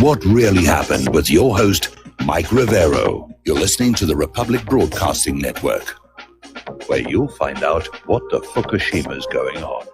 What really happened with your host, Mike Rivero. You're listening to the Republic Broadcasting Network, where you'll find out what the Fukushima's going on.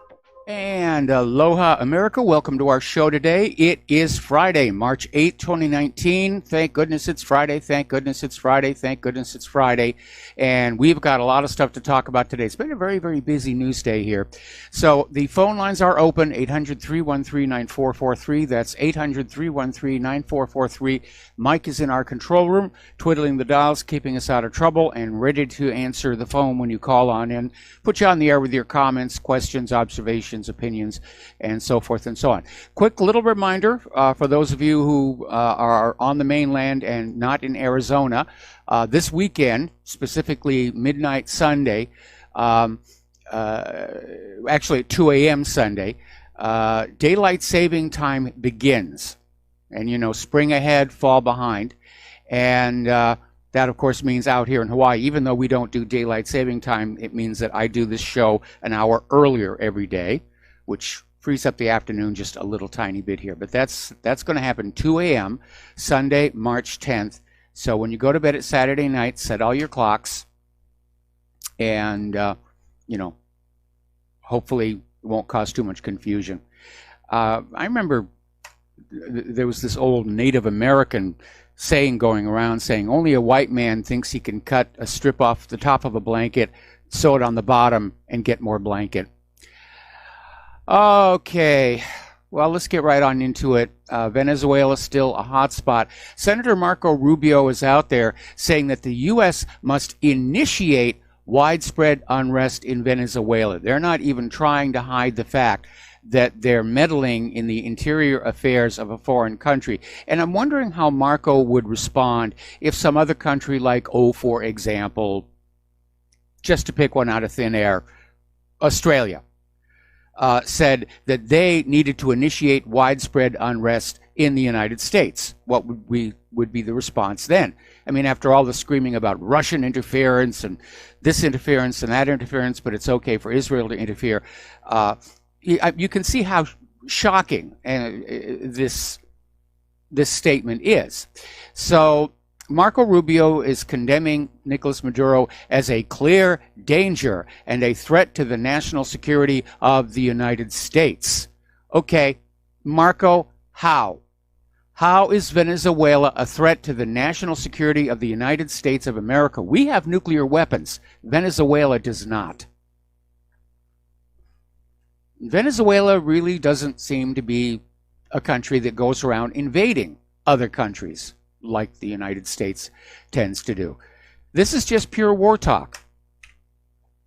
And aloha, America. Welcome to our show today. It is Friday, March 8th, 2019. Thank goodness it's Friday. Thank goodness it's Friday. Thank goodness it's Friday. And we've got a lot of stuff to talk about today. It's been a very, very busy news day here. So the phone lines are open, 800-313-9443. That's 800-313-9443. Mike is in our control room, twiddling the dials, keeping us out of trouble, and ready to answer the phone when you call on in. Put you on the air with your comments, questions, observations, opinions, and so forth and so on. Quick little reminder for those of you who are on the mainland and not in Arizona, this weekend, specifically midnight Sunday, actually at 2 a.m. Sunday, daylight saving time begins. And you know, spring ahead, fall behind. And that, of course, means out here in Hawaii, even though we don't do daylight saving time, it means that I do this show an hour earlier every day, which frees up the afternoon just a little tiny bit here. But that's going to happen 2 a.m. Sunday, March 10th. So when you go to bed at Saturday night, set all your clocks, and, you know, hopefully it won't cause too much confusion. I remember there was this old Native American saying going around saying only a white man thinks he can cut a strip off the top of a blanket, sew it on the bottom, and get more blanket. Okay, well, let's get right on into it. Venezuela still a hot spot. Senator Marco Rubio is out there saying that the U.S. must initiate widespread unrest in Venezuela. They're not even trying to hide the fact that they're meddling in the interior affairs of a foreign country. And I'm wondering how Marco would respond if some other country like, for example, just to pick one out of thin air, Australia, said that they needed to initiate widespread unrest in the United States. What would be the response then? I mean, after all the screaming about Russian interference and this interference and that interference, but it's okay for Israel to interfere, you can see how shocking this statement is. So Marco Rubio is condemning Nicolas Maduro as a clear danger and a threat to the national security of the United States. Okay, Marco, how? How is Venezuela a threat to the national security of the United States of America? We have nuclear weapons. Venezuela does not. Venezuela really doesn't seem to be a country that goes around invading other countries like the United States tends to do. This is just pure war talk.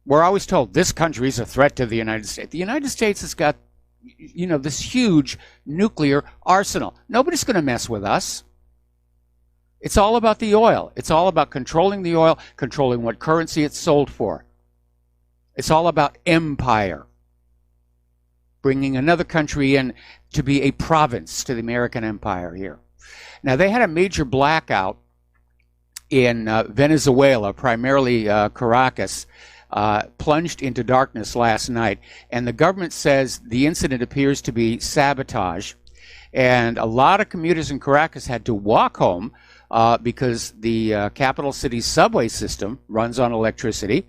We're always told this country is a threat to the United States. The United States has got, you know, this huge nuclear arsenal. Nobody's going to mess with us. It's all about the oil. It's all about controlling the oil, controlling what currency it's sold for. It's all about empire. Bringing another country in to be a province to the American empire here. Now, they had a major blackout in Venezuela, primarily Caracas, plunged into darkness last night. And the government says the incident appears to be sabotage. And a lot of commuters in Caracas had to walk home because the capital city's subway system runs on electricity.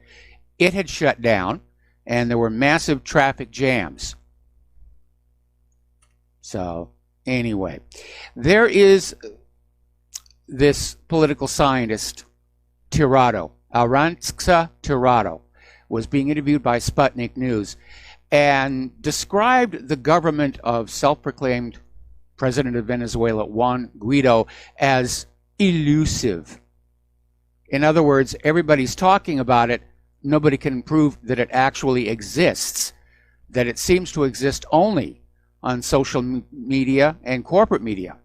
It had shut down, and there were massive traffic jams. So, anyway, there is this political scientist, Tirado, Aranxa Tirado, was being interviewed by Sputnik News and described the government of self-proclaimed president of Venezuela, Juan Guaido, as elusive. In other words, everybody's talking about it. Nobody can prove that it actually exists, that it seems to exist only on social media and corporate media.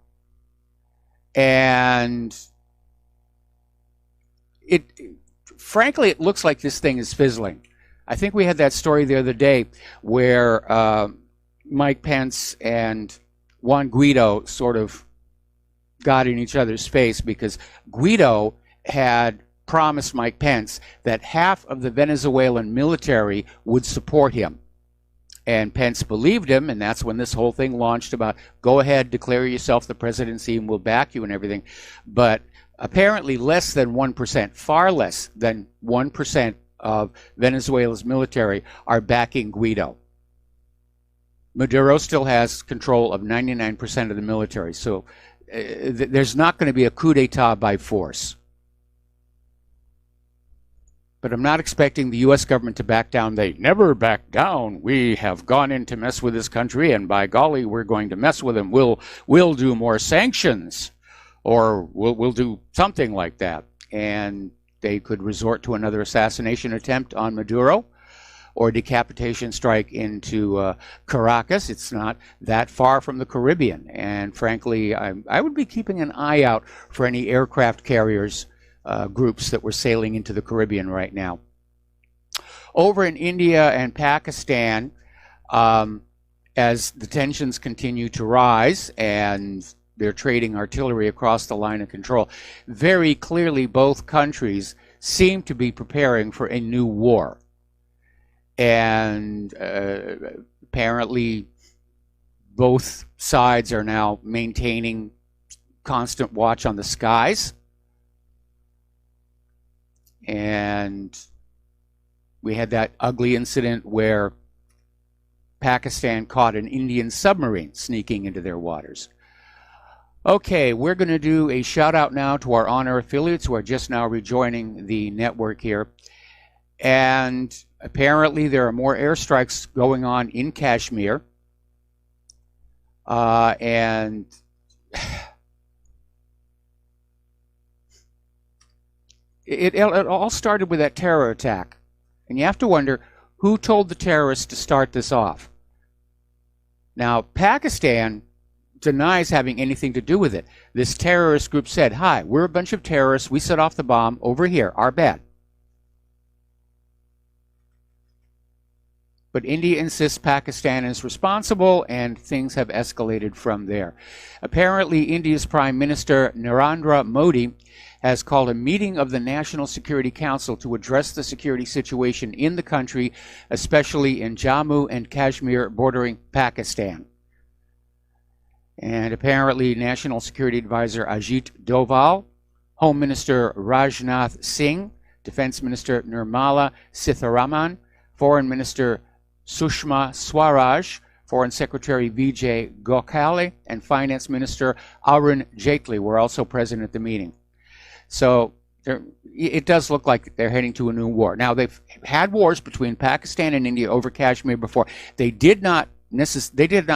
And frankly, it looks like this thing is fizzling. I think we had that story the other day where Mike Pence and Juan Guaido sort of got in each other's face because Guaido had promised Mike Pence that half of the Venezuelan military would support him. And Pence believed him, and that's when this whole thing launched about, go ahead, declare yourself the presidency, and we'll back you and everything. But apparently less than 1%, far less than 1% of Venezuela's military are backing Guaido. Maduro still has control of 99% of the military, so there's not going to be a coup d'etat by force. But I'm not expecting the U.S. government to back down. They never back down. We have gone in to mess with this country, and by golly, we're going to mess with them. We'll do more sanctions, or we'll do something like that. And they could resort to another assassination attempt on Maduro, or decapitation strike into Caracas. It's not that far from the Caribbean. And frankly, I would be keeping an eye out for any aircraft carriers groups that were sailing into the Caribbean right now. Over in India and Pakistan, as the tensions continue to rise and they're trading artillery across the line of control, very clearly both countries seem to be preparing for a new war. And apparently both sides are now maintaining constant watch on the skies. And we had that ugly incident where Pakistan caught an Indian submarine sneaking into their waters. Okay, we're going to do a shout out now to our on-air affiliates who are just now rejoining the network here. And apparently there are more airstrikes going on in Kashmir. And it all started with that terror attack. And you have to wonder, who told the terrorists to start this off? Now, Pakistan denies having anything to do with it. This terrorist group said, hi, we're a bunch of terrorists. We set off the bomb over here. Our bad. But India insists Pakistan is responsible, and things have escalated from there. Apparently, India's Prime Minister Narendra Modi has called a meeting of the National Security Council to address the security situation in the country, especially in Jammu and Kashmir bordering Pakistan. And apparently, National Security Advisor Ajit Doval, Home Minister Rajnath Singh, Defense Minister Nirmala Sitharaman, Foreign Minister Sushma Swaraj, Foreign Secretary Vijay Gokhale, and Finance Minister Arun Jaitley were also present at the meeting. So it does look like they're heading to a new war. Now, they've had wars between Pakistan and India over Kashmir before. They did not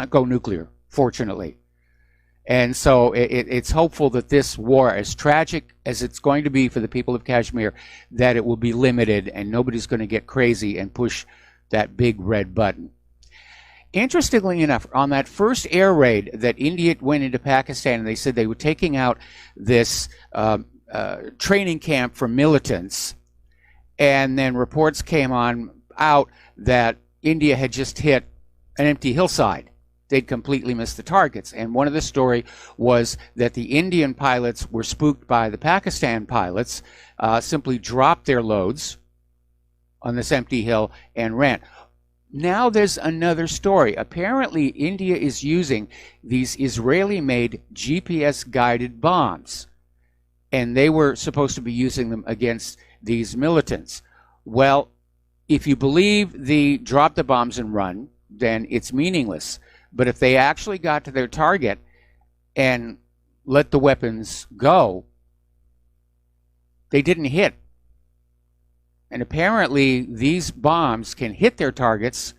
go nuclear, fortunately. And so it's hopeful that this war, as tragic as it's going to be for the people of Kashmir, that it will be limited and nobody's going to get crazy and push that big red button. Interestingly enough, on that first air raid that India went into Pakistan, and they said they were taking out this training camp for militants, and then reports came out that India had just hit an empty hillside. They'd completely missed the targets. And one of the story was that the Indian pilots were spooked by the Pakistan pilots, simply dropped their loads on this empty hill and ran. Now there's another story. Apparently, India is using these Israeli-made GPS-guided bombs, and they were supposed to be using them against these militants. Well, if you believe the drop the bombs and run, then it's meaningless. But if they actually got to their target and let the weapons go, they didn't hit. And apparently these bombs can hit their targets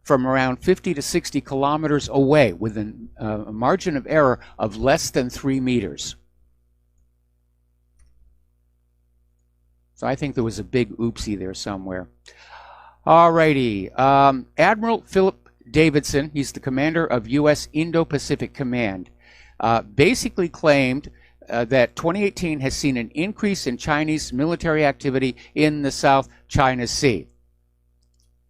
from around 50 to 60 kilometers away with a margin of error of less than 3 meters. So I think there was a big oopsie there somewhere. Alrighty. Admiral Philip Davidson, he's the commander of U.S. Indo-Pacific Command, basically claimed that 2018 has seen an increase in Chinese military activity in the South China Sea.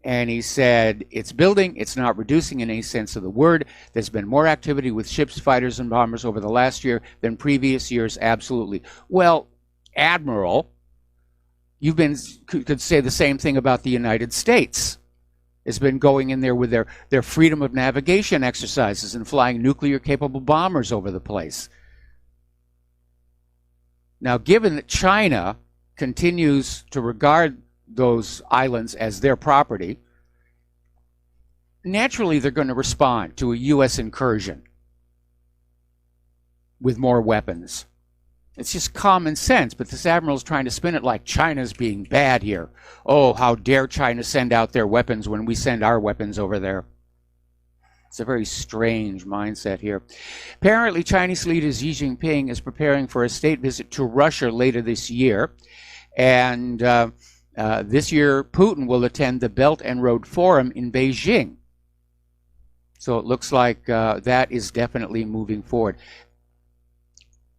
And he said, it's building, it's not reducing in any sense of the word. There's been more activity with ships, fighters, and bombers over the last year than previous years, absolutely. Well, Admiral, could say the same thing about the United States. has been going in there with their freedom of navigation exercises and flying nuclear-capable bombers over the place. Now, given that China continues to regard those islands as their property, naturally they're going to respond to a U.S. incursion with more weapons. It's just common sense, but this admiral is trying to spin it like China's being bad here. Oh, how dare China send out their weapons when we send our weapons over there. It's a very strange mindset here. Apparently, Chinese leader Xi Jinping is preparing for a state visit to Russia later this year. And this year, Putin will attend the Belt and Road Forum in Beijing. So it looks like that is definitely moving forward.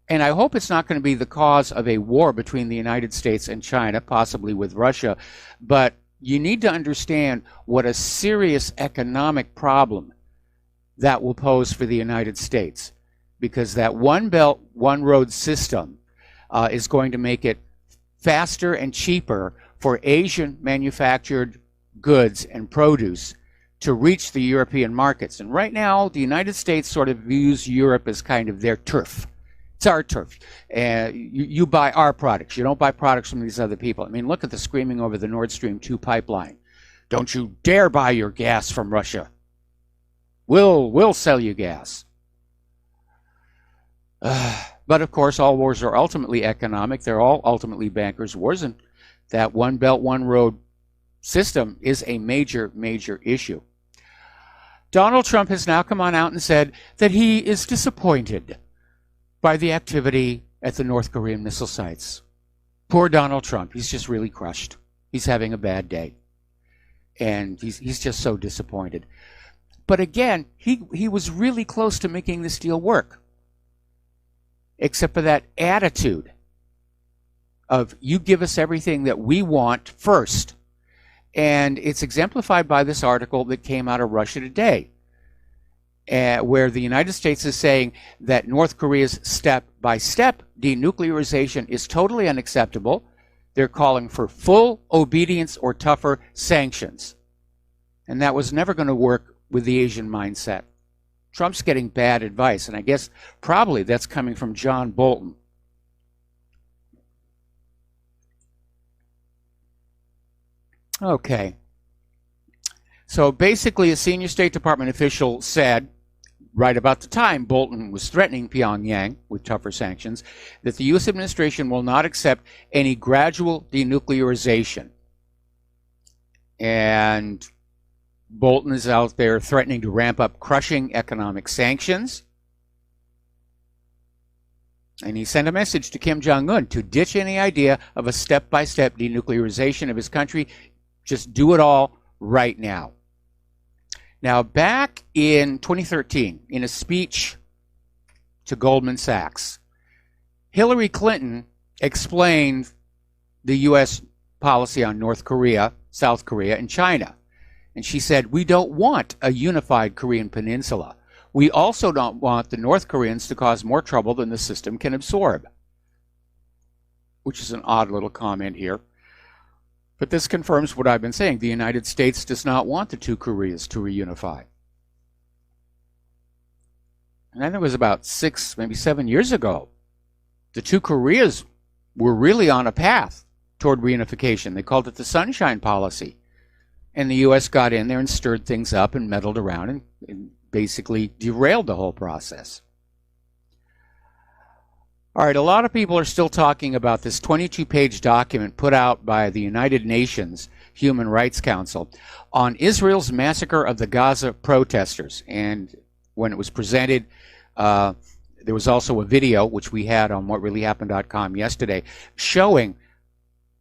And I hope it's not going to be the cause of a war between the United States and China, possibly with Russia. But you need to understand what a serious economic problem that will pose for the United States. Because that one belt, one road system is going to make it faster and cheaper for Asian manufactured goods and produce to reach the European markets. And right now, the United States sort of views Europe as kind of their turf. It's our turf. You buy our products. You don't buy products from these other people. I mean, look at the screaming over the Nord Stream 2 pipeline. Don't you dare buy your gas from Russia. We'll sell you gas. But of course, all wars are ultimately economic. They're all ultimately bankers' wars, and that one belt, one road system is a major, major issue. Donald Trump has now come on out and said that he is disappointed by the activity at the North Korean missile sites. Poor Donald Trump. He's just really crushed. He's having a bad day. And he's just so disappointed. But again, he was really close to making this deal work. Except for that attitude of, you give us everything that we want first. And it's exemplified by this article that came out of Russia Today, where the United States is saying that North Korea's step-by-step denuclearization is totally unacceptable. They're calling for full obedience or tougher sanctions. And that was never going to work with the Asian mindset. Trump's getting bad advice, and I guess probably that's coming from John Bolton. Okay. So basically, a senior State Department official said, right about the time Bolton was threatening Pyongyang with tougher sanctions, that the U.S. administration will not accept any gradual denuclearization. And Bolton is out there threatening to ramp up crushing economic sanctions. And he sent a message to Kim Jong-un to ditch any idea of a step-by-step denuclearization of his country. Just do it all right now. Now, back in 2013, in a speech to Goldman Sachs, Hillary Clinton explained the U.S. policy on North Korea, South Korea, and China. And she said, we don't want a unified Korean peninsula. We also don't want the North Koreans to cause more trouble than the system can absorb. Which is an odd little comment here. But this confirms what I've been saying. The United States does not want the two Koreas to reunify. And I think it was about 6, maybe 7 years ago, the two Koreas were really on a path toward reunification. They called it the Sunshine Policy. And the U.S. got in there and stirred things up and meddled around and basically derailed the whole process. All right, a lot of people are still talking about this 22-page document put out by the United Nations Human Rights Council on Israel's massacre of the Gaza protesters. And when it was presented, there was also a video, which we had on whatreallyhappened.com yesterday, showing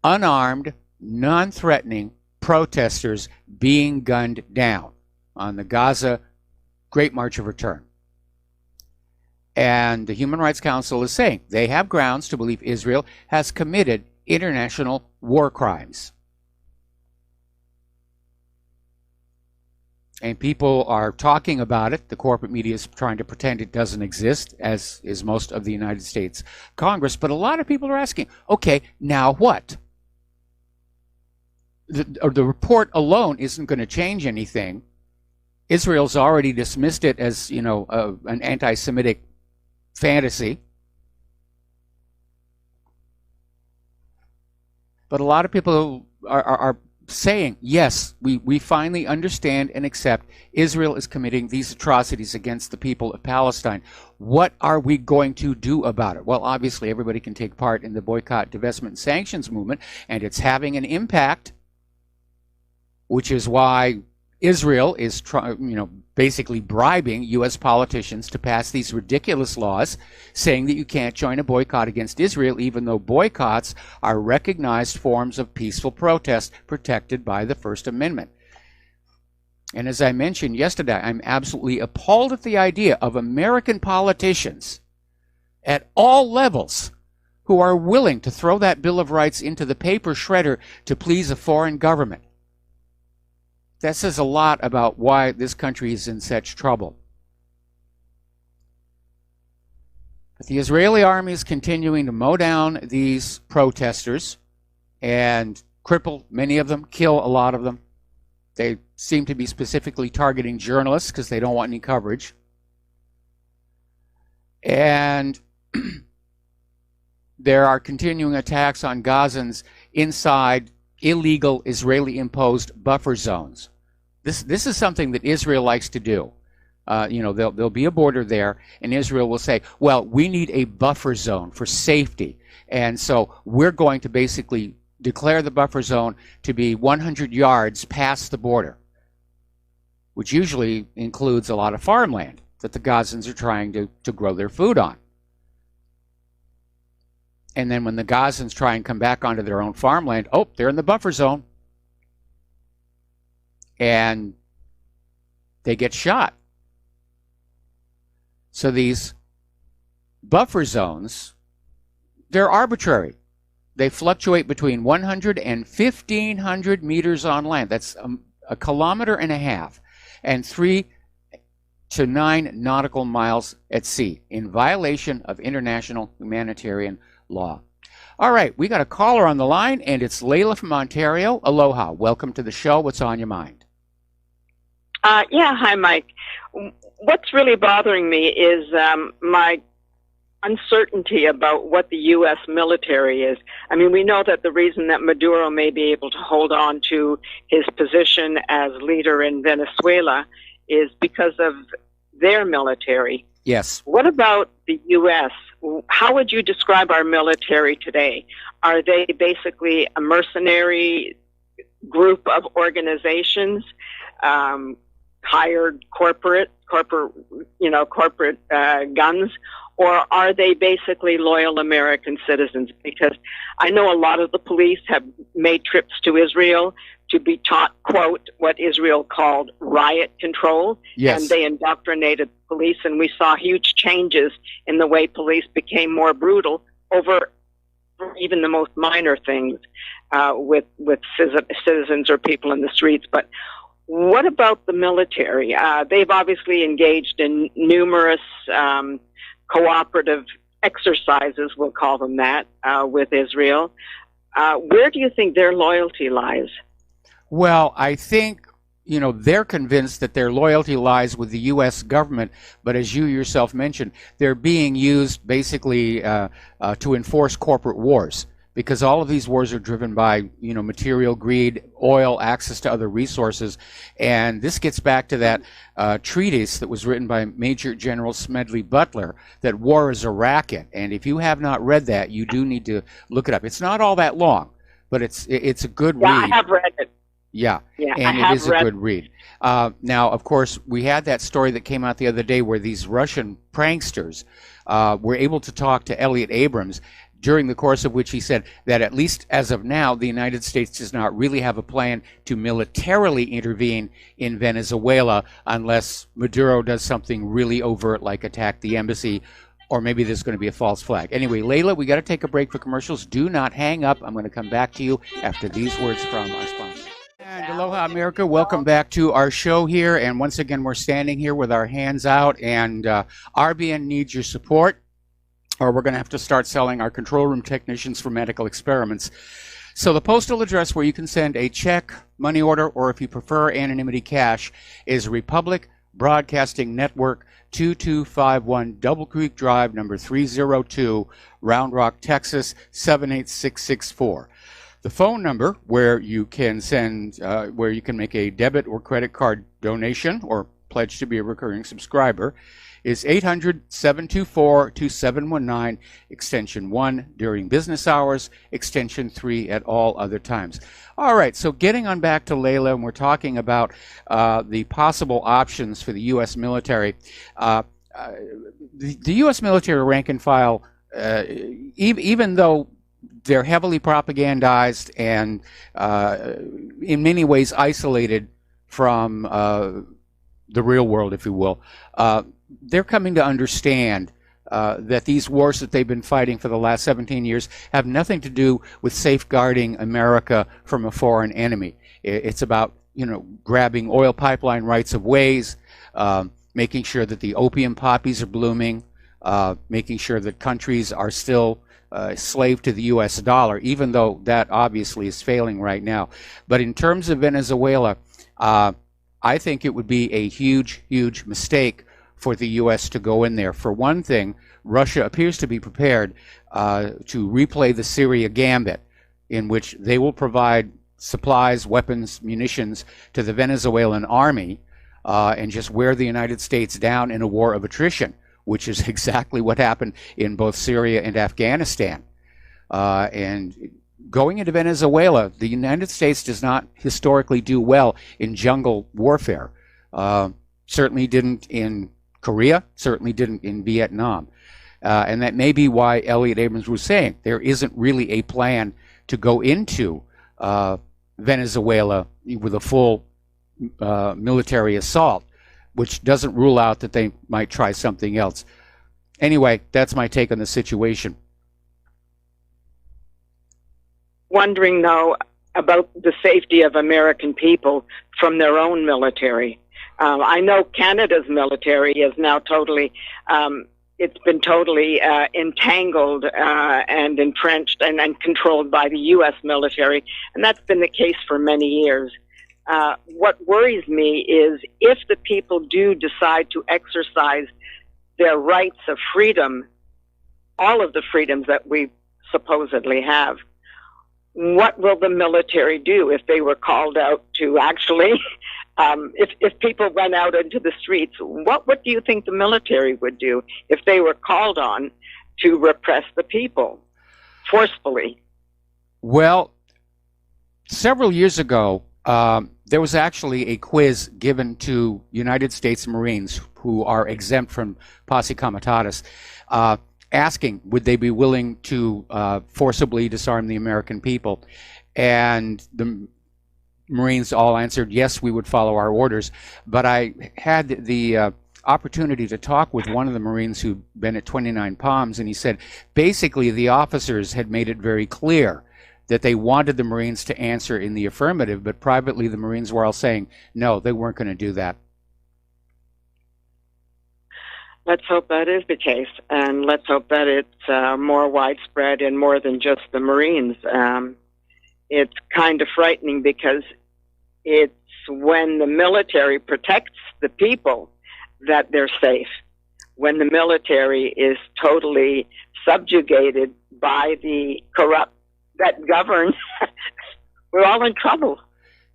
unarmed, non-threatening protesters being gunned down on the Gaza Great March of Return. And the Human Rights Council is saying they have grounds to believe Israel has committed international war crimes. And people are talking about it. The corporate media is trying to pretend it doesn't exist, as is most of the United States Congress. But a lot of people are asking, okay, now what? the report alone isn't going to change anything. Israel's already dismissed it as, an anti-Semitic fantasy. But a lot of people are saying, yes, we finally understand and accept Israel is committing these atrocities against the people of Palestine. What are we going to do about it? Well, obviously, everybody can take part in the boycott, divestment, and sanctions movement, and it's having an impact, which is why Israel is basically bribing U.S. politicians to pass these ridiculous laws saying that you can't join a boycott against Israel, even though boycotts are recognized forms of peaceful protest protected by the First Amendment. And as I mentioned yesterday, I'm absolutely appalled at the idea of American politicians at all levels who are willing to throw that Bill of Rights into the paper shredder to please a foreign government. That says a lot about why this country is in such trouble. But the Israeli army is continuing to mow down these protesters and cripple many of them, kill a lot of them. They seem to be specifically targeting journalists because they don't want any coverage. And there are continuing attacks on Gazans inside illegal Israeli-imposed buffer zones. This is something that Israel likes to do. There'll be a border there, and Israel will say, well, we need a buffer zone for safety. And so we're going to basically declare the buffer zone to be 100 yards past the border, which usually includes a lot of farmland that the Gazans are trying to grow their food on. And then when the Gazans try and come back onto their own farmland, they're in the buffer zone. And they get shot. So these buffer zones, they're arbitrary. They fluctuate between 100 and 1,500 meters on land. That's a kilometer and a half. And 3 to 9 nautical miles at sea, in violation of international humanitarian law. All right, we got a caller on the line, and it's Layla from Ontario. Aloha. Welcome to the show. What's on your mind? Hi, Mike. What's really bothering me is my uncertainty about what the U.S. military is. I mean, we know that the reason that Maduro may be able to hold on to his position as leader in Venezuela is because of their military. Yes. What about the U.S.? How would you describe our military today? Are they basically a mercenary group of organizations, hired corporate guns, or are they basically loyal American citizens? Because I know a lot of the police have made trips to Israel to be taught, quote, what Israel called riot control. Yes. And they indoctrinated police, and we saw huge changes in the way police became more brutal over even the most minor things with citizens or people in the streets. But what about the military? They've obviously engaged in numerous cooperative exercises, we'll call them that, with Israel. Where do you think their loyalty lies? Well, I think, they're convinced that their loyalty lies with the U.S. government, but as you yourself mentioned, they're being used basically to enforce corporate wars, because all of these wars are driven by, material greed, oil, access to other resources. And this gets back to that treatise that was written by Major General Smedley Butler, that war is a racket. And if you have not read that, you do need to look it up. It's not all that long, but it's a good read. I have read it. Yeah, and it is a good read. Now, of course, we had that story that came out the other day where these Russian pranksters were able to talk to Elliot Abrams, during the course of which he said that at least as of now, the United States does not really have a plan to militarily intervene in Venezuela unless Maduro does something really overt like attack the embassy, or maybe there's going to be a false flag. Anyway, Layla, we got to take a break for commercials. Do not hang up. I'm going to come back to you after these words from our sponsor. And aloha, America. Welcome back to our show here. And once again, we're standing here with our hands out, and RBN needs your support, or we're going to have to start selling our control room technicians for medical experiments. So the postal address where you can send a check, money order, or if you prefer anonymity cash is Republic Broadcasting Network, 2251 Double Creek Drive, number 302, Round Rock, Texas, 78664. The phone number where you can where you can make a debit or credit card donation or pledge to be a recurring subscriber is 800-724-2719, extension 1 during business hours, extension 3 at all other times. All right, so getting on back to Layla, and we're talking about the possible options for the U.S. military. The U.S. military rank and file, even though they're heavily propagandized and in many ways isolated from the real world, if you will, they're coming to understand that these wars that they've been fighting for the last 17 years have nothing to do with safeguarding America from a foreign enemy. It's about, grabbing oil pipeline rights of ways, making sure that the opium poppies are blooming, making sure that countries are still slave to the U.S. dollar, even though that obviously is failing right now. But in terms of Venezuela, I think it would be a huge, huge mistake for the U.S. to go in there. For one thing, Russia appears to be prepared to replay the Syria gambit, in which they will provide supplies, weapons, munitions to the Venezuelan army and just wear the United States down in a war of attrition, which is exactly what happened in both Syria and Afghanistan. And going into Venezuela, the United States does not historically do well in jungle warfare. Certainly didn't in Korea, certainly didn't in Vietnam. And that may be why Elliot Abrams was saying there isn't really a plan to go into Venezuela with a full military assault, which doesn't rule out that they might try something else. Anyway, that's my take on the situation. Wondering, though, about the safety of American people from their own military. I know Canada's military is now totally, it's been totally entangled and entrenched and controlled by the U.S. military, and that's been the case for many years. What worries me is if the people do decide to exercise their rights of freedom, all of the freedoms that we supposedly have, what will the military do if they were called out to actually, if people went out into the streets, what do you think the military would do if they were called on to repress the people forcefully? Well, several years ago, there was actually a quiz given to United States Marines who are exempt from posse comitatus, asking would they be willing to forcibly disarm the American people. And the Marines all answered, yes, we would follow our orders. But I had the opportunity to talk with one of the Marines who'd been at 29 Palms, and he said basically the officers had made it very clear that they wanted the Marines to answer in the affirmative, but privately the Marines were all saying, no, they weren't going to do that. Let's hope that is the case, and let's hope that it's more widespread and more than just the Marines. It's kind of frightening because it's when the military protects the people that they're safe. When the military is totally subjugated by the corrupt that govern, we're all in trouble.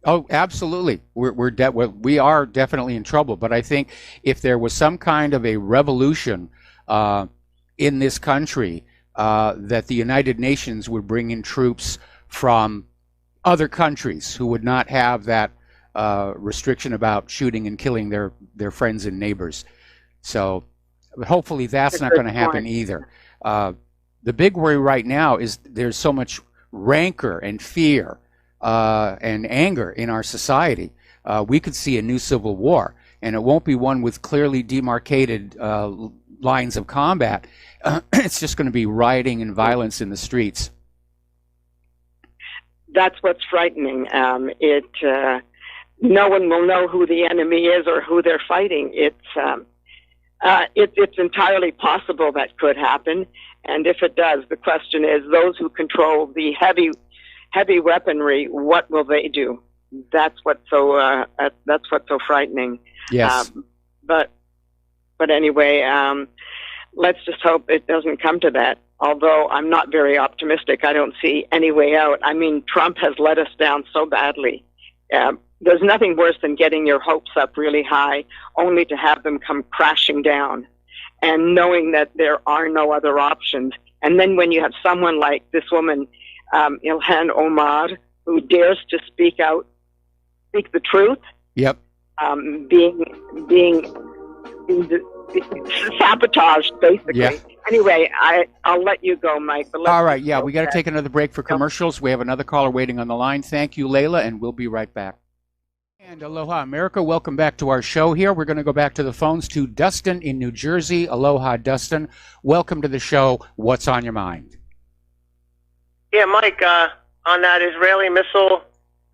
Oh, absolutely. We are definitely in trouble. But I think if there was some kind of a revolution in this country, that the United Nations would bring in troops from other countries who would not have that restriction about shooting and killing their friends and neighbors. So hopefully that's not going to happen either. The big worry right now is there's so much rancor and fear and anger in our society. We could see a new civil war, and it won't be one with clearly demarcated lines of combat. It's just going to be rioting and violence in the streets. That's what's frightening. No one will know who the enemy is or who they're fighting. It's entirely possible that could happen. And if it does, the question is those who control the heavy weaponry, what will they do? That's what's so frightening. Yes. But anyway, let's just hope it doesn't come to that. Although I'm not very optimistic, I don't see any way out. I mean, Trump has let us down so badly. There's nothing worse than getting your hopes up really high, only to have them come crashing down, and knowing that there are no other options. And then when you have someone like this woman, Ilhan Omar, who dares to speak the truth, Yep. being sabotaged, basically. Yeah. Anyway, I'll let you go, Mike. But All right. Yeah, we got to take another break for commercials. We have another caller waiting on the line. Thank you, Layla, and we'll be right back. And aloha, America. Welcome back to our show here. We're going to go back to the phones to Dustin in New Jersey. Aloha, Dustin. Welcome to the show. What's on your mind? Yeah, Mike, on that Israeli missile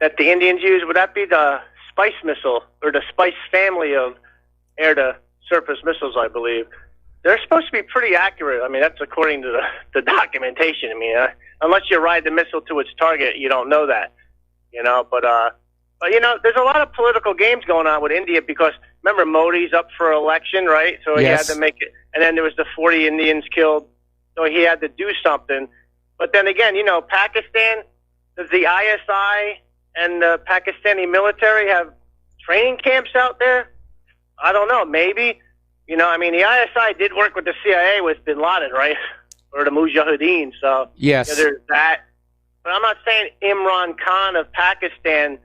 that the Indians use, would that be the Spice missile or the Spice family of air-to-surface missiles, I believe? They're supposed to be pretty accurate. I mean, that's according to the documentation. I mean, unless you ride the missile to its target, you don't know that, But there's a lot of political games going on with India because, remember, Modi's up for election, right? So he had to make it. And then there was the 40 Indians killed, so he had to do something. But then again, Pakistan, does the ISI and the Pakistani military have training camps out there? I don't know. Maybe. The ISI did work with the CIA with bin Laden, right? Or the Mujahideen. So yes, there's that. But I'm not saying Imran Khan of Pakistan,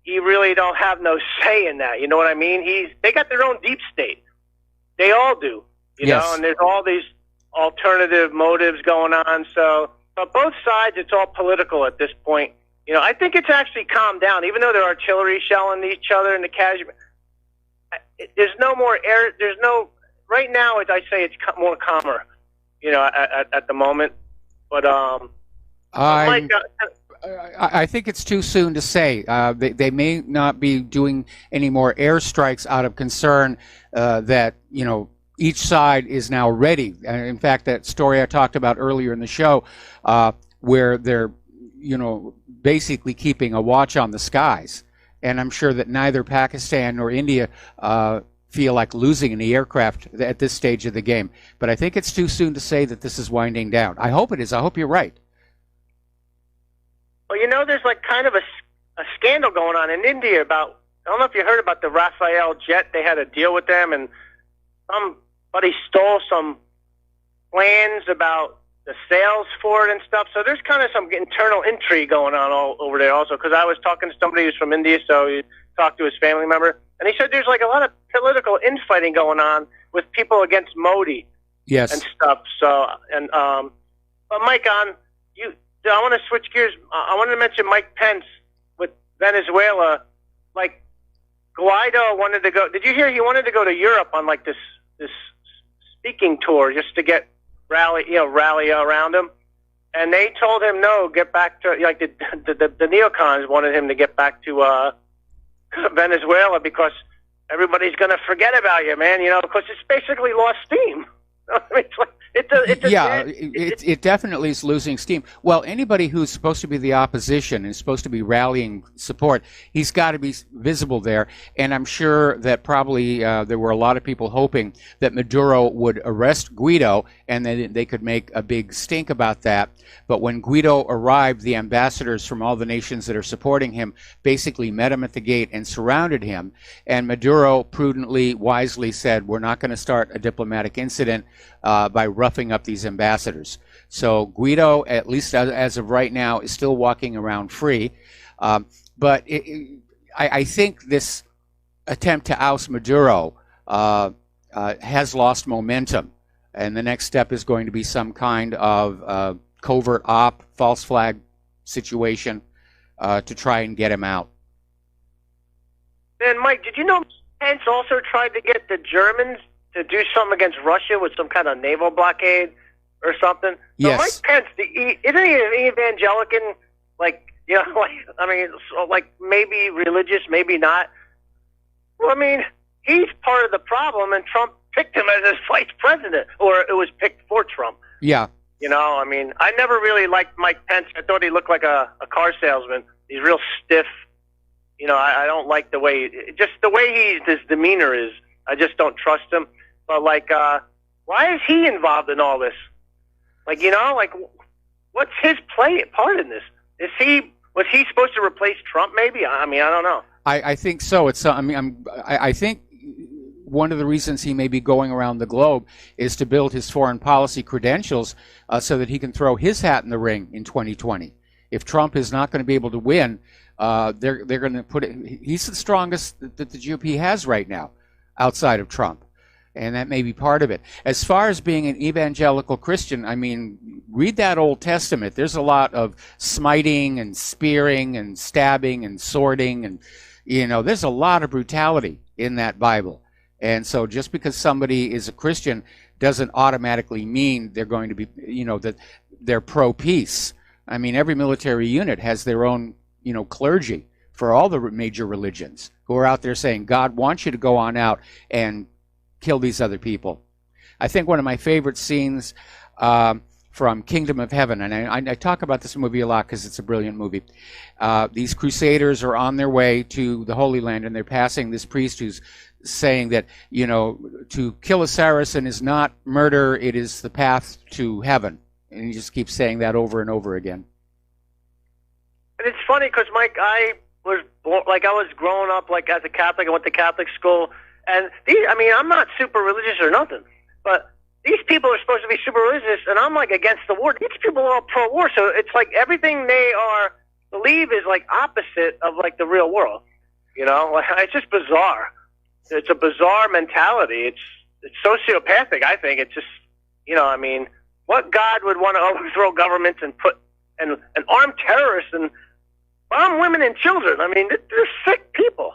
he really don't have no say in that. You know what I mean? They got their own deep state. They all do. You know, and there's all these alternative motives going on. So, but both sides, it's all political at this point. I think it's actually calmed down, even though they're artillery shelling each other in the Kashmir. There's no more air. There's no right now. As I say, it's more calmer. At the moment. But I think it's too soon to say. They may not be doing any more airstrikes out of concern that each side is now ready. In fact, that story I talked about earlier in the show, where they're basically keeping a watch on the skies. And I'm sure that neither Pakistan nor India feel like losing any aircraft at this stage of the game. But I think it's too soon to say that this is winding down. I hope it is. I hope you're right. Well, there's like kind of a scandal going on in India about, I don't know if you heard about the Rafael jet. They had a deal with them, and somebody stole some plans about the sales for it and stuff. So there's kind of some internal intrigue going on all over there also, because I was talking to somebody who's from India, so he talked to his family member, and he said there's like a lot of political infighting going on with people against Modi. Yes. And stuff. So, but Mike, I want to switch gears. I wanted to mention Mike Pence with Venezuela. Like, Guaido wanted to go. Did you hear he wanted to go to Europe on like this speaking tour just to get rally around him? And they told him no, get back to the neocons wanted him to get back to Venezuela because everybody's going to forget about you, man. Because it's basically lost steam. It definitely is losing steam. Well, anybody who's supposed to be the opposition and is supposed to be rallying support, he's got to be visible there. And I'm sure that probably there were a lot of people hoping that Maduro would arrest Guaido and then they could make a big stink about that. But when Guaido arrived, the ambassadors from all the nations that are supporting him basically met him at the gate and surrounded him. And Maduro prudently, wisely said, we're not going to start a diplomatic incident by roughing up these ambassadors. So Guaido, at least as of right now, is still walking around free. But I think this attempt to oust Maduro has lost momentum. And the next step is going to be some kind of covert false flag situation to try and get him out. And Mike, did you know Pence also tried to get the Germans to do something against Russia with some kind of naval blockade or something? Yes. So Mike Pence, isn't he an evangelical? Maybe religious, maybe not. Well, I mean, he's part of the problem, and Trump picked him as his vice president, or it was picked for Trump. Yeah. You know, I mean, I never really liked Mike Pence. I thought he looked like a car salesman. He's real stiff. You know, I don't like the way, just the way his demeanor is. I just don't trust him. But, like, why is he involved in all this? Like, you know, like, what's his part in this? Was he supposed to replace Trump, maybe? I mean, I don't know. I think so. I think one of the reasons he may be going around the globe is to build his foreign policy credentials so that he can throw his hat in the ring in 2020. If Trump is not going to be able to win, they're going to put it. He's the strongest that the GOP has right now, outside of Trump, and that may be part of it. As far as being an evangelical Christian, I mean, read that Old Testament. There's a lot of smiting and spearing and stabbing and swording, and there's a lot of brutality in that Bible. And so just because somebody is a Christian doesn't automatically mean they're going to be, that they're pro-peace. I mean, every military unit has their own, clergy for all the major religions who are out there saying, God wants you to go on out and kill these other people. I think one of my favorite scenes from Kingdom of Heaven, and I talk about this movie a lot because it's a brilliant movie. These crusaders are on their way to the Holy Land, and they're passing this priest who's saying that, to kill a Saracen is not murder, it is the path to heaven. And he just keeps saying that over and over again. And it's funny because, Mike, I was growing up as a Catholic. I went to Catholic school, and I'm not super religious or nothing, but these people are supposed to be super religious, and I'm against the war. These people are all pro-war, so it's like everything they believe is opposite of the real world. It's just bizarre. It's a bizarre mentality. It's sociopathic, I think. It's just, what God would want to overthrow governments and put and arm terrorists and bomb women and children? I mean, they're sick people.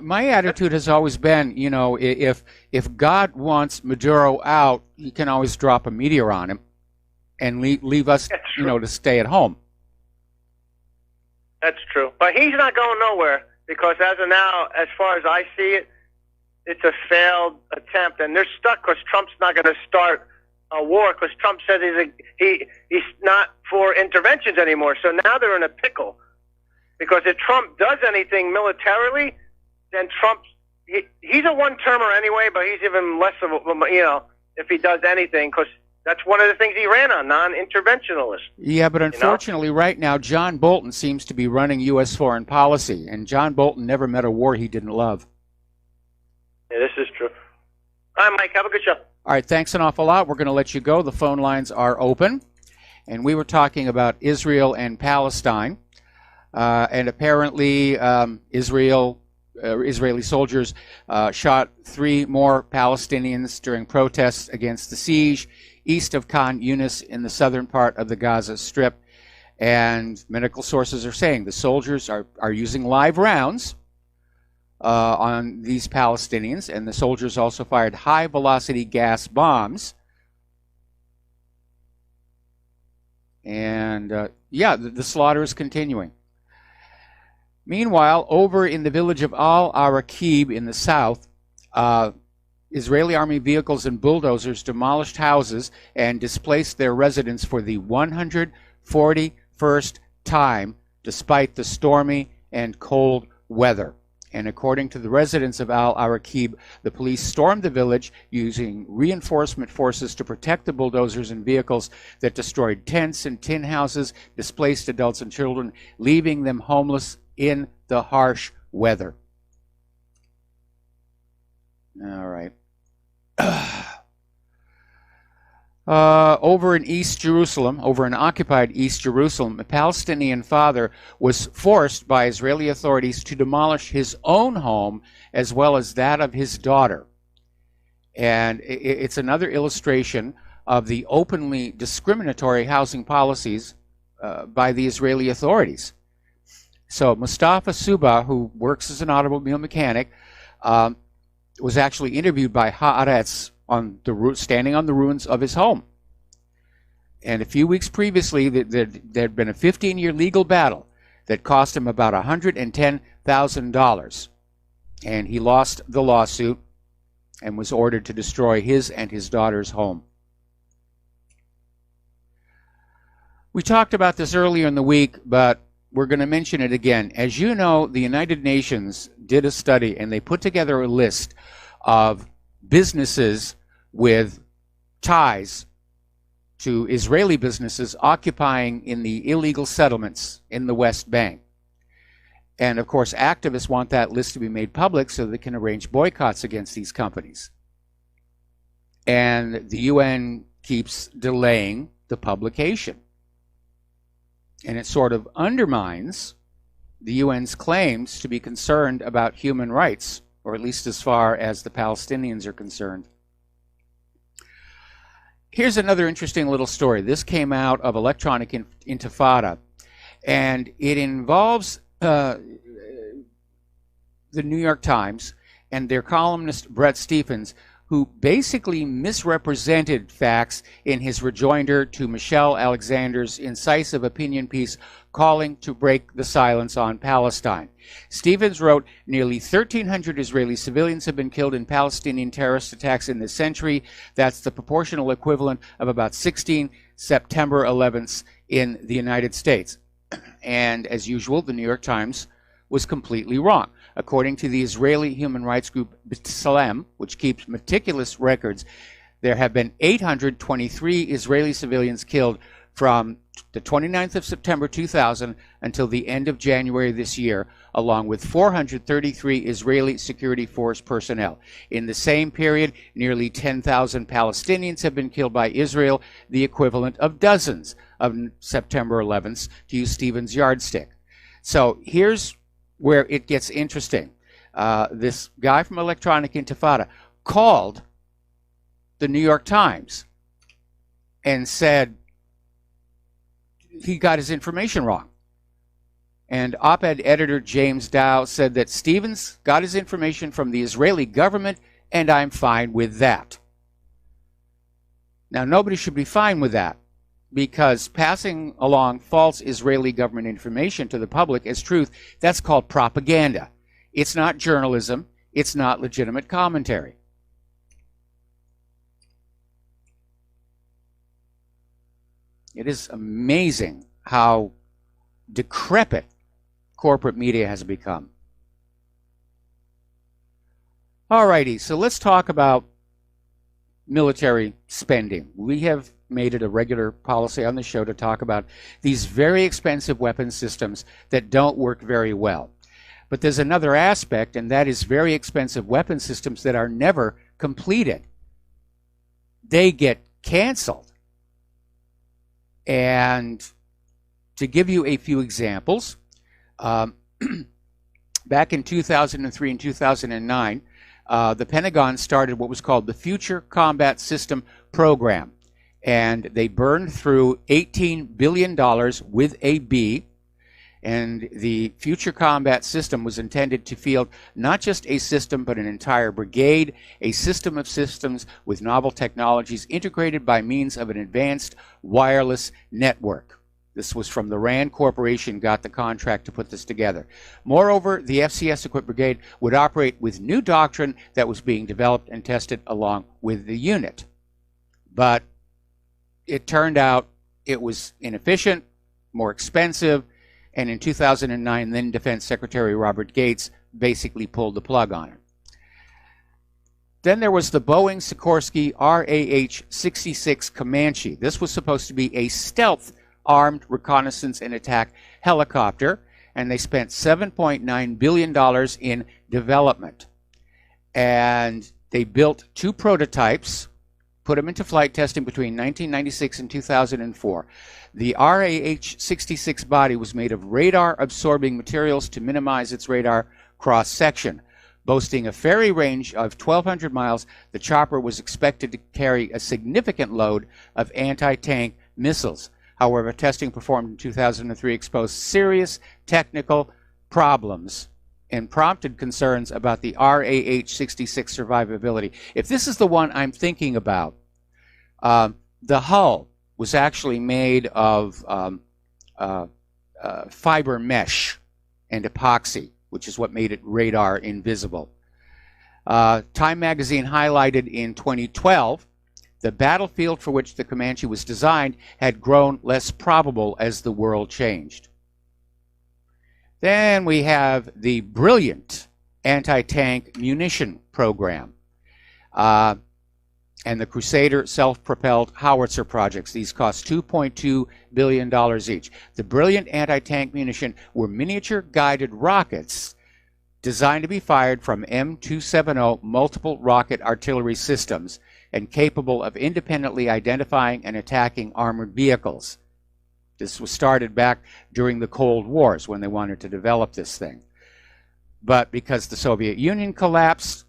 My attitude has always been, if God wants Maduro out, he can always drop a meteor on him and leave us, to stay at home. That's true. But he's not going nowhere because as of now, as far as I see it, it's a failed attempt, and they're stuck because Trump's not going to start a war because Trump said he's not for interventions anymore. So now they're in a pickle because if Trump does anything militarily, then he's a one-termer anyway, but he's even less of a, if he does anything, because that's one of the things he ran on, non-interventionalist. Yeah, but unfortunately right now, John Bolton seems to be running U.S. foreign policy, and John Bolton never met a war he didn't love. Yeah, this is true. All right, Mike, have a good show. All right, thanks an awful lot. We're going to let you go. The phone lines are open. And we were talking about Israel and Palestine. And apparently Israeli soldiers shot 3 more Palestinians during protests against the siege east of Khan Yunis in the southern part of the Gaza Strip. And medical sources are saying the soldiers are using live rounds on these Palestinians, and the soldiers also fired high-velocity gas bombs. And, the slaughter is continuing. Meanwhile, over in the village of Al-Araqib in the south, Israeli army vehicles and bulldozers demolished houses and displaced their residents for the 141st time, despite the stormy and cold weather. And according to the residents of Al-Araqib, the police stormed the village using reinforcement forces to protect the bulldozers and vehicles that destroyed tents and tin houses, displaced adults and children, leaving them homeless in the harsh weather. All right. Over in East Jerusalem, over in occupied East Jerusalem, a Palestinian father was forced by Israeli authorities to demolish his own home as well as that of his daughter. And it's another illustration of the openly discriminatory housing policies by the Israeli authorities. So Mustafa Suba, who works as an automobile mechanic, was actually interviewed by Haaretz standing on the ruins of his home. And a few weeks previously, there'd been a 15-year legal battle that cost him about $110,000. And he lost the lawsuit and was ordered to destroy his and his daughter's home. We talked about this earlier in the week, but we're going to mention it again. As you know, the United Nations did a study, and they put together a list of businesses with ties to Israeli businesses occupying in the illegal settlements in the West Bank. And of course, activists want that list to be made public so they can arrange boycotts against these companies. And the UN keeps delaying the publication. And it sort of undermines the UN's claims to be concerned about human rights, or at least as far as the Palestinians are concerned. Here's another interesting little story. This came out of Electronic Intifada, and it involves the New York Times and their columnist Bret Stephens, who basically misrepresented facts in his rejoinder to Michelle Alexander's incisive opinion piece calling to break the silence on Palestine. Stephens wrote, nearly 1,300 Israeli civilians have been killed in Palestinian terrorist attacks in this century. That's the proportional equivalent of about 16 September 11ths in the United States. And as usual, the New York Times was completely wrong. According to the Israeli human rights group B'Tselem, which keeps meticulous records, there have been 823 Israeli civilians killed from the 29th of September 2000 until the end of January this year, along with 433 Israeli security force personnel. In the same period, nearly 10,000 Palestinians have been killed by Israel, the equivalent of dozens of September 11th, to use Stevens' yardstick. So here's where it gets interesting. This guy from Electronic Intifada called the New York Times and said he got his information wrong. And op-ed editor James Dow said that Stevens got his information from the Israeli government, and I'm fine with that. Now, nobody should be fine with that, because passing along false Israeli government information to the public as truth, that's called propaganda. It's not journalism. It's not legitimate commentary. It is amazing how decrepit corporate media has become. Alrighty, so let's talk about military spending. We have made it a regular policy on the show to talk about these very expensive weapon systems that don't work very well. But there's another aspect, and that is very expensive weapon systems that are never completed. They get canceled. And to give you a few examples, back in 2003 and 2009, the Pentagon started what was called the Future Combat System Program. And they burned through $18 billion with a B. And the Future Combat System was intended to field not just a system, but an entire brigade, a system of systems with novel technologies integrated by means of an advanced wireless network. This was from the RAND Corporation, got the contract to put this together. Moreover, the FCS-equipped brigade would operate with new doctrine that was being developed and tested along with the unit. But it turned out it was inefficient, more expensive, and in 2009, then Defense Secretary Robert Gates basically pulled the plug on it. Then there was the Boeing Sikorsky RAH-66 Comanche. This was supposed to be a stealth armed reconnaissance and attack helicopter, and they spent $7.9 billion in development. And they built 2 prototypes, put them into flight testing between 1996 and 2004. The RAH-66 body was made of radar-absorbing materials to minimize its radar cross-section. Boasting a ferry range of 1,200 miles, the chopper was expected to carry a significant load of anti-tank missiles. However, testing performed in 2003 exposed serious technical problems and prompted concerns about the RAH-66 survivability. If this is the one I'm thinking about, the hull was actually made of fiber mesh and epoxy, which is what made it radar invisible. Time magazine highlighted in 2012 The battlefield for which the Comanche was designed had grown less probable as the world changed. Then we have the brilliant anti-tank munition program and the Crusader self-propelled howitzer projects. These cost $2.2 billion each. The brilliant anti-tank munition were miniature guided rockets designed to be fired from M270 multiple rocket artillery systems and capable of independently identifying and attacking armored vehicles. This was started back during the Cold Wars when they wanted to develop this thing. But because the Soviet Union collapsed,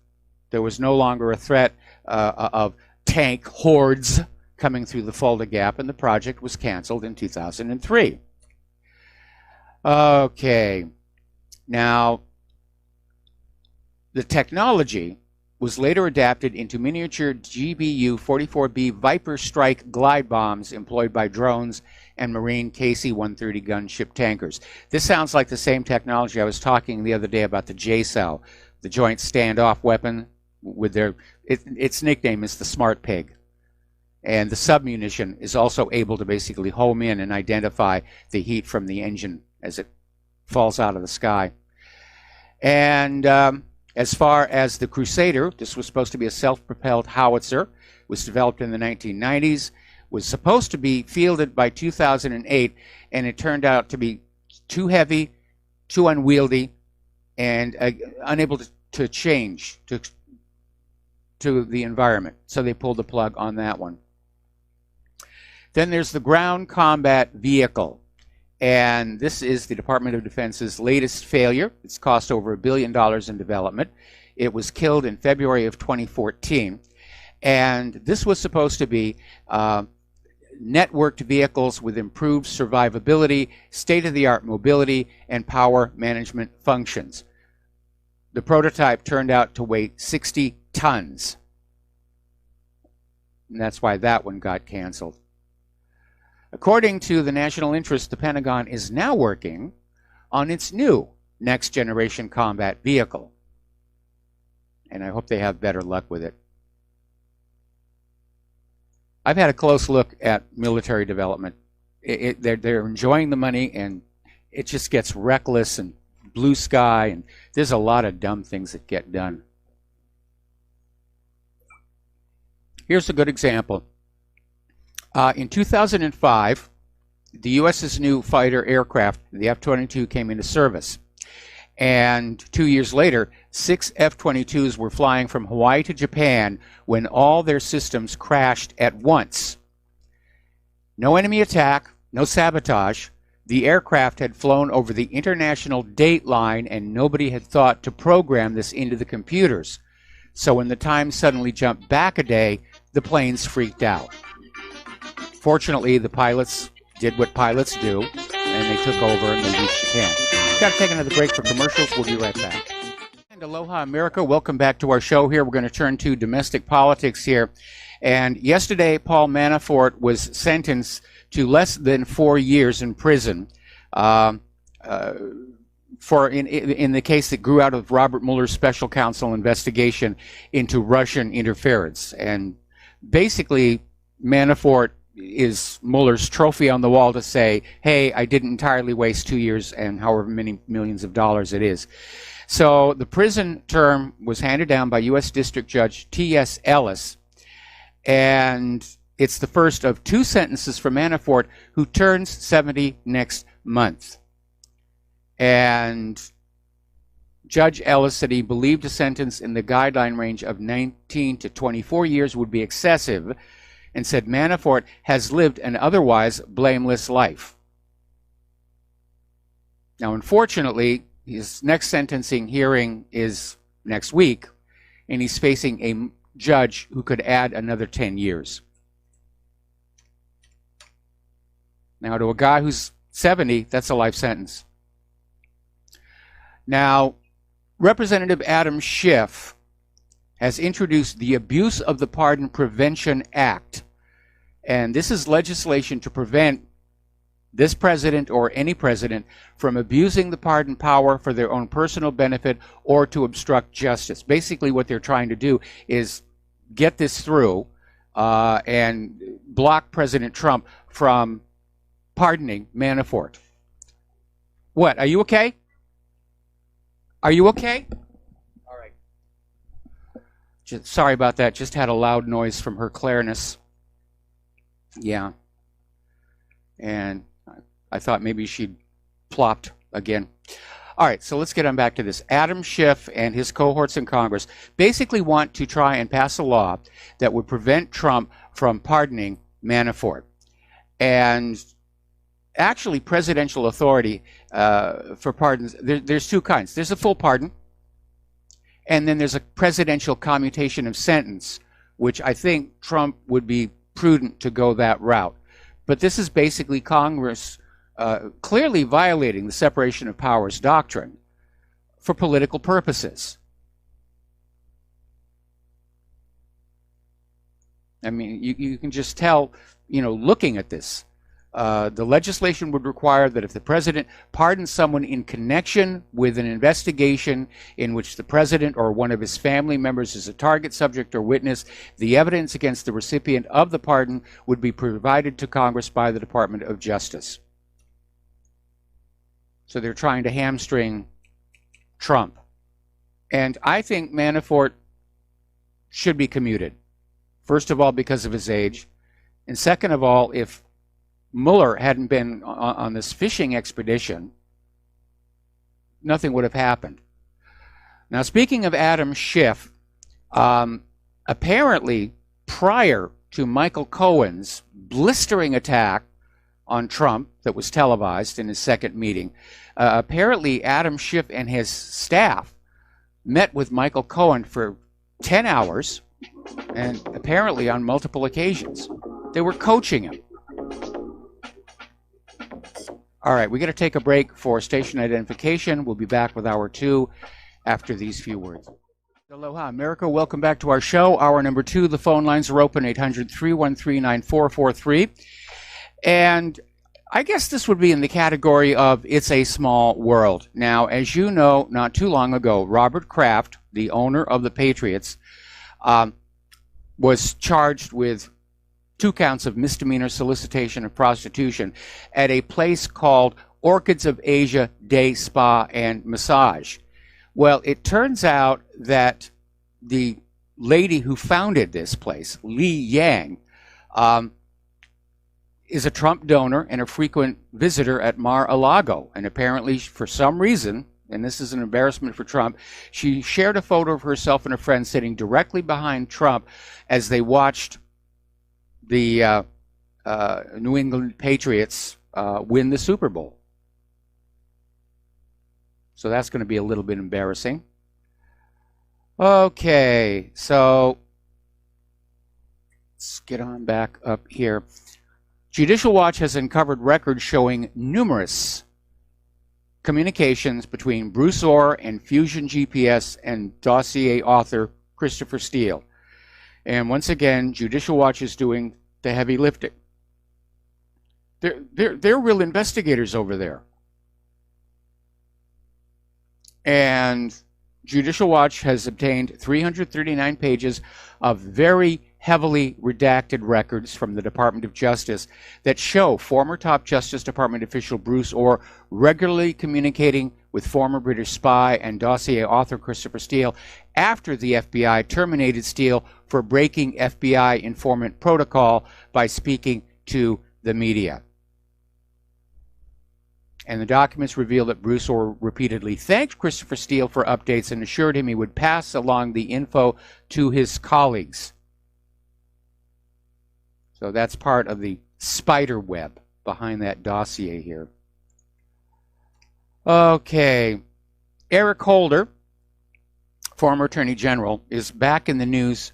there was no longer a threat of tank hordes coming through the Fulda Gap, and the project was canceled in 2003. Okay, now the technology was later adapted into miniature GBU-44B Viper Strike glide bombs employed by drones and Marine KC-130 gunship tankers. This sounds like the same technology I was talking the other day about the JSOW, the Joint Standoff Weapon, with its nickname is the Smart Pig. And the submunition is also able to basically home in and identify the heat from the engine as it falls out of the sky. And as far as the Crusader, this was supposed to be a self-propelled howitzer, was developed in the 1990s, was supposed to be fielded by 2008, and it turned out to be too heavy, too unwieldy, and unable to change to the environment. So they pulled the plug on that one. Then there's the ground combat vehicle. And this is the Department of Defense's latest failure. It's cost over $1 billion in development. It was killed in February of 2014. And this was supposed to be networked vehicles with improved survivability, state-of-the-art mobility, and power management functions. The prototype turned out to weigh 60 tons. And that's why that one got canceled. According to the National Interest, the Pentagon is now working on its new next-generation combat vehicle. And I hope they have better luck with it. I've had a close look at military development. They're enjoying the money, and it just gets reckless and blue sky, and there's a lot of dumb things that get done. Here's a good example. In 2005, the U.S.'s new fighter aircraft, the F-22, came into service. And 2 years later, 6 F-22s were flying from Hawaii to Japan when all their systems crashed at once. No enemy attack, no sabotage. The aircraft had flown over the international date line, and nobody had thought to program this into the computers. So when the time suddenly jumped back a day, the planes freaked out. Fortunately, the pilots did what pilots do, and they took over and they reached Japan. Got to take another break for commercials. We'll be right back. And aloha, America. Welcome back to our show here. We're going to turn to domestic politics here. And yesterday, Paul Manafort was sentenced to less than 4 years in prison in the case that grew out of Robert Mueller's special counsel investigation into Russian interference. And basically, Manafort is Mueller's trophy on the wall to say, hey, I didn't entirely waste 2 years and however many millions of dollars it is. So the prison term was handed down by U.S. District Judge T.S. Ellis, and it's the first of 2 sentences for Manafort, who turns 70 next month. And Judge Ellis said he believed a sentence in the guideline range of 19 to 24 years would be excessive, and said Manafort has lived an otherwise blameless life. Now, unfortunately, his next sentencing hearing is next week, and he's facing a judge who could add another 10 years. Now, to a guy who's 70, that's a life sentence. Now, Representative Adam Schiff has introduced the Abuse of the Pardon Prevention Act. And this is legislation to prevent this president or any president from abusing the pardon power for their own personal benefit or to obstruct justice. Basically, what they're trying to do is get this through and block President Trump from pardoning Manafort. What? Are you okay? Are you okay? All right. Sorry about that. Just had a loud noise from her clarinus. Yeah. And I thought maybe she'd plopped again. All right, so let's get on back to this. Adam Schiff and his cohorts in Congress basically want to try and pass a law that would prevent Trump from pardoning Manafort. And actually, presidential authority for pardons, there's two kinds. There's a full pardon, and then there's a presidential commutation of sentence, which I think Trump would be prudent to go that route. But this is basically Congress clearly violating the separation of powers doctrine for political purposes. I mean, you can just tell, looking at this. The legislation would require that if the president pardons someone in connection with an investigation in which the president or one of his family members is a target, subject, or witness, the evidence against the recipient of the pardon would be provided to Congress by the Department of Justice. So they're trying to hamstring Trump. And I think Manafort should be commuted. First of all, because of his age. And second of all, if Mueller hadn't been on this fishing expedition, nothing would have happened. Now, speaking of Adam Schiff, apparently prior to Michael Cohen's blistering attack on Trump that was televised in his second meeting, apparently Adam Schiff and his staff met with Michael Cohen for 10 hours, and apparently on multiple occasions. They were coaching him. All right, we got to take a break for station identification. We'll be back with hour 2 after these few words. Aloha, America. Welcome back to our show. Hour number 2. The phone lines are open, 800-313-9443. And I guess this would be in the category of it's a small world. Now, as you know, not too long ago, Robert Kraft, the owner of the Patriots, was charged with 2 counts of misdemeanor solicitation of prostitution at a place called Orchids of Asia Day Spa and Massage. Well, it turns out that the lady who founded this place, Li Yang, is a Trump donor and a frequent visitor at Mar-a-Lago. And apparently, for some reason, and this is an embarrassment for Trump, she shared a photo of herself and a friend sitting directly behind Trump as they watched the New England Patriots win the Super Bowl. So that's going to be a little bit embarrassing. Okay, so let's get on back up here. Judicial Watch has uncovered records showing numerous communications between Bruce Orr and Fusion GPS and dossier author Christopher Steele. And once again, Judicial Watch is doing the heavy lifting. They're real investigators over there. And Judicial Watch has obtained 339 pages of very heavily redacted records from the Department of Justice that show former top Justice Department official Bruce Orr regularly communicating with former British spy and dossier author Christopher Steele after the FBI terminated Steele for breaking FBI informant protocol by speaking to the media. And the documents reveal that Bruce Orr repeatedly thanked Christopher Steele for updates and assured him he would pass along the info to his colleagues. So that's part of the spider web behind that dossier here. Okay. Eric Holder, former Attorney General, is back in the news,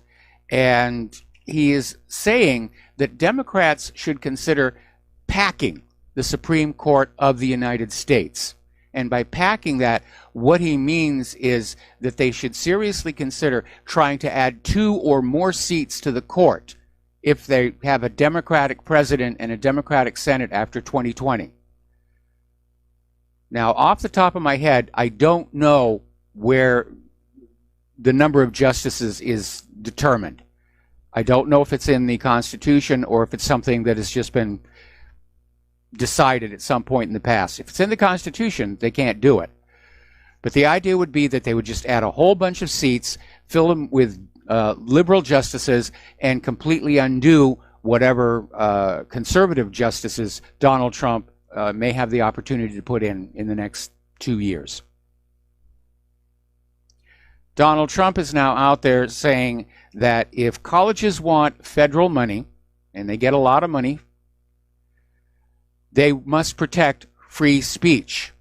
and he is saying that Democrats should consider packing the Supreme Court of the United States. And by packing that, what he means is that they should seriously consider trying to add 2 or more seats to the court if they have a Democratic president and a Democratic Senate after 2020. Now, off the top of my head, I don't know where the number of justices is determined. I don't know if it's in the Constitution or if it's something that has just been decided at some point in the past. If it's in the Constitution, they can't do it. But the idea would be that they would just add a whole bunch of seats, fill them with liberal justices, and completely undo whatever conservative justices Donald Trump may have the opportunity to put in the next 2 years. Donald Trump is now out there saying that if colleges want federal money, and they get a lot of money, they must protect free speech.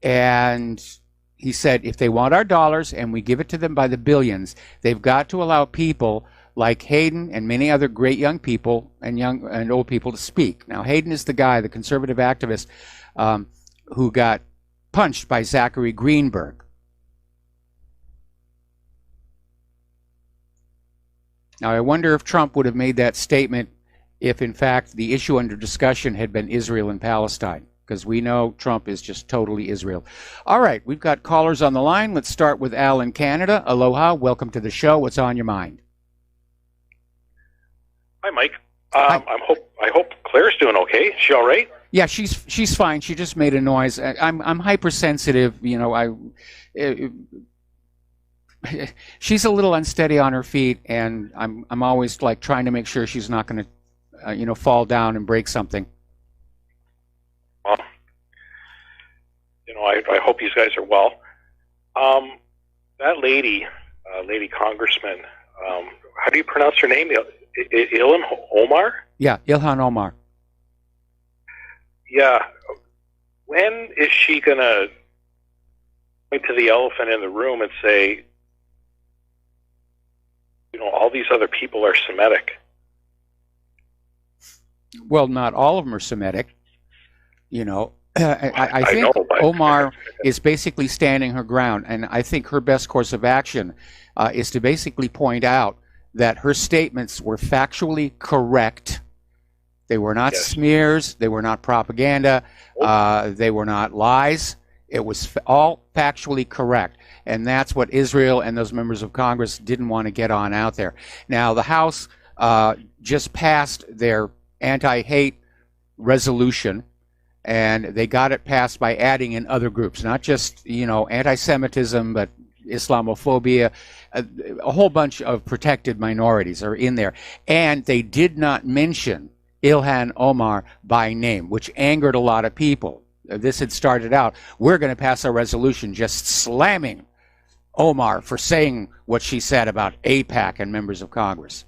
And he said if they want our dollars and we give it to them by the billions, they've got to allow people like Hayden and many other great young people and young and old people to speak. Now, Hayden is the guy, the conservative activist, who got punched by Zachary Greenberg. Now, I wonder if Trump would have made that statement if, in fact, the issue under discussion had been Israel and Palestine, because we know Trump is just totally Israel. All right, we've got callers on the line. Let's start with Al in Canada. Aloha, welcome to the show. What's on your mind? Hi, Mike. Hi. I hope Claire's doing okay. Is she all right? Yeah, she's fine. She just made a noise. I'm hypersensitive. You know, she's a little unsteady on her feet, and I'm always like trying to make sure she's not going to, fall down and break something. Well, I hope you guys are well. That lady congressman, how do you pronounce her name? Ilhan Omar? Yeah, Ilhan Omar. Yeah. When is she going to point to the elephant in the room and say, all these other people are Semitic? Well, not all of them are Semitic. I think know, but Omar is basically standing her ground, and I think her best course of action is to basically point out that her statements were factually correct. They were not smears. They were not propaganda. They were not lies. It was all factually correct. And that's what Israel and those members of Congress didn't want to get on out there. Now, the House just passed their anti-hate resolution, and they got it passed by adding in other groups, not just, anti-Semitism, but Islamophobia. A whole bunch of protected minorities are in there. And they did not mention Ilhan Omar by name, which angered a lot of people. This had started out, we're going to pass a resolution just slamming Omar for saying what she said about AIPAC and members of Congress.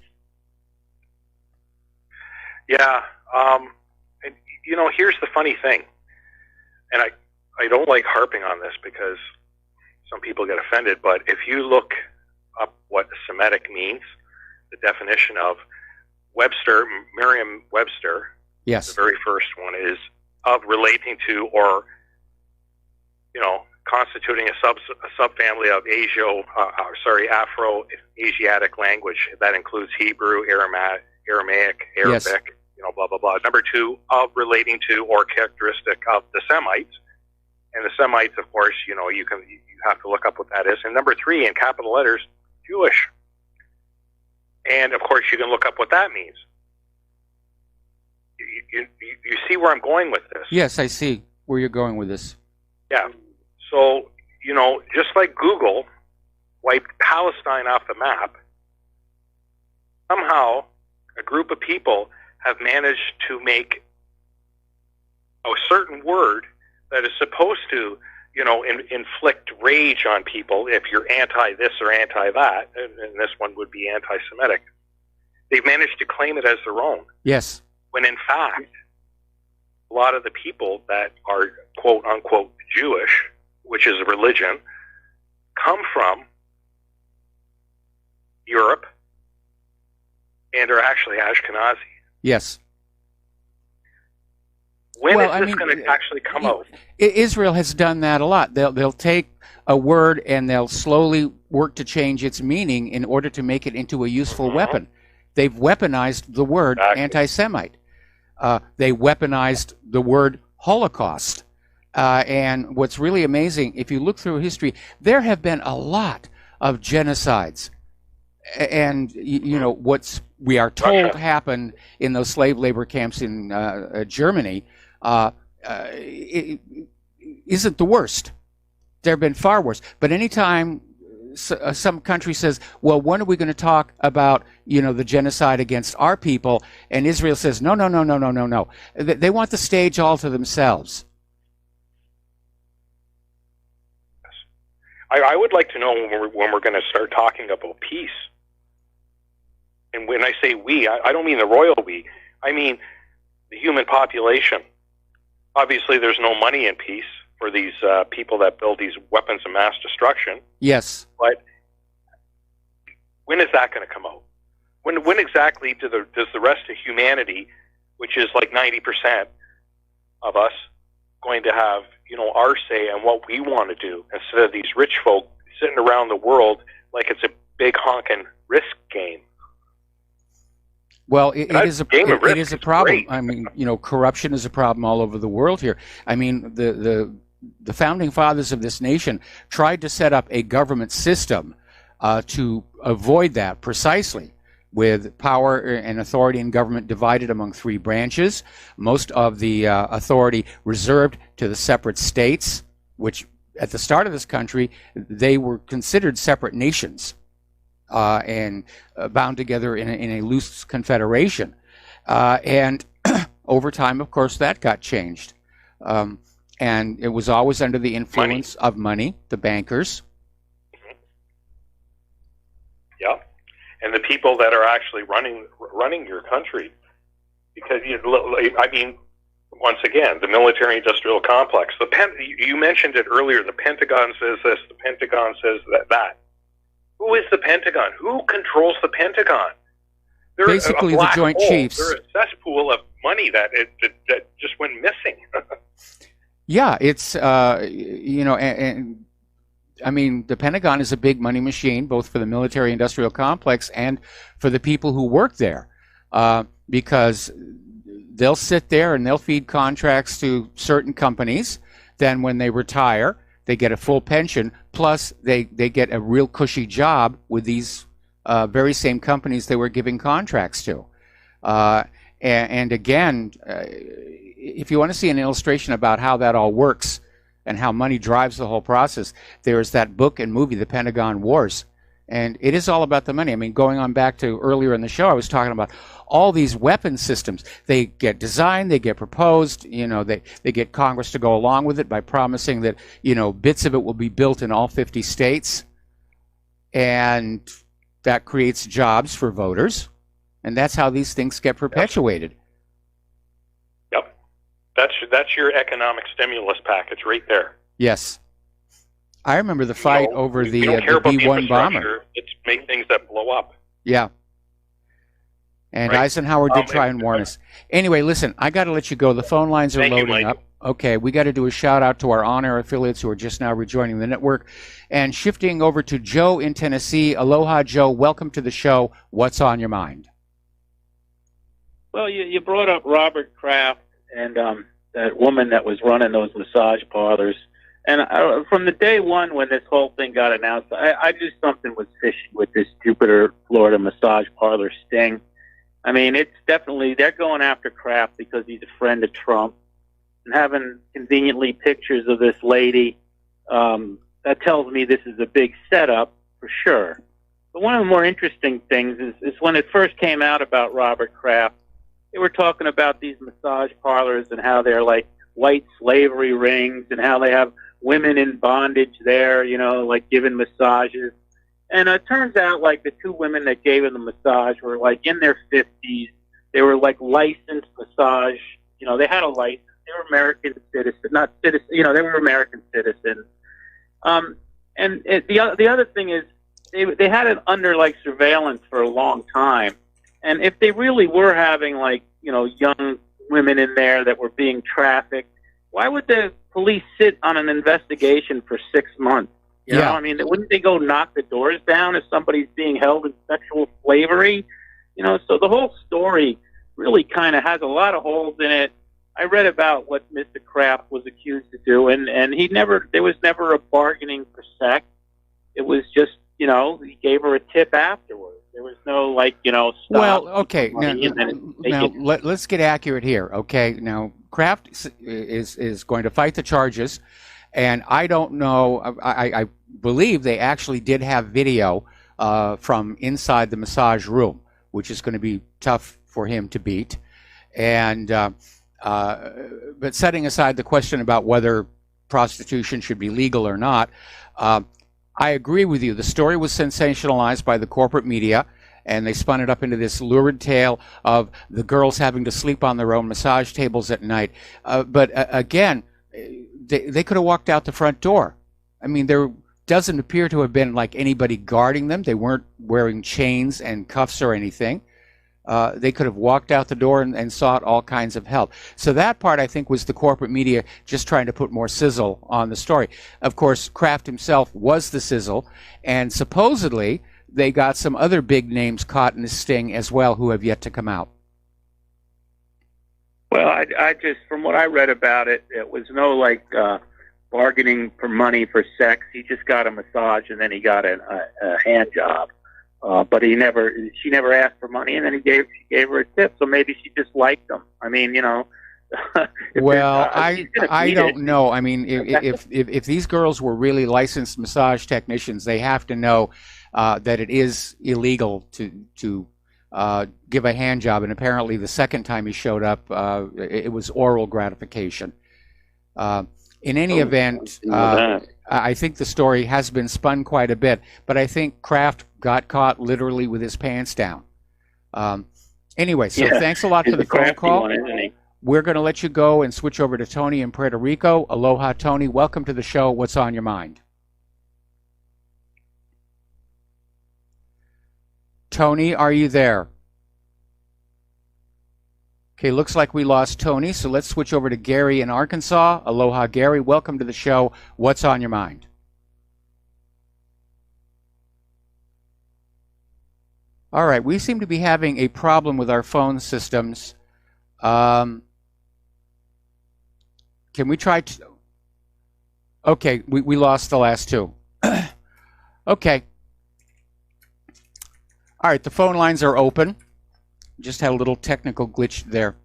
Yeah. And, here's the funny thing. And I don't like harping on this because some people get offended, but if you look up what Semitic means, the definition of Merriam-Webster, yes, the very first one is of relating to or, constituting a subfamily of Afro-Asiatic language. That includes Hebrew, Aramaic, Arabic, yes, blah, blah, blah. Number two, of relating to or characteristic of the Semites. And the Semites, of course, you have to look up what that is. And number three, in capital letters, Jewish. And, of course, you can look up what that means. You see where I'm going with this? Yes, I see where you're going with this. Yeah. So, just like Google wiped Palestine off the map, somehow a group of people have managed to make a certain word that is supposed to, inflict rage on people if you're anti-this or anti-that, and this one would be anti-Semitic. They've managed to claim it as their own. Yes. When in fact, a lot of the people that are quote-unquote Jewish, which is a religion, come from Europe and are actually Ashkenazi. Yes. When is this going to actually come out? Israel has done that a lot. They'll take a word and they'll slowly work to change its meaning in order to make it into a useful weapon. They've weaponized the word anti-Semite. They weaponized the word Holocaust. And what's really amazing, if you look through history, there have been a lot of genocides And what we are told Russia. happened in those slave labor camps in Germany isn't the worst. There have been far worse. But anytime some country says, well, when are we going to talk about, the genocide against our people? And Israel says, no. They want the stage all to themselves. I would like to know when we're going to start talking about peace. And when I say we, I don't mean the royal we. I mean the human population. Obviously, there's no money in peace for these people that build these weapons of mass destruction. Yes. But when is that going to come out? When exactly does the rest of humanity, which is like 90% of us, going to have our say on what we want to do instead of these rich folk sitting around the world like it's a big honking risk game? Well, it is a problem. Great. I mean, corruption is a problem all over the world here. I mean, the founding fathers of this nation tried to set up a government system to avoid that precisely, with power and authority in government divided among three branches, most of the authority reserved to the separate states, which at the start of this country, they were considered separate nations and bound together in a loose confederation. And over time, of course, that got changed. And it was always under the influence of money, the bankers. Yeah. And the people that are actually running your country, because I mean, once again, the military-industrial complex. You mentioned it earlier. The Pentagon says this. The Pentagon says that. Who is the Pentagon? Who controls the Pentagon? They're basically the Joint Chiefs. They're a cesspool of money that just went missing. Yeah, it's and I mean, the Pentagon is a big money machine, both for the military-industrial complex and for the people who work there, because they'll sit there and they'll feed contracts to certain companies. Then when they retire, they get a full pension, plus they get a real cushy job with these very same companies they were giving contracts to. And again, if you want to see an illustration about how that all works and how money drives the whole process, there's that book and movie, The Pentagon Wars. And it is all about the money. I mean, going on back to earlier in the show, I was talking about all these weapon systems. They get designed, they get proposed, they get Congress to go along with it by promising that, bits of it will be built in all 50 states. And that creates jobs for voters. And that's how these things get perpetuated. Yep. That's your economic stimulus package right there. Yes. I remember the fight over the B-1 bomber. It's make things that blow up. Yeah. And right. Eisenhower did try and warn us. Anyway, listen, I got to let you go. The phone lines are loading up. Okay, we got to do a shout-out to our on-air affiliates who are just now rejoining the network. And shifting over to Joe in Tennessee. Aloha, Joe. Welcome to the show. What's on your mind? Well, you brought up Robert Kraft and that woman that was running those massage parlors. And from the day one when this whole thing got announced, I knew something was fishy with this Jupiter, Florida massage parlor sting. I mean, it's definitely, they're going after Kraft because he's a friend of Trump. And having conveniently pictures of this lady, that tells me this is a big setup for sure. But one of the more interesting things is when it first came out about Robert Kraft, they were talking about these massage parlors and how they're like white slavery rings and how they have women in bondage there, like giving massages. And it turns out like the two women that gave him the massage were like in their 50s. They were like licensed massage. They had a license. They were American citizens, not citizens. They were American citizens. And the other thing is they had it under like surveillance for a long time. And if they really were having like, young women in there that were being trafficked, why would the police sit on an investigation for 6 months? You know, I mean, wouldn't they go knock the doors down if somebody's being held in sexual slavery? So the whole story really kind of has a lot of holes in it. I read about what Mr. Kraft was accused of doing, and there was never a bargaining for sex. It was just, he gave her a tip afterwards. There was no, like, stop. Well, okay. Now, Let's get accurate here. Okay. Now, Kraft is going to fight the charges, and I don't know. I believe they actually did have video from inside the massage room, which is going to be tough for him to beat. And but setting aside the question about whether prostitution should be legal or not, I agree with you. The story was sensationalized by the corporate media, and they spun it up into this lurid tale of the girls having to sleep on their own massage tables at night. But again, they could have walked out the front door. I mean, there doesn't appear to have been like anybody guarding them. They weren't wearing chains and cuffs or anything. They could have walked out the door and sought all kinds of help. So that part, I think, was the corporate media just trying to put more sizzle on the story. Of course, Kraft himself was the sizzle, and supposedly they got some other big names caught in the sting as well who have yet to come out. well, I just, from what I read about it, it was no like bargaining for money for sex. He just got a massage and then he got a hand job. But she never asked for money, and then she gave her a tip. So maybe she just liked him. I mean, Well, I don't know. I mean, if these girls were really licensed massage technicians, they have to know that it is illegal to give a hand job. And apparently, the second time he showed up, it was oral gratification. In any event, I think the story has been spun quite a bit, but I think Kraft got caught literally with his pants down. Anyway, so thanks a lot for the phone call. We're going to let you go and switch over to Tony in Puerto Rico. Aloha, Tony. Welcome to the show. What's on your mind? Tony, are you there? Okay, looks like we lost Tony, so let's switch over to Gary in Arkansas. Aloha, Gary. Welcome to the show. What's on your mind? All right, we seem to be having a problem with our phone systems. Can we try to... Okay, we lost the last two. Okay. All right, the phone lines are open. Just had a little technical glitch there.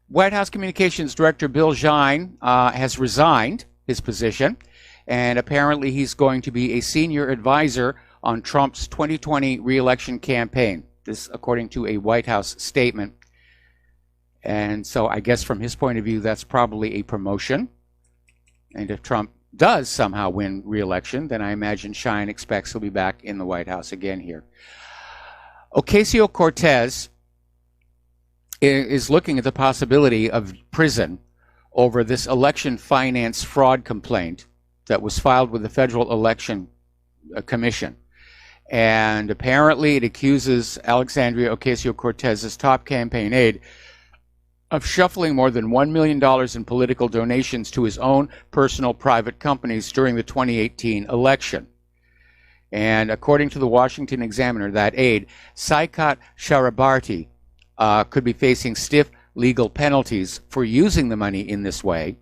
White House Communications Director Bill Zhine has resigned his position, and apparently he's going to be a senior advisor on Trump's 2020 re-election campaign. This, according to a White House statement. And so I guess from his point of view, that's probably a promotion. And if Trump does somehow win re-election, then I imagine Zhine expects he'll be back in the White House again here. Ocasio-Cortez is looking at the possibility of prison over this election finance fraud complaint that was filed with the Federal Election Commission. And apparently it accuses Alexandria Ocasio-Cortez's top campaign aide of shuffling more than $1 million in political donations to his own personal private companies during the 2018 election. And according to the Washington Examiner, that aide, Saikat Chakrabarti, could be facing stiff legal penalties for using the money in this way.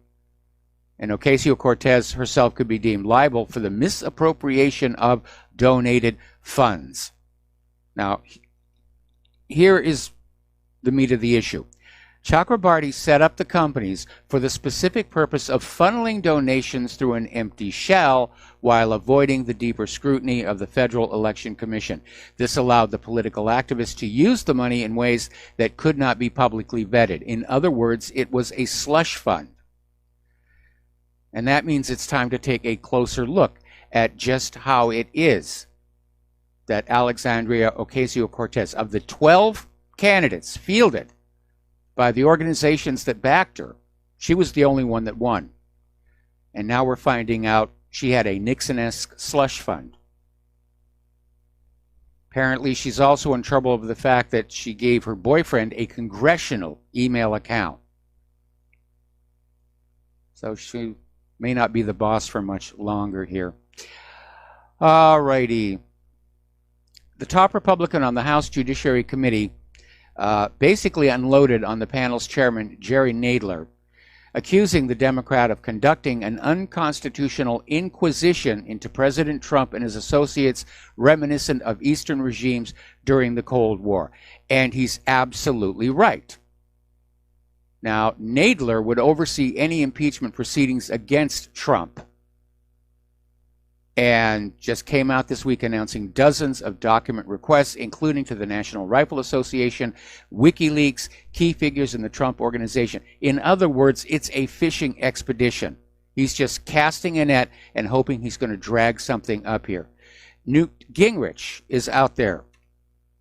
And Ocasio-Cortez herself could be deemed liable for the misappropriation of donated funds. Now, here is the meat of the issue. Chakrabarti set up the companies for the specific purpose of funneling donations through an empty shell while avoiding the deeper scrutiny of the Federal Election Commission. This allowed the political activists to use the money in ways that could not be publicly vetted. In other words, it was a slush fund. And that means it's time to take a closer look at just how it is that Alexandria Ocasio-Cortez, of the 12 candidates fielded by the organizations that backed her, she was the only one that won. And now we're finding out she had a Nixon-esque slush fund. Apparently, she's also in trouble over the fact that she gave her boyfriend a congressional email account. So she may not be the boss for much longer here. All righty. The top Republican on the House Judiciary Committee basically unloaded on the panel's chairman, Jerry Nadler, accusing the Democrat of conducting an unconstitutional inquisition into President Trump and his associates reminiscent of Eastern regimes during the Cold War. And he's absolutely right. Now, Nadler would oversee any impeachment proceedings against Trump, and just came out this week announcing dozens of document requests, including to the National Rifle Association, WikiLeaks, key figures in the Trump organization. In other words, it's a fishing expedition. He's just casting a net and hoping he's going to drag something up here. Newt Gingrich is out there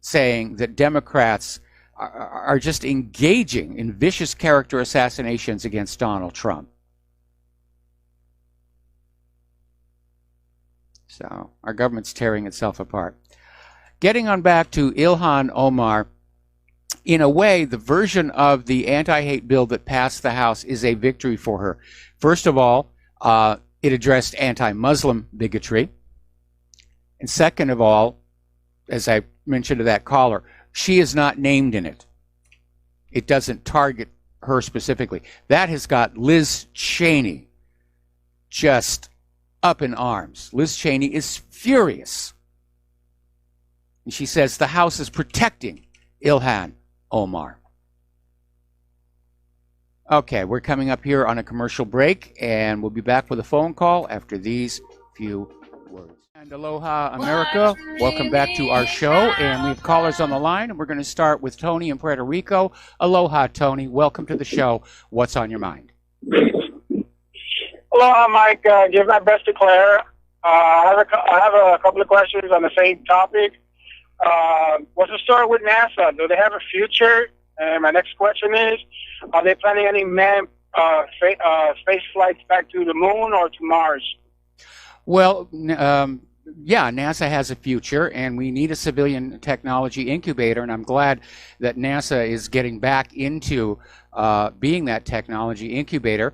saying that Democrats are just engaging in vicious character assassinations against Donald Trump. So our government's tearing itself apart. Getting on back to Ilhan Omar, in a way, the version of the anti-hate bill that passed the House is a victory for her. First of all, it addressed anti-Muslim bigotry. And second of all, as I mentioned to that caller, she is not named in it. It doesn't target her specifically. That has got Liz Cheney just up in arms. Liz Cheney is furious. And she says the House is protecting Ilhan Omar. Okay, we're coming up here on a commercial break, and we'll be back with a phone call after these few words. And aloha, America. Welcome back to our show, and we have callers on the line, and we're going to start with Tony in Puerto Rico. Aloha, Tony. Welcome to the show. What's on your mind? Aloha, Mike. Give my best to Claire. I have a couple of questions on the same topic. What's the story with NASA? Do they have a future? And my next question is, are they planning any manned space flights back to the moon or to Mars? Well, yeah, NASA has a future, and we need a civilian technology incubator, and I'm glad that NASA is getting back into being that technology incubator.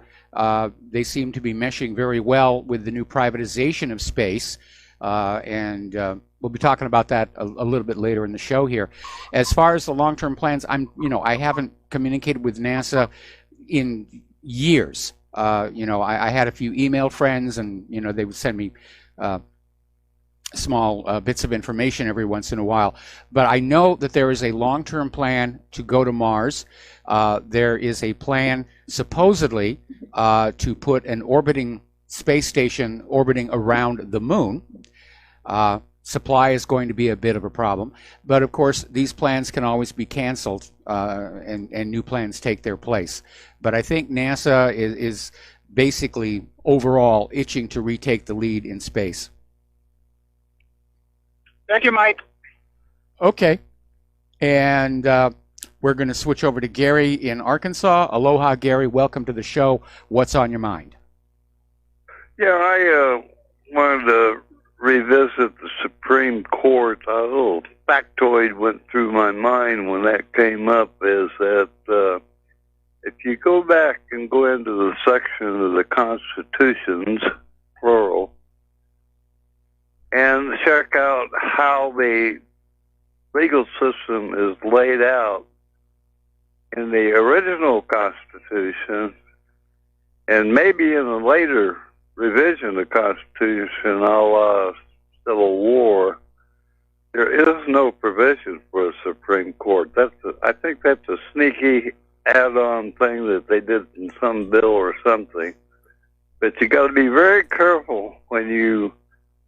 They seem to be meshing very well with the new privatization of space, and we'll be talking about that a little bit later in the show here. As far as the long-term plans, I haven't communicated with NASA in years. I had a few email friends, and they would send me small bits of information every once in a while. But I know that there is a long-term plan to go to Mars. There is a plan, supposedly, to put an orbiting space station orbiting around the moon. Supply is going to be a bit of a problem. But, of course, these plans can always be canceled, and new plans take their place. But I think NASA is basically, overall, itching to retake the lead in space. Thank you, Mike. Okay. And we're going to switch over to Gary in Arkansas. Aloha, Gary. Welcome to the show. What's on your mind? Yeah, I wanted to revisit the Supreme Court. A little factoid went through my mind when that came up, is that if you go back and go into the section of the Constitutions, plural, and check out how the legal system is laid out in the original Constitution, and maybe in a later revision of the Constitution, a la Civil War, there is no provision for a Supreme Court. I think that's a sneaky add-on thing that they did in some bill or something. But you got to be very careful when you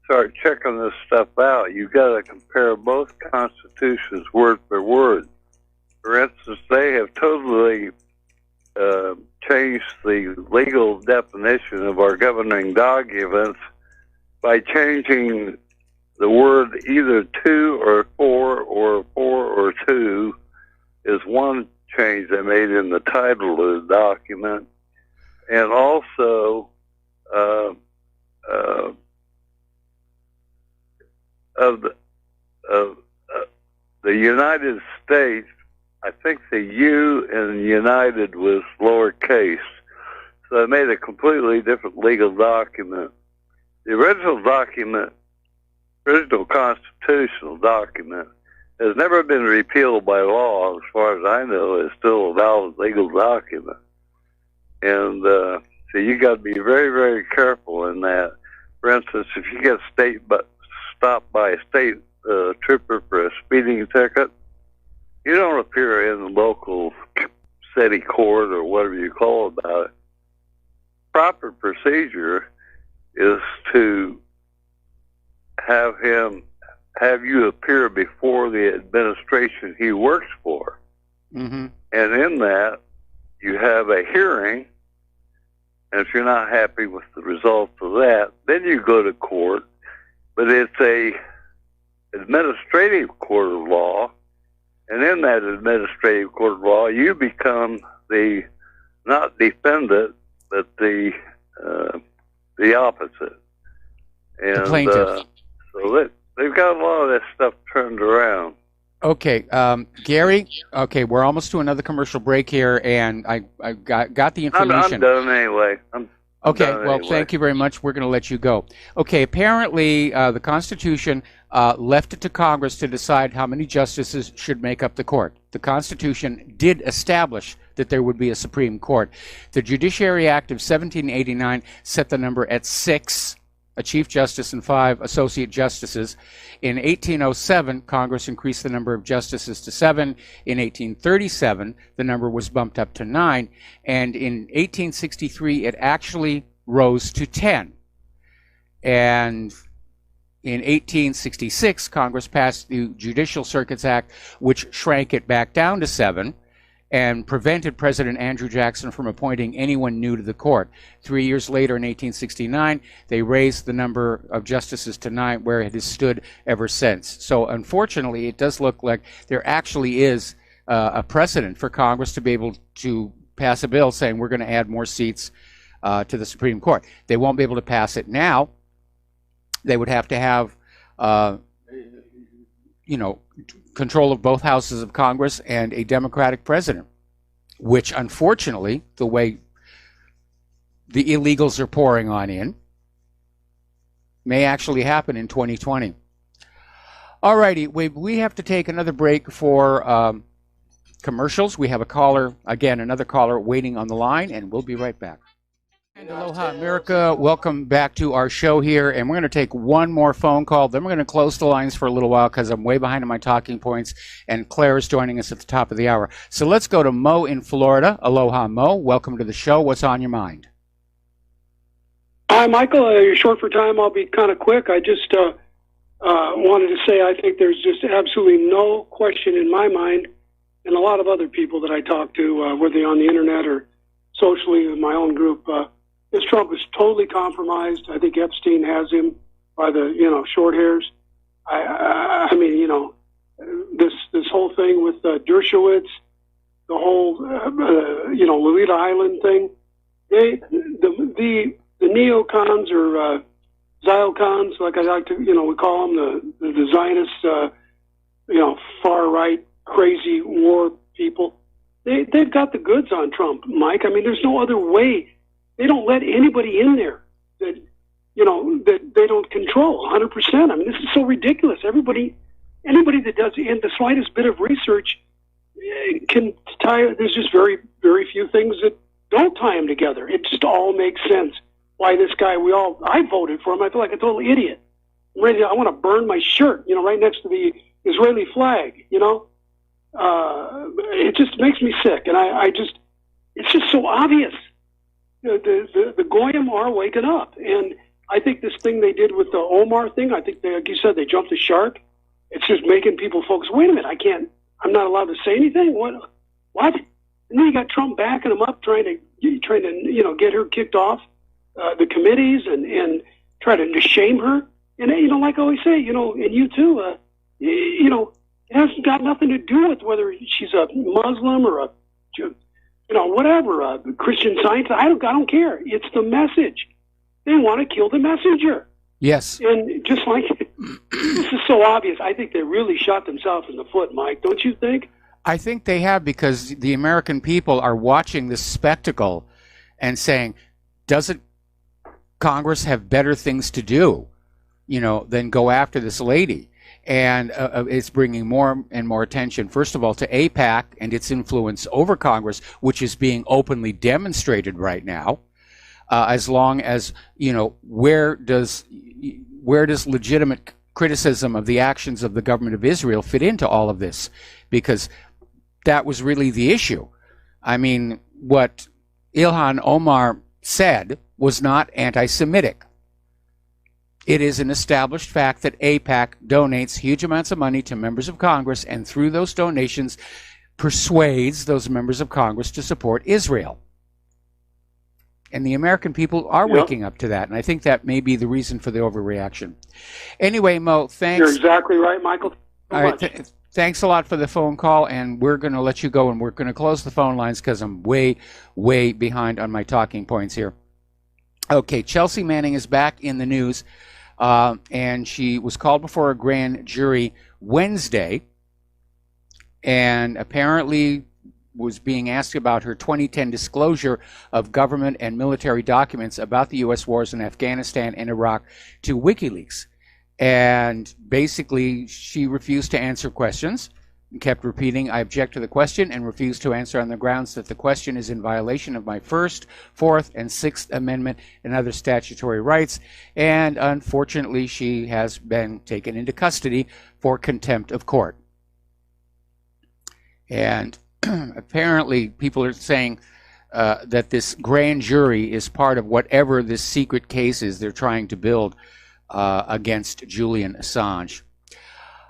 start checking this stuff out. You got to compare both constitutions word for word. For instance, they have totally changed the legal definition of our governing documents by changing the word either to or for or to is one change they made in the title of the document. And also of the United States, I think the U in United was lowercase. So they made a completely different legal document. The original document, original constitutional document, has never been repealed by law. As far as I know, it's still a valid legal document. And so you got to be very, very careful in that. For instance, if you get stopped by a state trooper for a speeding ticket, you don't appear in the local city court or whatever you call it about it. Proper procedure is to have you appear before the administration he works for. Mm-hmm. And in that, you have a hearing, and if you're not happy with the results of that, then you go to court. But it's a administrative court of law, and in that administrative court of law, you become the not defendant, but the opposite. And The plaintiff. so they've got a lot of that stuff turned around. Okay, Gary. Okay, we're almost to another commercial break here, and I got the information. I'm done anyway. Okay, done well, anyway. thank you very much. We're going to let you go. Okay, apparently the Constitution left it to Congress to decide how many justices should make up the court. The Constitution did establish that there would be a Supreme Court. The Judiciary Act of 1789 set the number at 6, a Chief Justice and 5 Associate Justices. In 1807, Congress increased the number of justices to 7. In 1837, the number was bumped up to 9. And in 1863, it actually rose to 10. And in 1866, Congress passed the Judicial Circuits Act, which shrank it back down to 7 and prevented President Andrew Jackson from appointing anyone new to the court. 3 years later, in 1869, they raised the number of justices to 9, where it has stood ever since. So unfortunately, it does look like there actually is a precedent for Congress to be able to pass a bill saying we're going to add more seats to the Supreme Court. They won't be able to pass it now. They would have to have, control of both houses of Congress and a Democratic president, which unfortunately, the way the illegals are pouring on in, may actually happen in 2020. All righty, we have to take another break for commercials. We have another caller waiting on the line, and we'll be right back. And aloha, America. Welcome back to our show here, and we're going to take one more phone call. Then we're going to close the lines for a little while because I'm way behind on my talking points, and Claire is joining us at the top of the hour. So let's go to Mo in Florida. Aloha, Mo. Welcome to the show. What's on your mind? Hi, Michael. You're short for time. I'll be kind of quick. I just wanted to say I think there's just absolutely no question in my mind, and a lot of other people that I talk to, whether they're on the internet or socially in my own group, this Trump is totally compromised. I think Epstein has him by the, short hairs. I mean, this whole thing with Dershowitz, the whole, Lolita Island thing. The neocons or Ziocons, like I like to, we call them the Zionists, far right, crazy war people. They've got the goods on Trump, Mike. I mean, there's no other way. They don't let anybody in there that they don't control 100%. I mean, this is so ridiculous. Anybody that does in the slightest bit of research can tie. There's just very, very few things that don't tie them together. It just all makes sense. Why this guy? I voted for him. I feel like a total idiot. I want to burn my shirt, right next to the Israeli flag. It just makes me sick, and it's just so obvious. The Goyim are waking up, and I think this thing they did with the Omar thing, I think like you said, they jumped the shark. It's just making people focus. Wait a minute, I'm not allowed to say anything. What? And then you got Trump backing him up, trying to get her kicked off the committees and try to shame her. And like I always say, and you too, it hasn't got nothing to do with whether she's a Muslim or a whatever, a Christian Scientist. I don't care. It's the message. They want to kill the messenger. Yes. And just like this is so obvious, I think they really shot themselves in the foot, Mike. Don't you think? I think they have, because the American people are watching this spectacle and saying, doesn't Congress have better things to do, than go after this lady? And it's bringing more and more attention, first of all, to AIPAC and its influence over Congress, which is being openly demonstrated right now. As long as, where does legitimate criticism of the actions of the government of Israel fit into all of this? Because that was really the issue. I mean, what Ilhan Omar said was not anti-Semitic. It is an established fact that AIPAC donates huge amounts of money to members of Congress, and through those donations persuades those members of Congress to support Israel. And the American people are waking up to that, and I think that may be the reason for the overreaction. Anyway, Mo, thanks. You're exactly right, Michael. All right, thanks a lot for the phone call, and we're going to let you go, and we're going to close the phone lines because I'm way, way behind on my talking points here. Okay, Chelsea Manning is back in the news, and she was called before a grand jury Wednesday, and apparently was being asked about her 2010 disclosure of government and military documents about the U.S. wars in Afghanistan and Iraq to WikiLeaks. And basically, she refused to answer questions and kept repeating, "I object to the question," and refused to answer on the grounds that the question is in violation of my First, Fourth, and Sixth Amendment and other statutory rights. And unfortunately, she has been taken into custody for contempt of court. And apparently, people are saying that this grand jury is part of whatever this secret case is they're trying to build against Julian Assange.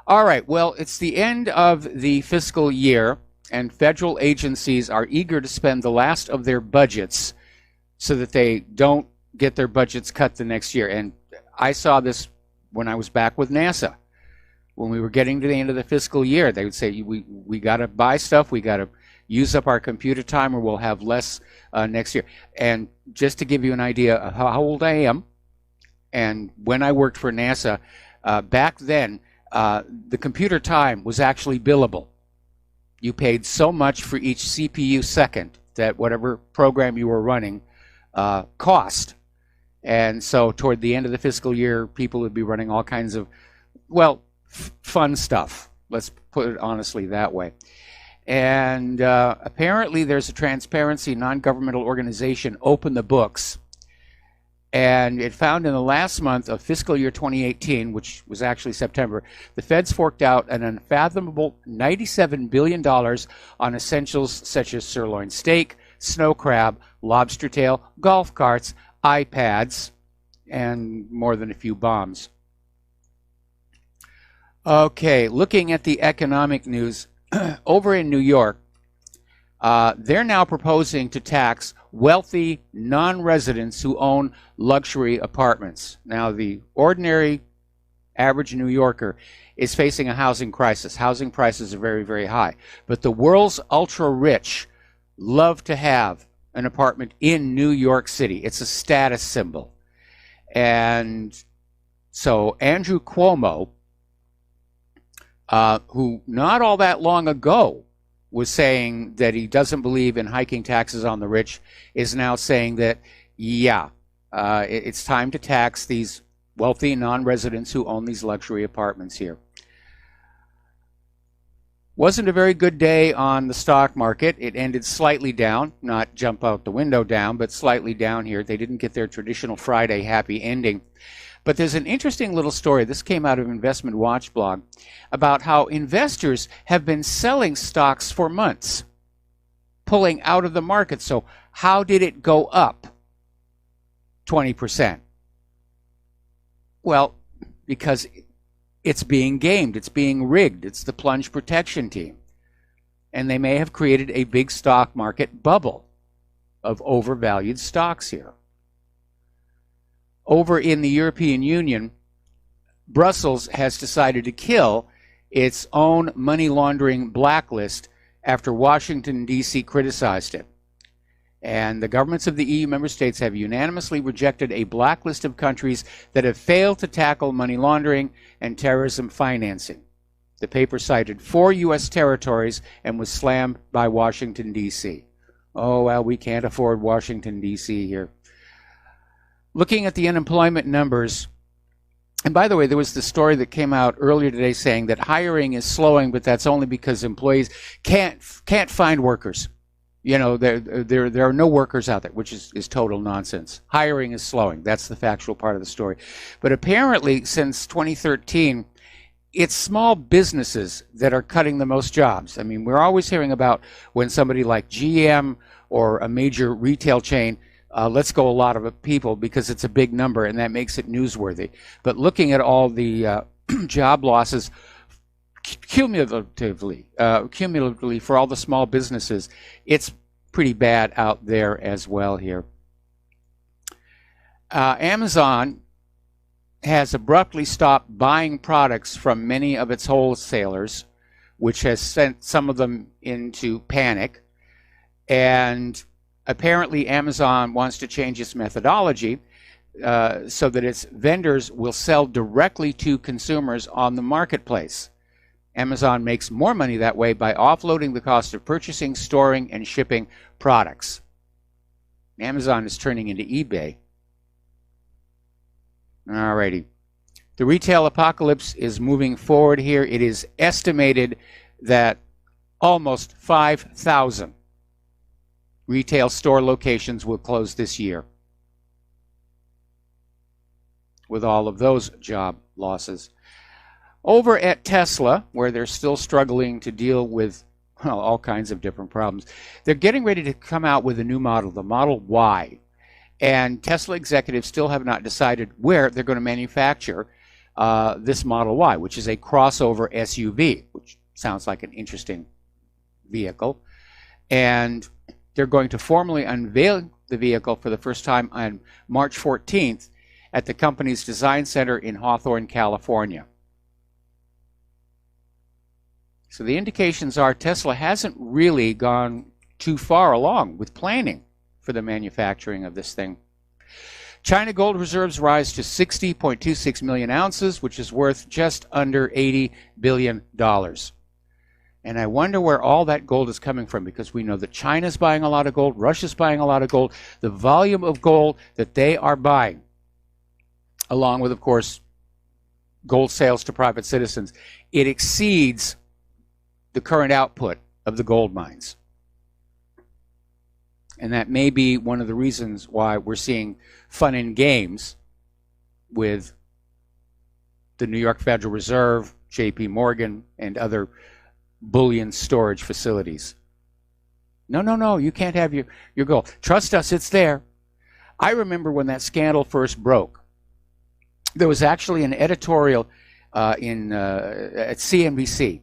All right, well, it's the end of the fiscal year, and federal agencies are eager to spend the last of their budgets so that they don't get their budgets cut the next year. And I saw this when I was back with NASA. When we were getting to the end of the fiscal year, they would say, we got to buy stuff, we got to use up our computer time, or we'll have less next year. And just to give you an idea of how old I am, and when I worked for NASA, back then, the computer time was actually billable. You paid so much for each CPU second that whatever program you were running cost. And so toward the end of the fiscal year, people would be running all kinds of, fun stuff. Let's put it honestly that way. And apparently there's a transparency non-governmental organization, Open the Books, and it found in the last month of fiscal year 2018, which was actually September, the feds forked out an unfathomable $97 billion on essentials such as sirloin steak, snow crab, lobster tail, golf carts, iPads, and more than a few bombs. Okay, looking at the economic news, over in New York, they're now proposing to tax wealthy non-residents who own luxury apartments. Now, the ordinary average New Yorker is facing a housing crisis. Housing prices are very, very high. But the world's ultra-rich love to have an apartment in New York City. It's a status symbol. And so Andrew Cuomo, who not all that long ago was saying that he doesn't believe in hiking taxes on the rich, is now saying that, it's time to tax these wealthy non-residents who own these luxury apartments here. Wasn't a very good day on the stock market. It ended slightly down, not jump out the window down, but slightly down here. They didn't get their traditional Friday happy ending. But there's an interesting little story. This came out of Investment Watch blog about how investors have been selling stocks for months, pulling out of the market. So how did it go up 20%? Well, because it's being gamed, it's being rigged. It's the plunge protection team. And they may have created a big stock market bubble of overvalued stocks here. Over in the European Union, Brussels has decided to kill its own money laundering blacklist after Washington, D.C. criticized it. And the governments of the EU member states have unanimously rejected a blacklist of countries that have failed to tackle money laundering and terrorism financing. The paper cited 4 U.S. territories and was slammed by Washington, D.C. Oh, well, we can't afford Washington, D.C. here. Looking at the unemployment numbers, And by the way, there was the story that came out earlier today saying that hiring is slowing, but that's only because employees can't find workers. You know, there are no workers out there, which is total nonsense. Hiring is slowing. That's the factual part of the story. But apparently, since 2013, it's small businesses that are cutting the most jobs. I mean, we're always hearing about when somebody like GM or a major retail chain lets go a lot of people because it's a big number, and that makes it newsworthy. But looking at all the job losses cumulatively for all the small businesses, it's pretty bad out there as well here. Amazon has abruptly stopped buying products from many of its wholesalers, which has sent some of them into panic. And apparently Amazon wants to change its methodology so that its vendors will sell directly to consumers on the marketplace. Amazon makes more money that way by offloading the cost of purchasing, storing, and shipping products. Amazon is turning into eBay. Alrighty. The retail apocalypse is moving forward here. It is estimated that almost 5,000 retail store locations will close this year, with all of those job losses. Over at Tesla, where they're still struggling to deal with all kinds of different problems, they're getting ready to come out with a new model, the Model Y. And Tesla executives still have not decided where they're going to manufacture this Model Y, which is a crossover SUV, which sounds like an interesting vehicle. And they're going to formally unveil the vehicle for the first time on March 14th at the company's design center in Hawthorne, California. So the indications are Tesla hasn't really gone too far along with planning for the manufacturing of this thing. China gold reserves rise to 60.26 million ounces, which is worth just under $80 billion. And I wonder where all that gold is coming from, because we know that China's buying a lot of gold, Russia's buying a lot of gold. The volume of gold that they are buying, along with, of course, gold sales to private citizens, it exceeds the current output of the gold mines. And that may be one of the reasons why we're seeing fun and games with the New York Federal Reserve, J.P. Morgan, and other bullion storage facilities. No, you can't have your gold. Trust us, it's there. I remember when that scandal first broke. There was actually an editorial at CNBC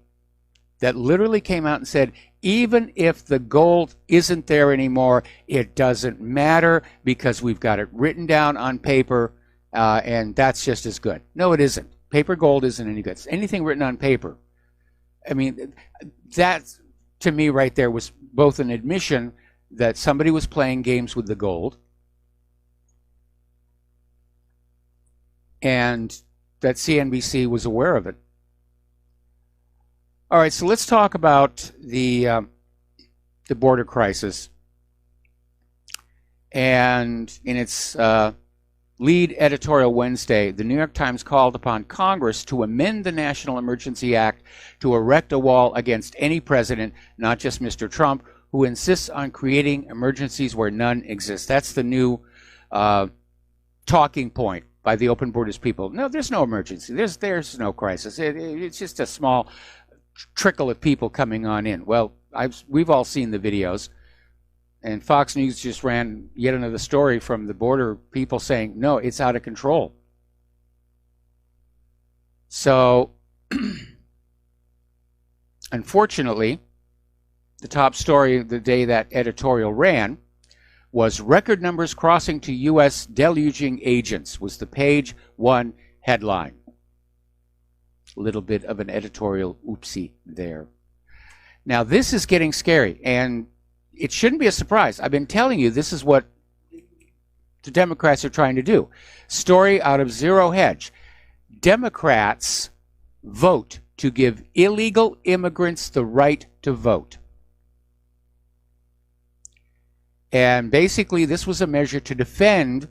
that literally came out and said, even if the gold isn't there anymore, it doesn't matter because we've got it written down on paper, and that's just as good. No, it isn't. Paper gold isn't any good. It's anything written on paper. I mean, that, to me right there, was both an admission that somebody was playing games with the gold and that CNBC was aware of it. All right, so let's talk about the border crisis. And in its lead editorial Wednesday, the New York Times called upon Congress to amend the National Emergency Act to erect a wall against any president, not just Mr. Trump, who insists on creating emergencies where none exist. That's the new talking point by the Open Borders people. No, there's no emergency. There's no crisis. It's just a small trickle of people coming on in. Well, we've all seen the videos, and Fox News just ran yet another story from the border people saying, no, it's out of control. So, unfortunately, the top story the day that editorial ran was record numbers crossing to U.S. deluging agents, was the page one headline. A little bit of an editorial oopsie there. Now, this is getting scary, and it shouldn't be a surprise. I've been telling you this is what the Democrats are trying to do. Story out of Zero Hedge. Democrats vote to give illegal immigrants the right to vote. And basically, this was a measure to defend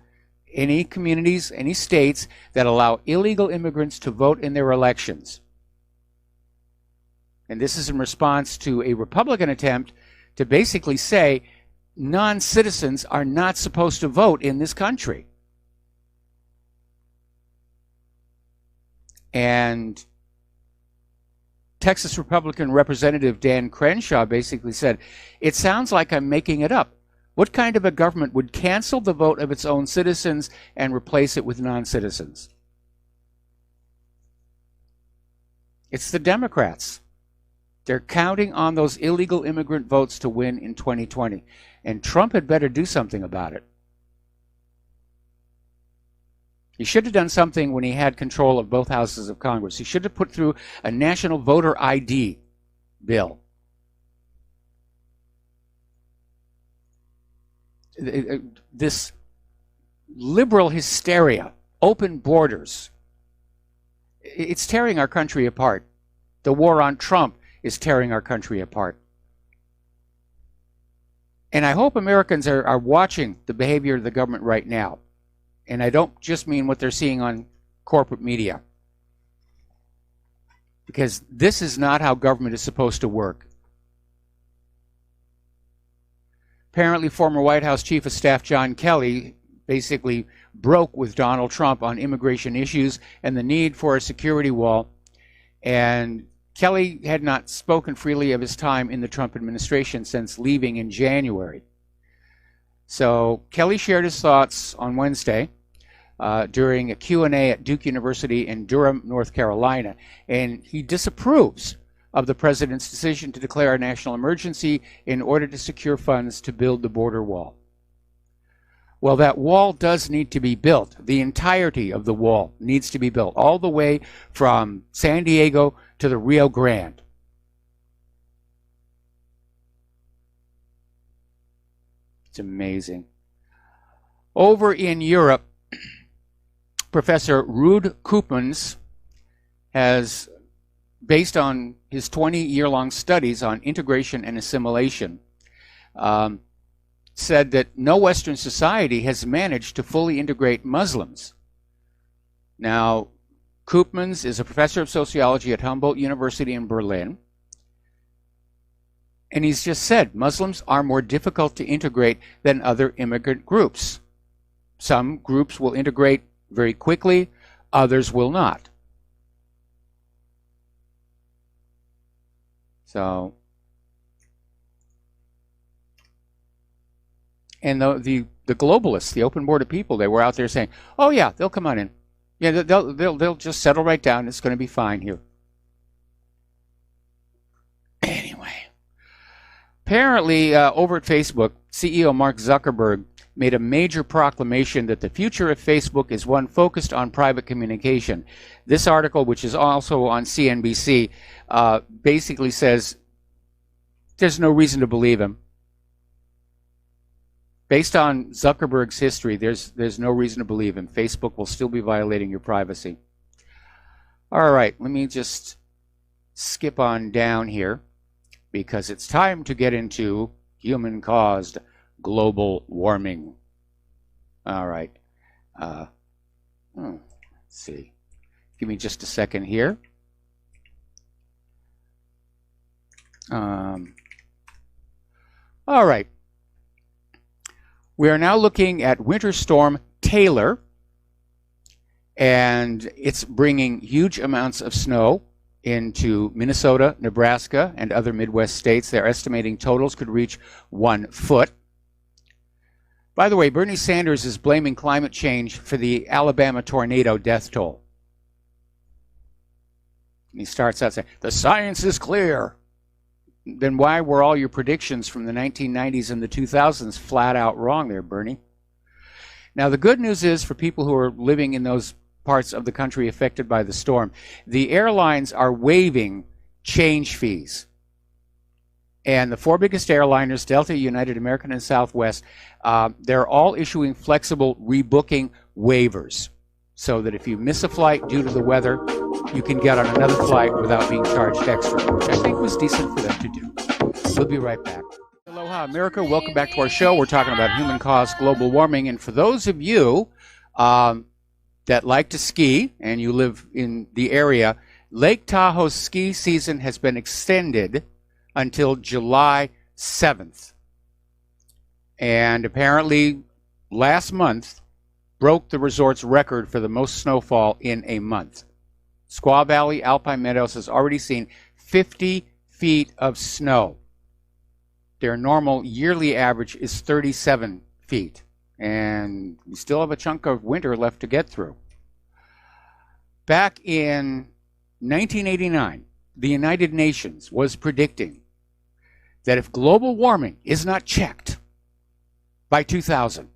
any communities, any states that allow illegal immigrants to vote in their elections. And this is in response to a Republican attempt to basically say non-citizens are not supposed to vote in this country. And Texas Republican Representative Dan Crenshaw basically said, "It sounds like I'm making it up. What kind of a government would cancel the vote of its own citizens and replace it with non-citizens?" It's the Democrats. They're counting on those illegal immigrant votes to win in 2020. And Trump had better do something about it. He should have done something when he had control of both houses of Congress. He should have put through a national voter ID bill. This liberal hysteria, open borders, it's tearing our country apart. The war on Trump is tearing our country apart. And I hope Americans are watching the behavior of the government right now. And I don't just mean what they're seeing on corporate media. Because this is not how government is supposed to work. Apparently, former White House Chief of Staff John Kelly basically broke with Donald Trump on immigration issues and the need for a security wall. And Kelly had not spoken freely of his time in the Trump administration since leaving in January. So Kelly shared his thoughts on Wednesday during a Q&A at Duke University in Durham, North Carolina, and he disapproves of the president's decision to declare a national emergency in order to secure funds to build the border wall. Well, that wall does need to be built. The entirety of the wall needs to be built, all the way from San Diego to the Rio Grande. It's amazing. Over in Europe, Professor Ruud Koopmans has, based on his 20-year-long studies on integration and assimilation, said that no Western society has managed to fully integrate Muslims. Now, Koopmans is a professor of sociology at Humboldt University in Berlin, and he's just said Muslims are more difficult to integrate than other immigrant groups. Some groups will integrate very quickly, others will not. So, and the globalists, the open border people, they were out there saying, "Oh yeah, they'll come on in. Yeah, they'll just settle right down. It's going to be fine here." Anyway, apparently over at Facebook, CEO Mark Zuckerberg made a major proclamation that the future of Facebook is one focused on private communication. This article, which is also on CNBC, basically says there's no reason to believe him. Based on Zuckerberg's history, there's no reason to believe him. Facebook will still be violating your privacy. All right, let me just skip on down here because it's time to get into human-caused global warming. All right. Let's see. Give me just a second here. All right. We are now looking at Winter Storm Taylor, and it's bringing huge amounts of snow into Minnesota, Nebraska, and other Midwest states. They're estimating totals could reach 1 foot. By the way, Bernie Sanders is blaming climate change for the Alabama tornado death toll. And he starts out saying, "The science is clear." Then why were all your predictions from the 1990s and the 2000s flat out wrong there, Bernie? Now, the good news is for people who are living in those parts of the country affected by the storm, the airlines are waiving change fees. And the 4 biggest airliners, Delta, United, American, and Southwest, they're all issuing flexible rebooking waivers so that if you miss a flight due to the weather, you can get on another flight without being charged extra, which I think was decent for them to do. We'll be right back. Aloha, America. Welcome back to our show. We're talking about human-caused global warming. And for those of you that like to ski and you live in the area, Lake Tahoe's ski season has been extended until July 7th. And apparently last month broke the resort's record for the most snowfall in a month. Squaw Valley Alpine Meadows has already seen 50 feet of snow. Their normal yearly average is 37 feet. And we still have a chunk of winter left to get through. Back in 1989, the United Nations was predicting that if global warming is not checked by 2000,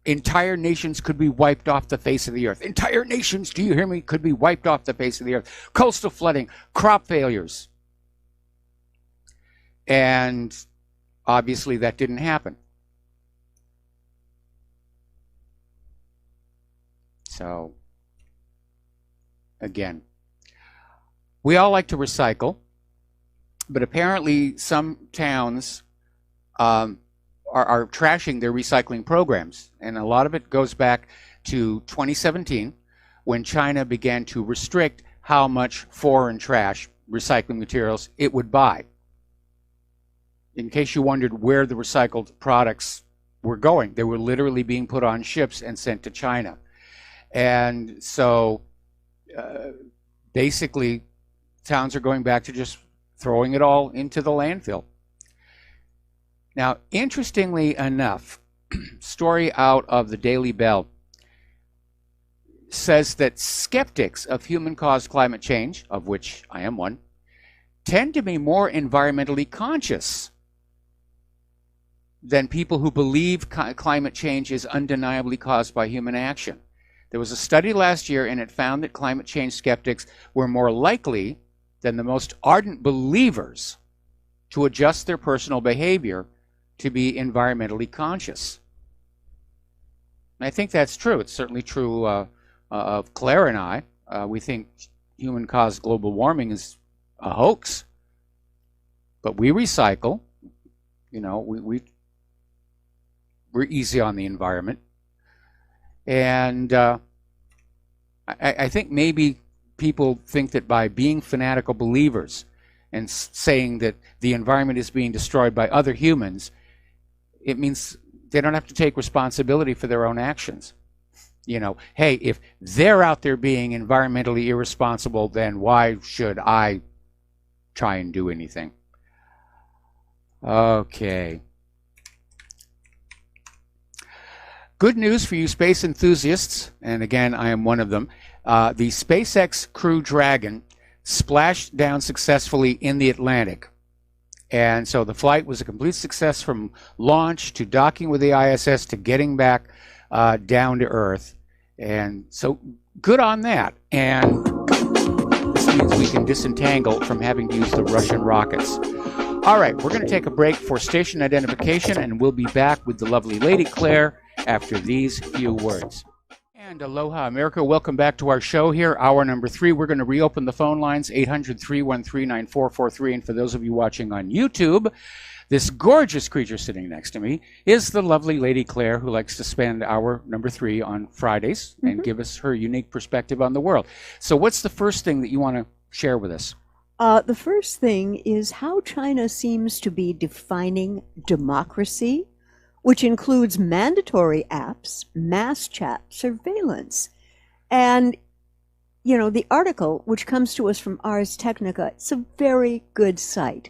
entire nations could be wiped off the face of the earth. Entire nations, do you hear me, could be wiped off the face of the earth. Coastal flooding, crop failures. And obviously that didn't happen. So, again, we all like to recycle, but apparently some towns are trashing their recycling programs. And a lot of it goes back to 2017 when China began to restrict how much foreign trash, recycling materials, it would buy. In case you wondered where the recycled products were going, they were literally being put on ships and sent to China. And so basically towns are going back to just throwing it all into the landfill. Now, interestingly enough, story out of the Daily Bell says that skeptics of human-caused climate change, of which I am one, tend to be more environmentally conscious than people who believe climate change is undeniably caused by human action. There was a study last year, and it found that climate change skeptics were more likely than the most ardent believers to adjust their personal behavior to be environmentally conscious. And I think that's true. It's certainly true of Claire and I. We think human-caused global warming is a hoax. But we recycle. You know, we're easy on the environment. And I think maybe people think that by being fanatical believers and saying that the environment is being destroyed by other humans, it means they don't have to take responsibility for their own actions. You know, hey, if they're out there being environmentally irresponsible, then why should I try and do anything? Okay. Good news for you space enthusiasts, and again, I am one of them. The SpaceX Crew Dragon splashed down successfully in the Atlantic. And so the flight was a complete success from launch to docking with the ISS to getting back down to Earth. And so good on that. And this means we can disentangle from having to use the Russian rockets. All right, we're going to take a break for station identification, and we'll be back with the lovely Lady Claire after these few words. And aloha, America. Welcome back to our show here, hour number 3. We're going to reopen the phone lines, 800-313-9443. And for those of you watching on YouTube, this gorgeous creature sitting next to me is the lovely Lady Claire, who likes to spend hour number 3 on Fridays and give us her unique perspective on the world. So what's the first thing that you want to share with us? The first thing is how China seems to be defining democracy, which includes mandatory apps, mass chat, surveillance. And, you know, the article, which comes to us from Ars Technica, it's a very good site.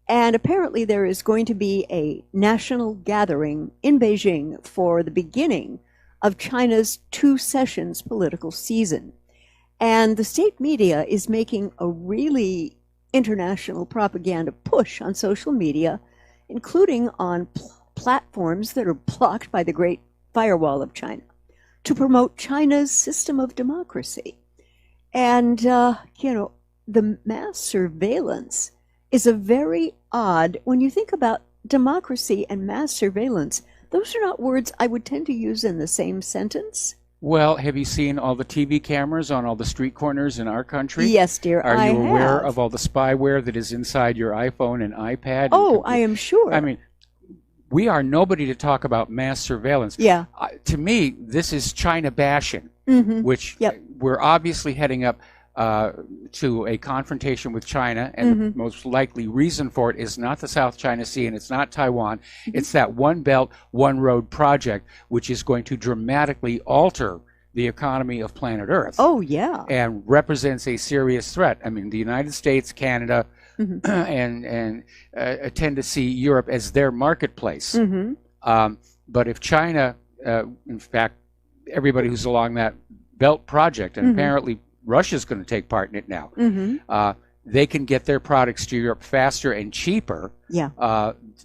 And apparently there is going to be a national gathering in Beijing for the beginning of China's 2 sessions political season. And the state media is making a really international propaganda push on social media, including on platforms that are blocked by the Great Firewall of China, to promote China's system of democracy. And, you know, the mass surveillance is a very odd, when you think about democracy and mass surveillance, those are not words I would tend to use in the same sentence. Well, have you seen all the TV cameras on all the street corners in our country? Yes, dear, Are you aware have. of all the spyware that is inside your iPhone and iPad? Oh, I am sure. I mean, we are nobody to talk about mass surveillance. Yeah. To me, this is China bashing, which Yep. we're obviously heading up to a confrontation with China, and the most likely reason for it is not the South China Sea and it's not Taiwan. It's that One Belt, One Road project, which is going to dramatically alter the economy of planet Earth. Oh, yeah. And represents a serious threat. I mean, the United States, Canada, and tend to see Europe as their marketplace. But if China, in fact, everybody who's along that belt project, and apparently Russia's going to take part in it now, they can get their products to Europe faster and cheaper. Yeah.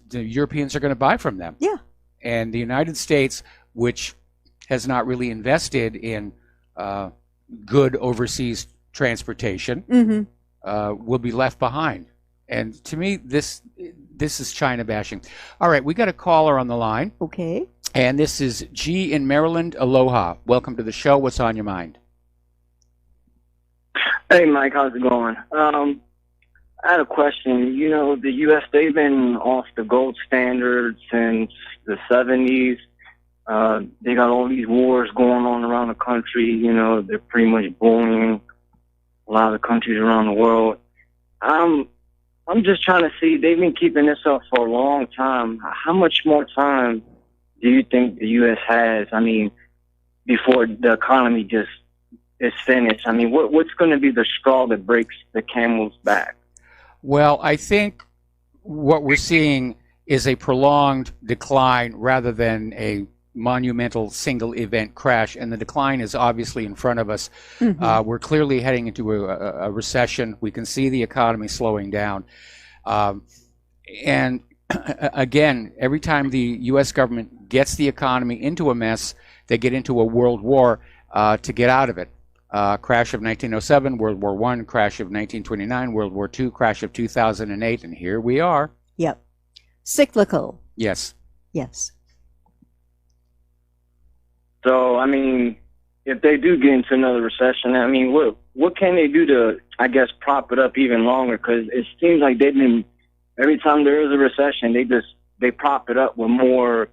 The Europeans are going to buy from them. Yeah. And the United States, which has not really invested in good overseas transportation, will be left behind. And to me, this is China bashing. All right, we got a caller on the line. Okay. And this is G in Maryland. Aloha. Welcome to the show. What's on your mind? Hey, Mike, how's it going? I had a question. You know, the U.S., they've been off the gold standard since the 70s. They got all these wars going on around the country. You know, they're pretty much bullying a lot of the countries around the world. I'm just trying to see, they've been keeping this up for a long time. How much more time do you think the U.S. has, I mean, before the economy just is finished? I mean, what's going to be the straw that breaks the camel's back? Well, I think what we're seeing is a prolonged decline rather than a monumental single event crash, and the decline is obviously in front of us. We're clearly heading into a recession. We can see the economy slowing down. And again, every time the U.S. government gets the economy into a mess, they get into a world war to get out of it. Crash of 1907, World War I, crash of 1929, World War II, crash of 2008, and here we are. Yep. Cyclical. Yes. Yes. So, I mean, if they do get into another recession, I mean, what can they do to, I guess, prop it up even longer? Because it seems like they've been, every time there is a recession, they prop it up with more,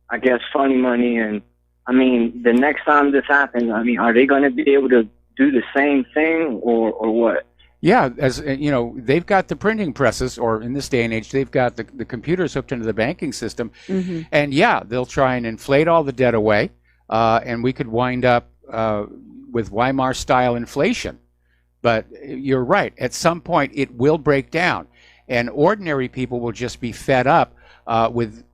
I guess, funny money. And, I mean, the next time this happens, I mean, are they going to be able to do the same thing or what? Yeah, as you know, they've got the printing presses, or in this day and age, they've got the computers hooked into the banking system. And yeah, they'll try and inflate all the debt away. And we could wind up with Weimar-style inflation. But you're right. At some point, it will break down. And ordinary people will just be fed up with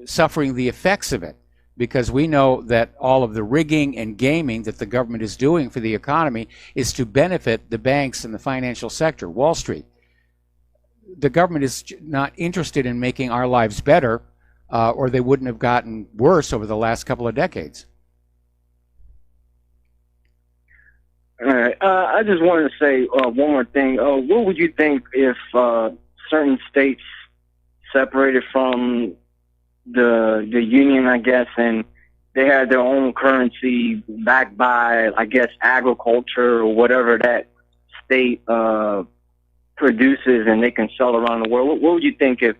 suffering the effects of it. Because we know that all of the rigging and gaming that the government is doing for the economy is to benefit the banks and the financial sector, Wall Street. The government is not interested in making our lives better, or they wouldn't have gotten worse over the last couple of decades. All right. I just wanted to say one more thing. What would you think if certain states separated from the union, I guess, and they had their own currency backed by, I guess, agriculture or whatever that state produces, and they can sell around the world? What would you think if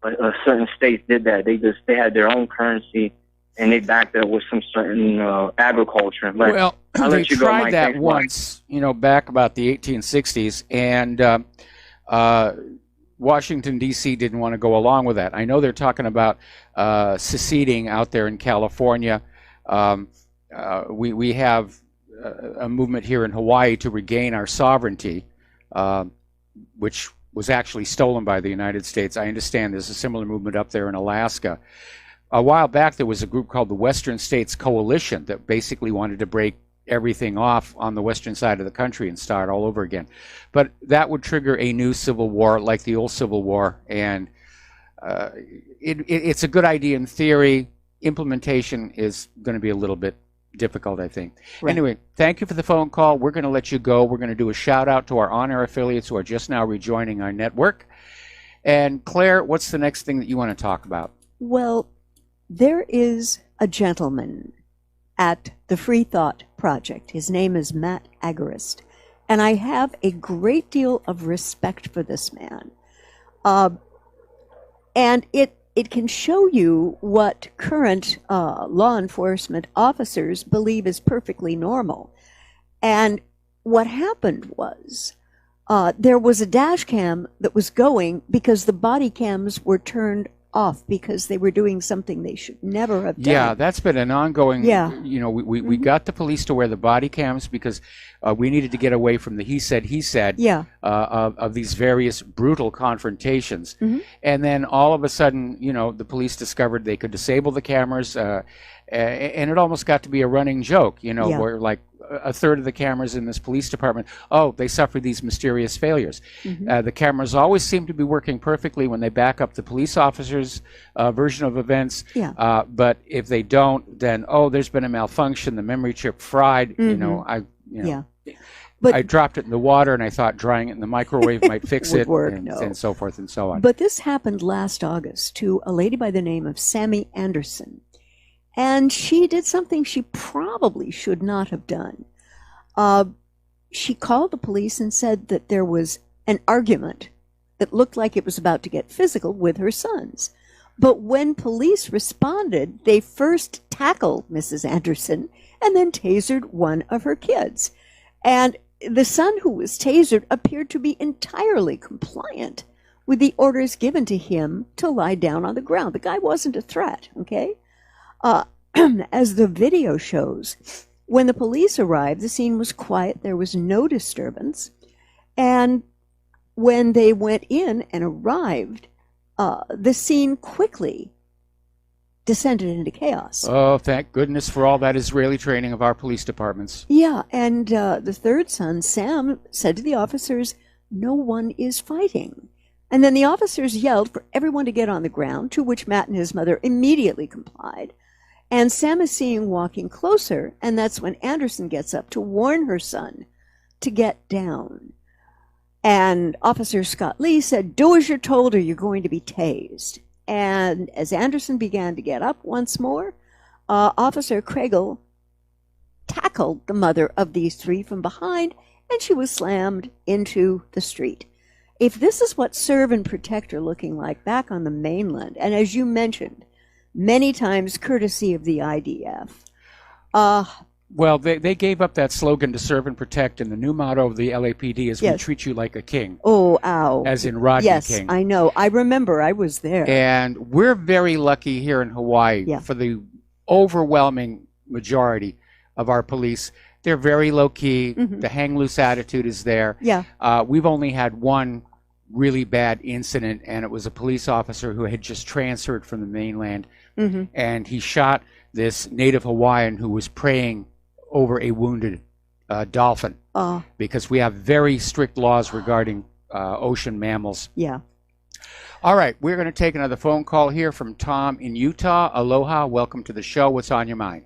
a certain state did that? They had their own currency and they backed up with some certain agriculture. But well, they tried that once, you know, back about the 1860s, and Washington, D.C. didn't want to go along with that. I know they're talking about seceding out there in California. We have a movement here in Hawaii to regain our sovereignty, which was actually stolen by the United States. I understand there's a similar movement up there in Alaska. A while back, there was a group called the Western States Coalition that basically wanted to break everything off on the western side of the country and start all over again. But that would trigger a new civil war like the old Civil War, and it's a good idea in theory. Implementation is going to be a little bit difficult, I think. Right. Anyway, thank you for the phone call. We're going to let you go. We're going to do a shout out to our on-air affiliates who are just now rejoining our network. And Claire, what's the next thing that you want to talk about? Well, there is a gentleman at the Free Thought Project. His name is Matt Agorist, and I have a great deal of respect for this man. And it can show you what current law enforcement officers believe is perfectly normal. And what happened was there was a dash cam that was going because the body cams were turned off because they were doing something they should never have done. Yeah, that's been an ongoing, Yeah. We got the police to wear the body cams because we needed to get away from the he said Yeah. of these various brutal confrontations. Mhm. And then all of a sudden, the police discovered they could disable the cameras, and it almost got to be a running joke, Yeah. where like a third of the cameras in this police department, they suffered these mysterious failures. Mhm. The cameras always seem to be working perfectly when they back up the police officer's version of events. Yeah. But if they don't, then, there's been a malfunction, the memory chip fried, Mhm. Yeah. I dropped it in the water and I thought drying it in the microwave might fix Would it, work, and, no. and so forth and so on. But this happened last August to a lady by the name of Sammy Anderson. And she did something she probably should not have done. She called the police and said that there was an argument that looked like it was about to get physical with her sons. But when police responded, they first tackled Mrs. Anderson and then tasered one of her kids. And the son who was tasered appeared to be entirely compliant with the orders given to him to lie down on the ground. The guy wasn't a threat, okay? As the video shows, when the police arrived, the scene was quiet. There was no disturbance. And when they went in and arrived, the scene quickly descended into chaos. Oh, thank goodness for all that Israeli training of our police departments. Yeah, and the third son, Sam, said to the officers, "No one is fighting." And then the officers yelled for everyone to get on the ground, to which Matt and his mother immediately complied. And Sam is seen walking closer, and that's when Anderson gets up to warn her son to get down. And Officer Scott Lee said, "Do as you're told or you're going to be tased." And as Anderson began to get up once more, Officer Kregel tackled the mother of these three from behind, and she was slammed into the street. If this is what serve and protect are looking like back on the mainland, and as you mentioned, many times courtesy of the IDF. Well, they gave up that slogan to serve and protect, and the new motto of the LAPD is Yes. we treat you like a king. Oh, ow. As in Rodney yes, King. I know. I remember. I was there. And we're very lucky here in Hawaii for the overwhelming majority of our police. They're very low key. Mhm. The hang loose attitude is there. Yeah. We've only had one really bad incident, and it was a police officer who had just transferred from the mainland, Mhm. and he shot this native Hawaiian who was praying over a wounded dolphin, Oh, because we have very strict laws regarding ocean mammals. yeah. All right, we're going to take another phone call here from Tom in Utah. Aloha, welcome to the show. What's on your mind?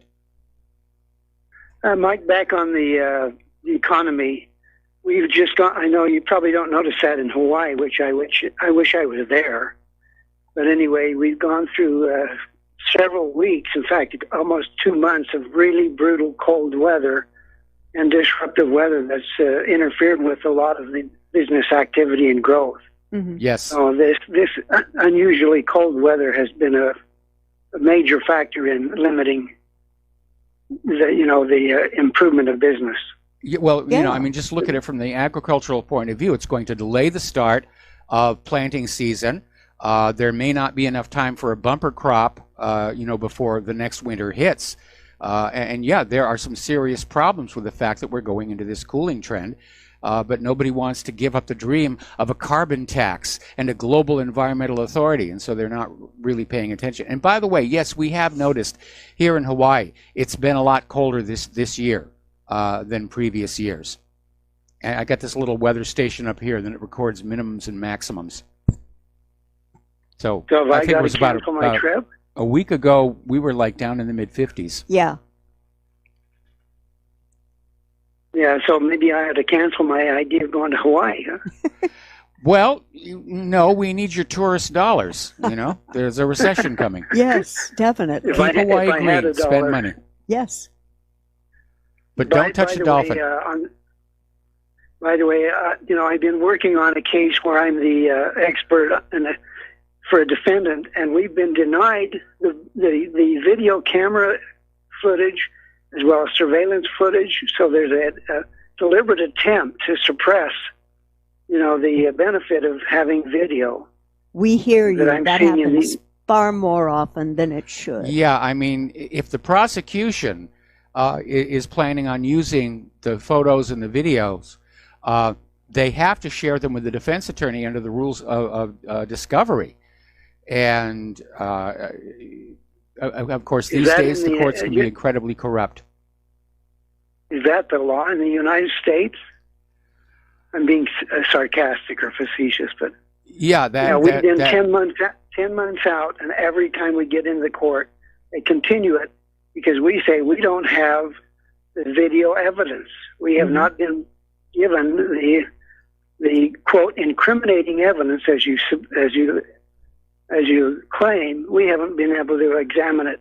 Mike, back on the economy, we've just gone. I know you probably don't notice that in Hawaii, which I wish I was there. But anyway, we've gone through several weeks, in fact, almost 2 months of really brutal cold weather and disruptive weather that's interfered with a lot of the business activity and growth. Mhm. Yes. So this unusually cold weather has been a major factor in limiting the improvement of business. Yeah, well, Yeah. I mean, just look at it from the agricultural point of view. It's going to delay the start of planting season. There may not be enough time for a bumper crop, before the next winter hits. And yeah, there are some serious problems with the fact that we're going into this cooling trend. But nobody wants to give up the dream of a carbon tax and a global environmental authority, and so they're not really paying attention. And by the way, yes, we have noticed here in Hawaii, it's been a lot colder this year than previous years. And I got this little weather station up here, then it records minimums and maximums. So So have I think got it was to about cancel my trip? a week ago, we were like down in the mid-50s. Yeah. Yeah, so maybe I had to cancel my idea of going to Hawaii, huh? Well, no, we need your tourist dollars. There's a recession coming. Yes, definitely. If I Keep Hawaii had green, a spend dollar. money. Yes. But don't touch the dolphin. By the way, I've been working on a case where I'm the expert in for a defendant, and we've been denied the video camera footage as well as surveillance footage. So there's a deliberate attempt to suppress, the benefit of having video. We hear you. That That happens far more often than it should. Yeah, I mean, if the prosecution is planning on using the photos and the videos, they have to share them with the defense attorney under the rules of discovery. And of course, these days the courts can be incredibly corrupt. Is that the law in the United States? I'm being sarcastic or facetious, but yeah, we've been 10 months out, and every time we get into the court, they continue it because we say we don't have the video evidence. We have not been given the quote incriminating evidence as you claim. We haven't been able to examine it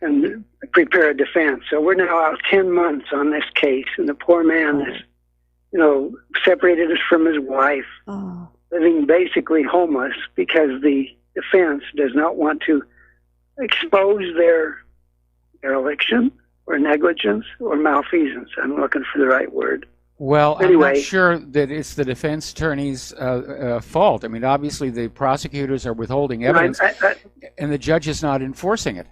and prepare a defense. So we're now out 10 months on this case, and the poor man is, separated us from his wife, living basically homeless because the defense does not want to expose their dereliction or negligence or malfeasance. I'm looking for the right word. Well, anyway, I'm not sure that it's the defense attorney's fault. I mean, obviously the prosecutors are withholding evidence, and the judge is not enforcing it.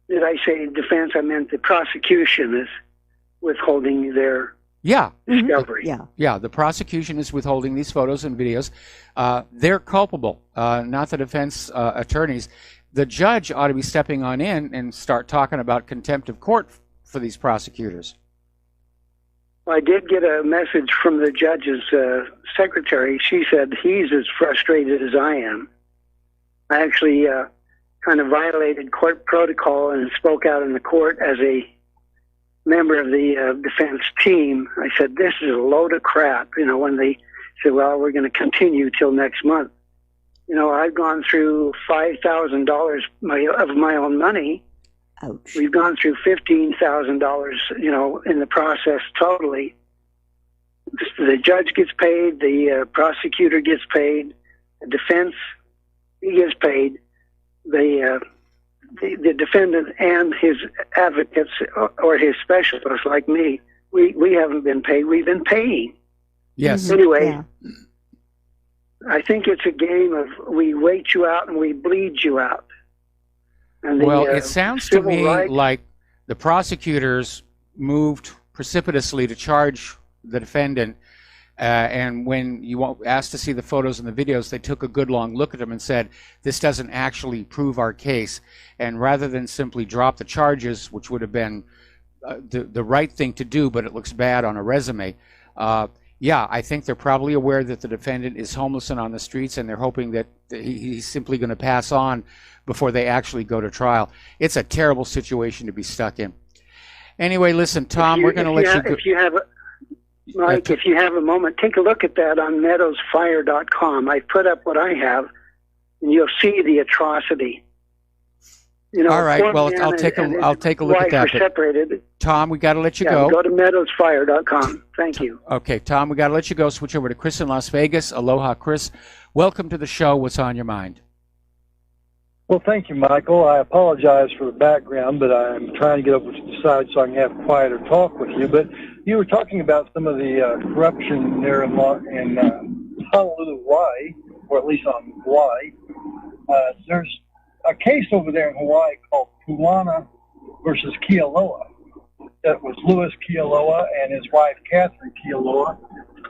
Did I say defense? I meant the prosecution is withholding their discovery. Yeah, the prosecution is withholding these photos and videos. They're culpable, not the defense attorneys. The judge ought to be stepping on in and start talking about contempt of court for these prosecutors. Well, I did get a message from the judge's secretary. She said he's as frustrated as I am. I actually kind of violated court protocol and spoke out in the court as a member of the defense team. I said, this is a load of crap, when they said, well, we're going to continue till next month. I've gone through $5,000 of my own money. Ouch. We've gone through $15,000, in the process totally. The judge gets paid, the prosecutor gets paid, the defense, he gets paid, the defendant and his advocates or his specialists like me, we haven't been paid. We've been paying. Yes. Anyway, I think it's a game of we wait you out and we bleed you out. And it sounds to me like the prosecutors moved precipitously to charge the defendant, and when you asked to see the photos and the videos, they took a good long look at them and said, this doesn't actually prove our case. And rather than simply drop the charges, which would have been the right thing to do, but it looks bad on a resume, I think they're probably aware that the defendant is homeless and on the streets, and they're hoping that he's simply going to pass on before they actually go to trial. It's a terrible situation to be stuck in. Anyway, listen, Tom, we're going to let you go. If you have Mike, if you have a moment, take a look at that on meadowsfire.com. I put up what I have, and you'll see the atrocity. All right. Well, I'll take a look at that. Separated. Tom, we got to let you go. Go to meadowsfire.com. Thank you. Okay, Tom, we got to let you go. Switch over to Chris in Las Vegas. Aloha, Chris. Welcome to the show. What's on your mind? Well, thank you, Michael. I apologize for the background, but I'm trying to get over to the side so I can have quieter talk with you. But you were talking about some of the corruption there in Honolulu, Hawaii, or at least on Hawaii. There's a case over there in Hawaii called Puana versus Kealoha. That was Louis Kealoha and his wife Catherine Kealoha,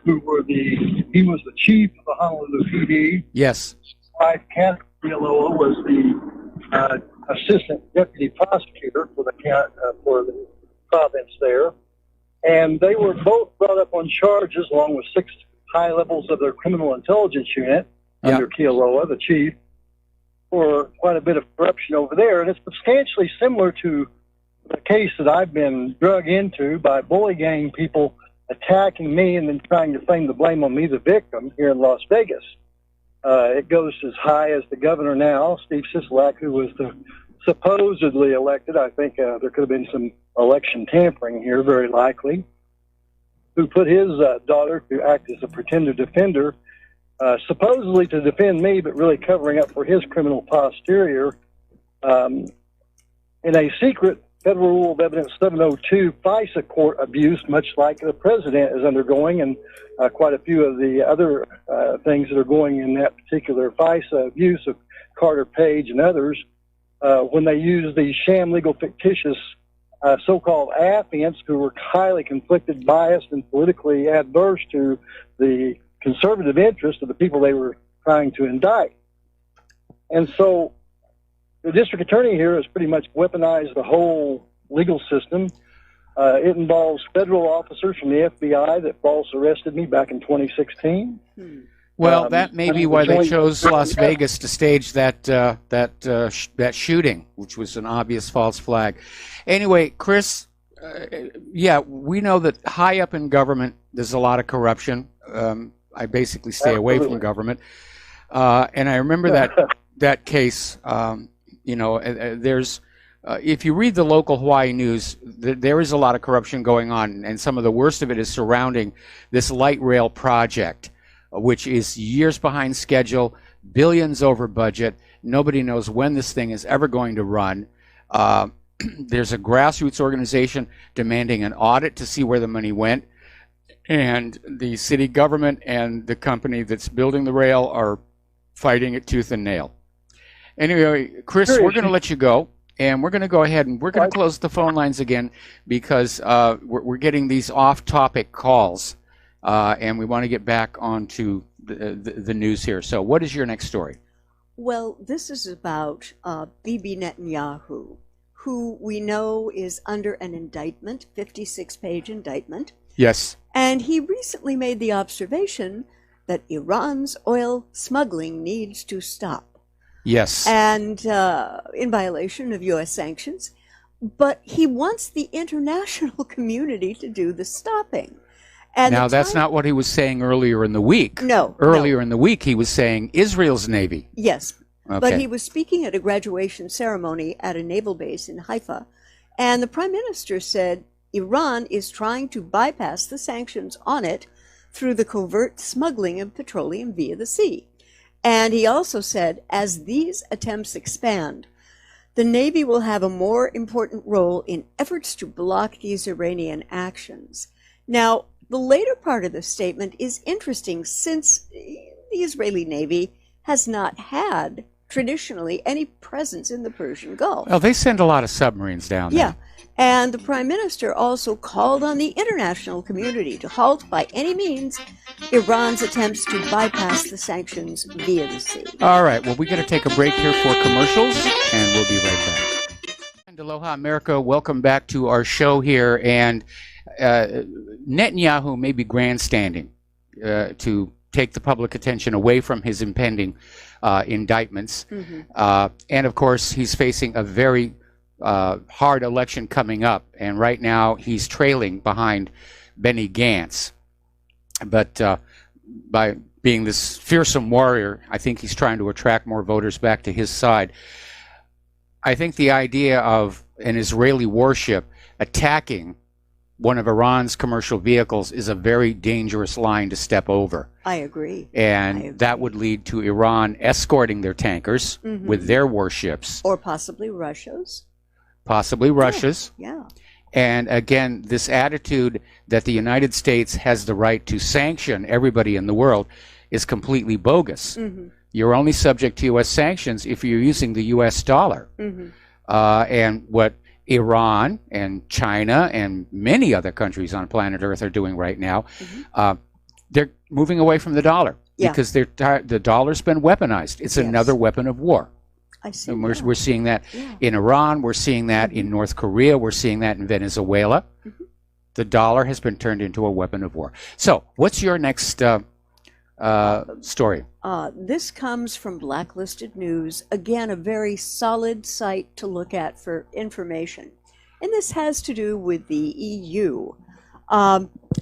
he was the chief of the Honolulu PD. Yes. His wife Catherine Kealoha was the assistant deputy prosecutor for the province there, and they were both brought up on charges along with 6 high levels of their criminal intelligence unit under Kealoha, the chief, for quite a bit of corruption over there. And it's substantially similar to the case that I've been drug into by bully gang people attacking me and then trying to claim the blame on me, the victim, here in Las Vegas. It goes as high as the governor now, Steve Sisolak, who was supposedly elected. I think there could have been some election tampering here, very likely, who put his daughter to act as a pretender defender supposedly to defend me, but really covering up for his criminal posterior. In a secret Federal Rule of Evidence 702 FISA court abuse, much like the president is undergoing, and quite a few of the other things that are going in that particular FISA abuse of Carter Page and others, when they use these sham legal fictitious so-called affiants who were highly conflicted, biased, and politically adverse to the conservative interest of the people they were trying to indict. And so the district attorney here has pretty much weaponized the whole legal system. It involves federal officers from the FBI that false arrested me back in 2016. Well, that may be why they chose Las Vegas to stage that shooting, which was an obvious false flag. Anyway, Chris, yeah, we know that high up in government there's a lot of corruption. I basically stay away from government, and I remember that case. There's if you read the local Hawaii news, there is a lot of corruption going on, and some of the worst of it is surrounding this light rail project, which is years behind schedule, billions over budget. Nobody knows when this thing is ever going to run. There's a grassroots organization demanding an audit to see where the money went, and the city government and the company that's building the rail are fighting it tooth and nail. Anyway, Chris, we're going to let you go, and we're going to go ahead and we're going to close the phone lines again because we're getting these off-topic calls, and we want to get back onto the news here. So what is your next story? Well, this is about Bibi Netanyahu, who we know is under an indictment, 56-page indictment. Yes. And he recently made the observation that Iran's oil smuggling needs to stop. Yes. And in violation of U.S. sanctions. But he wants the international community to do the stopping. And now, that's not what he was saying earlier in the week. No. Earlier in the week, he was saying Israel's Navy. Yes. Okay. But he was speaking at a graduation ceremony at a naval base in Haifa. And the prime minister said Iran is trying to bypass the sanctions on it through the covert smuggling of petroleum via the sea. And he also said, as these attempts expand, the Navy will have a more important role in efforts to block these Iranian actions. Now, the later part of the statement is interesting since the Israeli Navy has not had traditionally any presence in the Persian Gulf. Well, they send a lot of submarines down there. Yeah. And the prime minister also called on the international community to halt by any means Iran's attempts to bypass the sanctions via the sea. All right. Well, we got to take a break here for commercials, and we'll be right back. And aloha, America. Welcome back to our show here. And Netanyahu may be grandstanding to take the public attention away from his impending indictments. Mm-hmm. And, of course, he's facing a very hard election coming up, and right now he's trailing behind Benny Gantz. But by being this fearsome warrior, I think he's trying to attract more voters back to his side. I think the idea of an Israeli warship attacking one of Iran's commercial vehicles is a very dangerous line to step over. I agree. And that would lead to Iran escorting their tankers mm-hmm. with their warships. Or possibly Russia's. Possibly Russia's. Yeah. And again, this attitude that the United States has the right to sanction everybody in the world is completely bogus. Mm-hmm. You're only subject to U.S. sanctions if you're using the U.S. dollar. Mm-hmm. And what Iran and China and many other countries on planet Earth are doing right now, mm-hmm. They're moving away from the dollar because the dollar's been weaponized. It's another weapon of war. I see. And we're seeing that in Iran. We're seeing that in North Korea. We're seeing that in Venezuela. Mm-hmm. The dollar has been turned into a weapon of war. So what's your next story? This comes from Blacklisted News. Again, a very solid site to look at for information. And this has to do with the EU.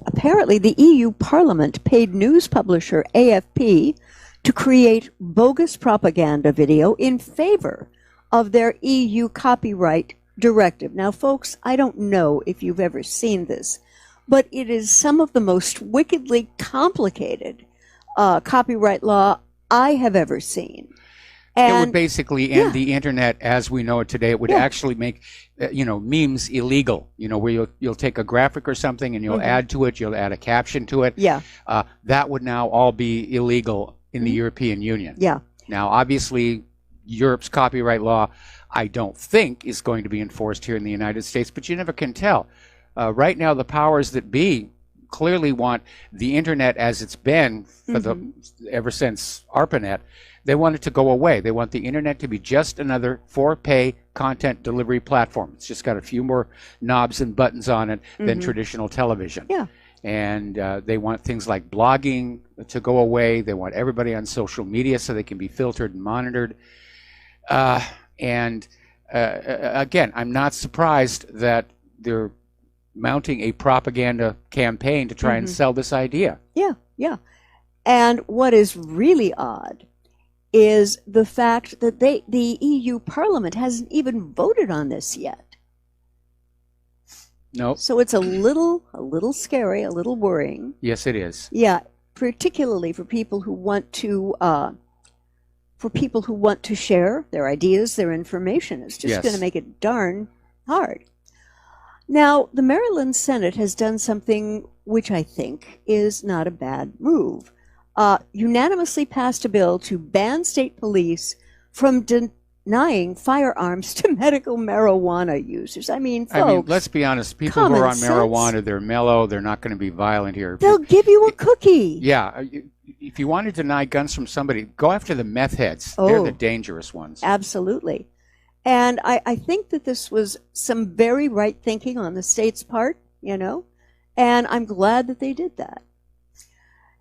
Apparently, the EU Parliament paid news publisher AFP to create bogus propaganda video in favor of their EU copyright directive. Now, folks, I don't know if you've ever seen this, but it is some of the most wickedly complicated copyright law I have ever seen. It And would basically end the internet as we know it today. It would actually make, memes illegal. Where you'll take a graphic or something and you'll add to it, you'll add a caption to it. Yeah. That would now all be illegal in the European Union. Yeah. Now, obviously, Europe's copyright law, I don't think, is going to be enforced here in the United States, but you never can tell. Right now, the powers that be clearly want the internet as it's been for ever since ARPANET. They want it to go away. They want the internet to be just another for-pay content delivery platform. It's just got a few more knobs and buttons on it than traditional television. Yeah. And they want things like blogging to go away. They want everybody on social media so they can be filtered and monitored. Again, I'm not surprised that they're mounting a propaganda campaign to try and sell this idea. Yeah, yeah. And what is really odd is the fact that the EU Parliament hasn't even voted on this yet. No. So it's a little scary, a little worrying. Yes, it is. Yeah, particularly for people who want to share their ideas, their information. It's just going to make it darn hard. Now, the Maryland Senate has done something which I think is not a bad move. Unanimously passed a bill to ban state police from denying firearms to medical marijuana users. I mean, folks, let's be honest. People who are on marijuana, they're mellow. They're not going to be violent here. They'll give you a cookie. Yeah. If you want to deny guns from somebody, go after the meth heads. They're the dangerous ones. Absolutely. And I think that this was some very right thinking on the state's part, and I'm glad that they did that.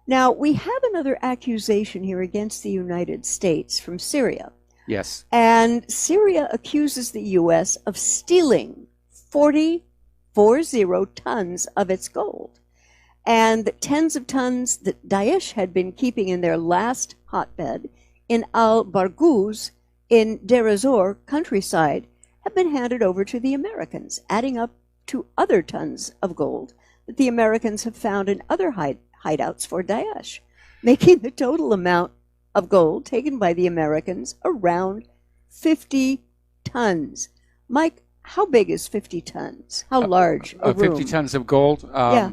Now, we have another accusation here against the United States from Syria. Yes. And Syria accuses the U.S. of stealing 40 tons of its gold. And the tens of tons that Daesh had been keeping in their last hotbed in Al-Barghuz in Deir ez-Zor countryside have been handed over to the Americans, adding up to other tons of gold that the Americans have found in other hideouts for Daesh, making the total amount of gold taken by the Americans around 50 tons. Mike, how big is 50 tons? How large a room? 50 tons of gold? Yeah.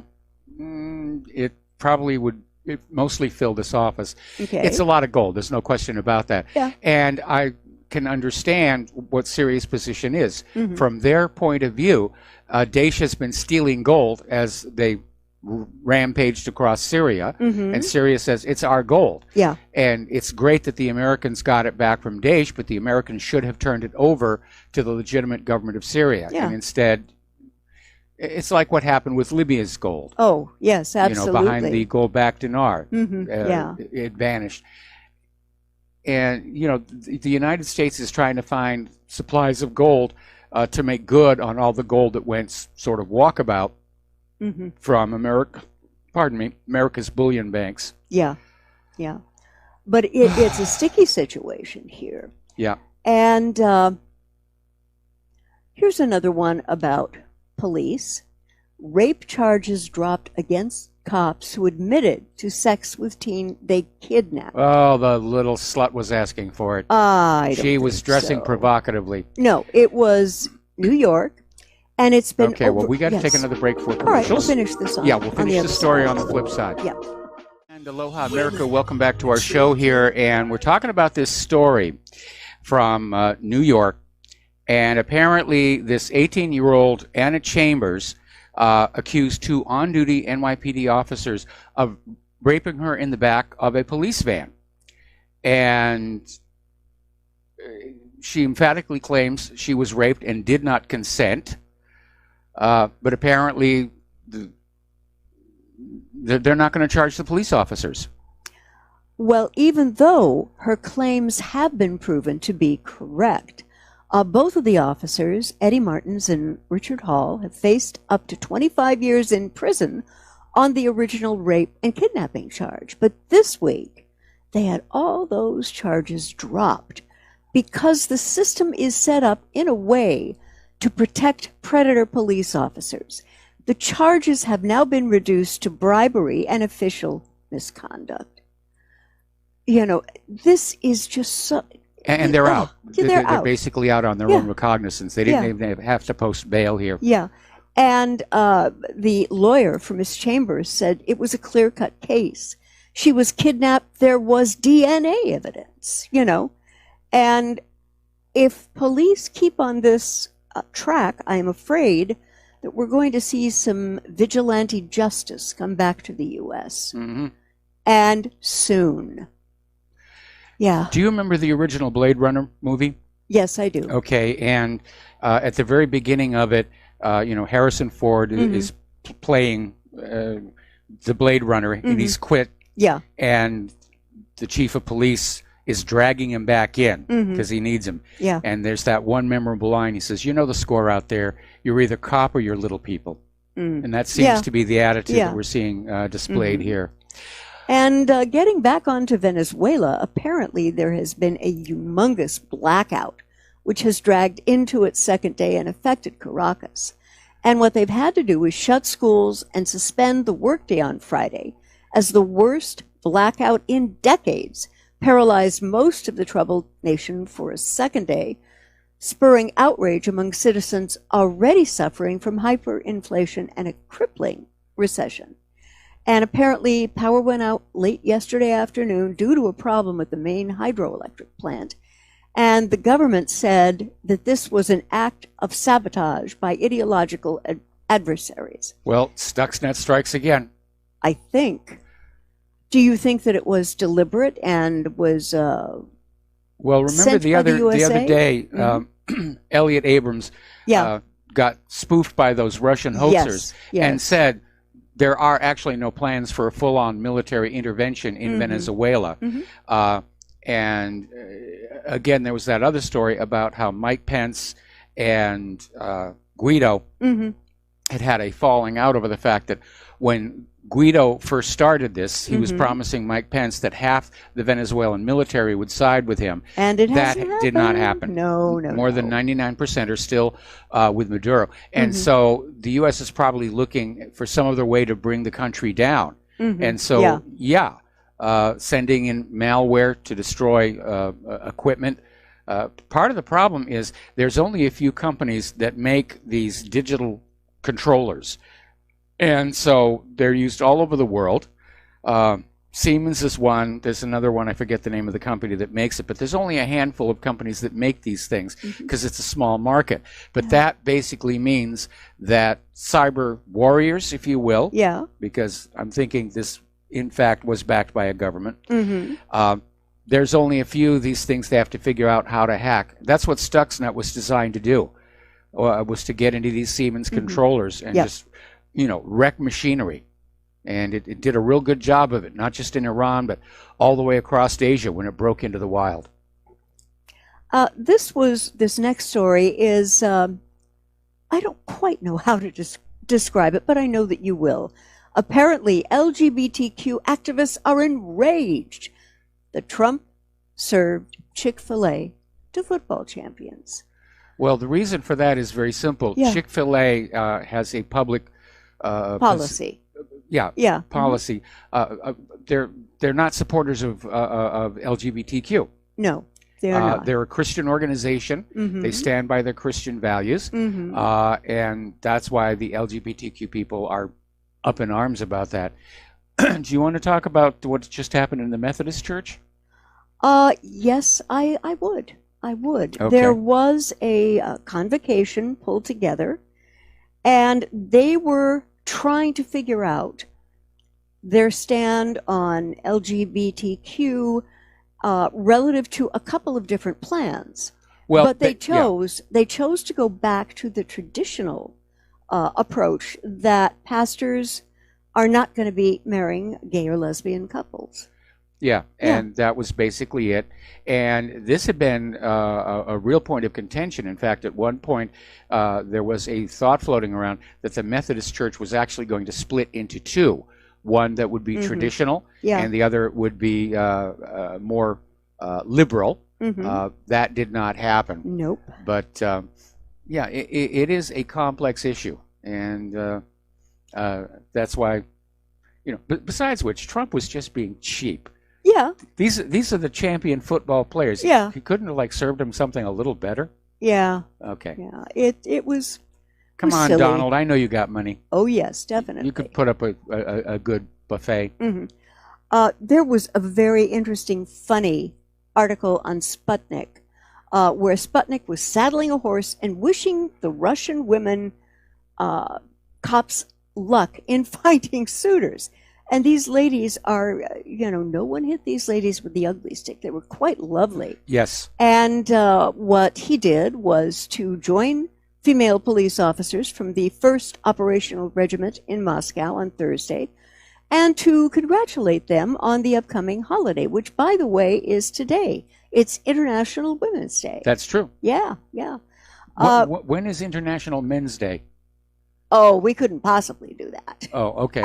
It probably would mostly fill this office. Okay. It's a lot of gold. There's no question about that. Yeah. And I can understand what Syria's position is. From their point of view, Daesh has been stealing gold as they rampaged across Syria, and Syria says it's our gold. Yeah. And it's great that the Americans got it back from Daesh, but the Americans should have turned it over to the legitimate government of Syria. Yeah. And instead, it's like what happened with Libya's gold. Oh, yes, absolutely. Behind the gold-backed dinar. Yeah. It vanished. And, the United States is trying to find supplies of gold to make good on all the gold that went sort of walkabout from America's bullion banks. Yeah, yeah. But it's a sticky situation here. Yeah. And here's another one about police. Rape charges dropped against cops who admitted to sex with teen they kidnapped. Oh, the little slut was asking for it. She was dressing provocatively. No, it was New York. And it's been okay. Well, we got to take another break for commercials. All right, we'll finish this on. Yeah, we'll finish the story side. on the flip side. Yeah. And aloha, America. Welcome back to our show here, and we're talking about this story from New York, and apparently this 18-year-old Anna Chambers accused 2 on-duty NYPD officers of raping her in the back of a police van, and she emphatically claims she was raped and did not consent. But apparently, they're not going to charge the police officers. Well, even though her claims have been proven to be correct, both of the officers, Eddie Martins and Richard Hall, have faced up to 25 years in prison on the original rape and kidnapping charge. But this week, they had all those charges dropped because the system is set up in a way to protect predator police officers. The charges have now been reduced to bribery and official misconduct. you know, this is just so. And they're out. Yeah, they're They're out. basically out on their own recognizance. They didn't even have to post bail here. Yeah. And the lawyer for Miss Chambers said it was a clear-cut case. She was kidnapped. There was DNA evidence, you know. And if police keep on this track, I am afraid that we're going to see some vigilante justice come back to the U.S. Mm-hmm. And soon. Yeah. Do you remember the original Blade Runner movie? Yes, I do. Okay, and at the very beginning of it, Harrison Ford is playing the Blade Runner, and he's quit. Yeah. And the chief of police is dragging him back in because he needs him. Yeah. And there's that one memorable line. He says, "You know the score out there. You're either cop or you're little people." And that seems to be the attitude that we're seeing displayed here. And getting back onto Venezuela, apparently there has been a humongous blackout, which has dragged into its second day and affected Caracas. And what they've had to do is shut schools and suspend the workday on Friday, as the worst blackout in decades paralyzed most of the troubled nation for a second day, spurring outrage among citizens already suffering from hyperinflation and a crippling recession. And apparently power went out late yesterday afternoon due to a problem with the main hydroelectric plant. And the government said that this was an act of sabotage by ideological adversaries. Well, Stuxnet strikes again. I think. Do you think that it was deliberate and was well, remember sent the by other the USA? day, Elliot Abrams got spoofed by those Russian hoaxers and said there are actually no plans for a full-on military intervention in Venezuela. And again, there was that other story about how Mike Pence and Guido had a falling out over the fact that when Guido first started this, he was promising Mike Pence that half the Venezuelan military would side with him. And it that hasn't did not happened. happen. More than 99% are still with Maduro. And so the U.S. is probably looking for some other way to bring the country down. And so, sending in malware to destroy equipment. Part of the problem is there's only a few companies that make these digital controllers. And so they're used all over the world. Siemens is one. There's another one. I forget the name of the company that makes it. But there's only a handful of companies that make these things because it's a small market. But that basically means that cyber warriors, if you will, because I'm thinking this, in fact, was backed by a government. There's only a few of these things they have to figure out how to hack. That's what Stuxnet was designed to do, was to get into these Siemens controllers and just wreck machinery. And it did a real good job of it, not just in Iran, but all the way across Asia when it broke into the wild. This next story is, I don't quite know how to describe it, but I know that you will. Apparently, LGBTQ activists are enraged that Trump served Chick-fil-A to football champions. Well, the reason for that is very simple. Chick-fil-A has a public policy. Policy. They're not supporters of LGBTQ. No, they're not. They're a Christian organization. They stand by their Christian values, and that's why the LGBTQ people are up in arms about that. Do you want to talk about what just happened in the Methodist Church? Yes, I would. Okay. There was a convocation pulled together, and they were trying to figure out their stand on LGBTQ relative to a couple of different plans. Well, but they chose to go back to the traditional approach that pastors are not going to be marrying gay or lesbian couples. And that was basically it. And this had been a real point of contention. In fact, at one point, there was a thought floating around that the Methodist Church was actually going to split into two. One that would be traditional, and the other would be more liberal. That did not happen. Nope. But, it is a complex issue. And that's why, besides which, Trump was just being cheap. Yeah. These are the champion football players. Yeah. You couldn't have served them something a little better. Yeah. Okay. Yeah. It was. Come on, silly. Donald. I know you got money. Oh yes, definitely. You could put up a good buffet. Mm-hmm. There was a very interesting, funny article on Sputnik, where Sputnik was saddling a horse and wishing the Russian women cops luck in finding suitors. And these ladies are, no one hit these ladies with the ugly stick. They were quite lovely. Yes. And what he did was to join female police officers from the 1st Operational Regiment in Moscow on Thursday, and to congratulate them on the upcoming holiday, which, by the way, is today. It's International Women's Day. That's true. Yeah, yeah. When is International Men's Day? Oh, we couldn't possibly do that. Oh, okay.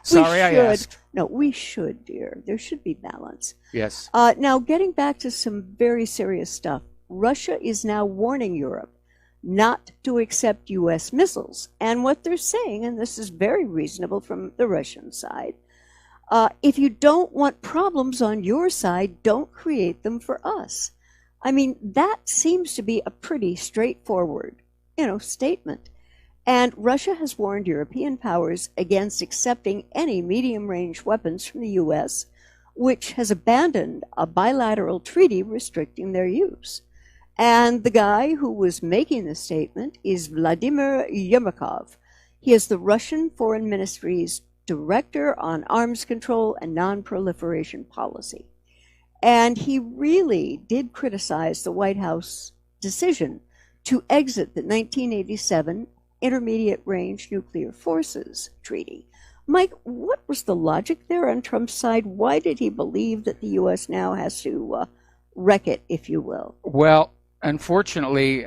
Sorry, I asked. No, we should, dear. There should be balance. Yes. Now, getting back to some very serious stuff, Russia is now warning Europe not to accept U.S. missiles. And what they're saying, and this is very reasonable from the Russian side, if you don't want problems on your side, don't create them for us. I mean, that seems to be a pretty straightforward, statement. And Russia has warned European powers against accepting any medium-range weapons from the U.S., which has abandoned a bilateral treaty restricting their use. And the guy who was making the statement is Vladimir Yermakov. He is the Russian Foreign Ministry's Director on Arms Control and Non-Proliferation Policy. And he really did criticize the White House decision to exit the 1987 Intermediate Range Nuclear Forces Treaty. Mike, what was the logic there on Trump's side? Why did he believe that the U.S. now has to wreck it, if you will? Well, unfortunately,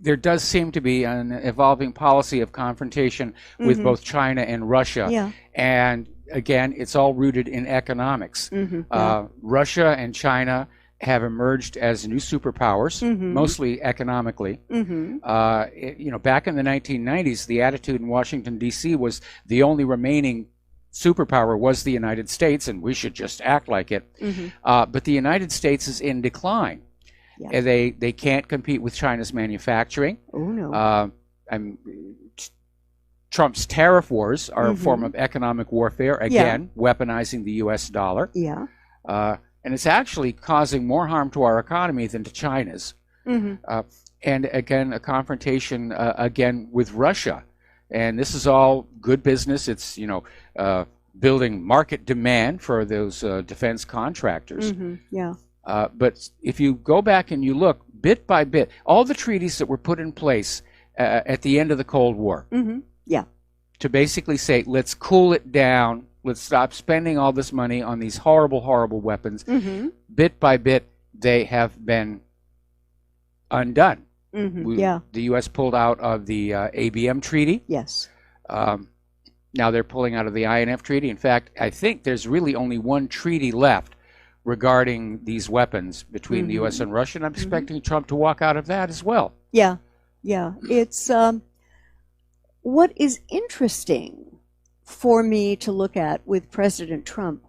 there does seem to be an evolving policy of confrontation with both China and Russia. Yeah. And again, it's all rooted in economics. Russia and China have emerged as new superpowers, mostly economically. Back in the 1990s, the attitude in Washington, D.C. was the only remaining superpower was the United States, and we should just act like it. But the United States is in decline. Yeah. They can't compete with China's manufacturing. Oh, no. Trump's tariff wars are a form of economic warfare, again, weaponizing the U.S. dollar. Yeah. And it's actually causing more harm to our economy than to China's. And again, a confrontation again with Russia. And this is all good business. It's, building market demand for those defense contractors. Yeah. But if you go back and you look bit by bit, all the treaties that were put in place at the end of the Cold War, yeah, to basically say, let's cool it down, let's stop spending all this money on these horrible, horrible weapons. Bit by bit, they have been undone. Yeah. The U.S. pulled out of the ABM treaty. Yes. Now they're pulling out of the INF treaty. In fact, I think there's really only one treaty left regarding these weapons between the U.S. and Russia, and I'm expecting Trump to walk out of that as well. Yeah, yeah. It's what is interesting for me to look at with President Trump